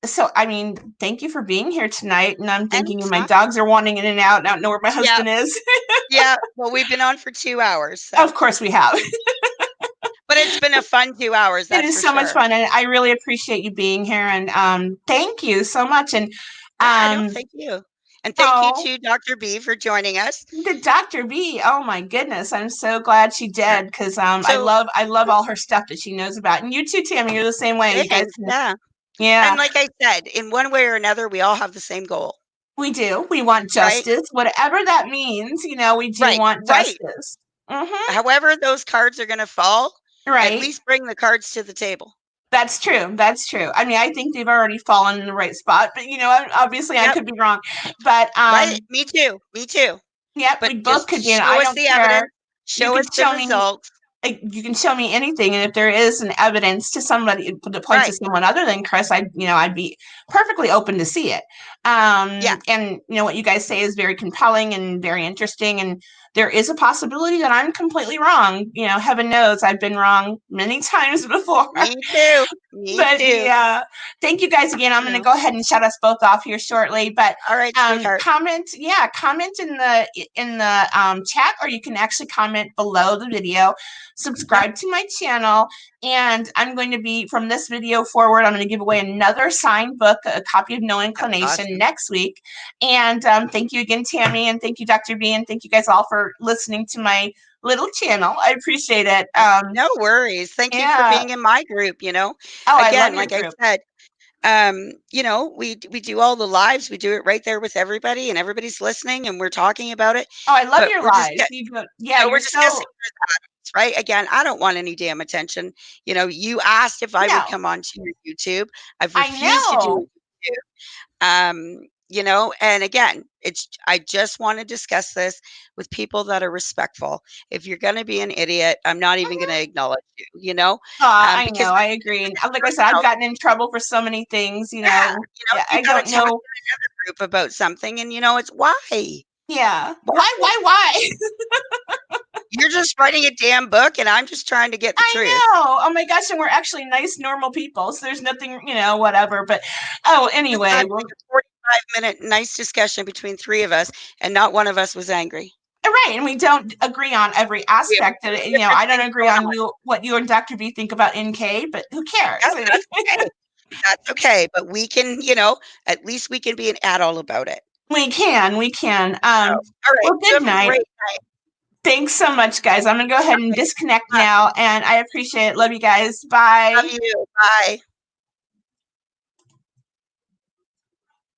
So, I mean, thank you for being here tonight. And I'm thinking my Anytime. dogs are wanting in and out. And I don't know where my husband is. Yeah. Well, we've been on for 2 hours. So. Of course we have. But it's been a fun 2 hours, It that's is for so much sure. fun. And I really appreciate you being here. And thank you so much. And No, thank you. And thank you oh, to Dr. B for joining us. the Dr. B. Oh my goodness. I'm so glad she Yeah. did because I So love all her stuff that she knows about. And you too, Tammy, you're the same way. You guys thanks. can, Yeah. yeah, And like I said, in one way or another, we all have the same goal, we do. We want right? justice, whatever that means, we do Right. want Right. justice. Mm-hmm. However, those cards are going to fall, at Right. least bring the cards to the table. That's true. That's true. I mean, I think they've already fallen in the right spot, but obviously I Yep. could be wrong. But Right. Me too. Me too. yep, But we both just could be, and show I us don't the care. evidence, You show can us the show me results. you can show me anything, and if there is an evidence to somebody that points to Right. someone other than Chris, I'd be perfectly open to see it. Yeah. And what you guys say is very compelling and very interesting, and there is a possibility that I'm completely wrong. Heaven knows I've been wrong many times before. Me too. Me But too. yeah, thank you guys again. I'm going to go ahead and shut us both off here shortly. But All right, sweetheart. comment in the chat, or you can actually comment below the video. Subscribe to my channel, and I'm going to be, from this video forward, I'm going to give away another signed book, a copy of No Inclination, Awesome. next week. And thank you again, Tammy, and thank you, Dr. B, and thank you guys all for listening to my little channel. I appreciate it. No worries. Thank you for Yeah. being in my group. Oh, I love Again, your like I group. said, we do all the lives. We do it right there with everybody, and everybody's listening, and we're talking about it. Oh, I love But your we're just lives. we're You're discussing so it as adults, right? Again, I don't want any damn attention. You asked if I would no. come on to your YouTube. I've I refused to do know. it. And again, I just want to discuss this with people that are respectful. If you're going to be an idiot, I'm not even going to acknowledge you, I because know. I agree. And like I said, I've gotten in trouble for so many things. yeah, Yeah, you I got to don't talk to know. another group about something, and it's why. Yeah. Why? Why? You're just writing a damn book, and I'm just trying to get the I truth. know. Oh my gosh, and we're actually nice, normal people. So there's nothing, whatever. But anyway, Had like a 45-minute nice discussion between three of us, and not one of us was angry. right, and we don't agree on every We have aspect of it. different I don't things agree going on on. what you and Dr. B think about NK, but who cares? Yeah, that's okay. That's okay. But we can, at least we can be an adult about it. We can. So, all right. Well, You good have a night. great night. Thanks so much, guys. I'm going to go ahead and disconnect now, and I appreciate it. Love you guys. Bye. Love you. Bye.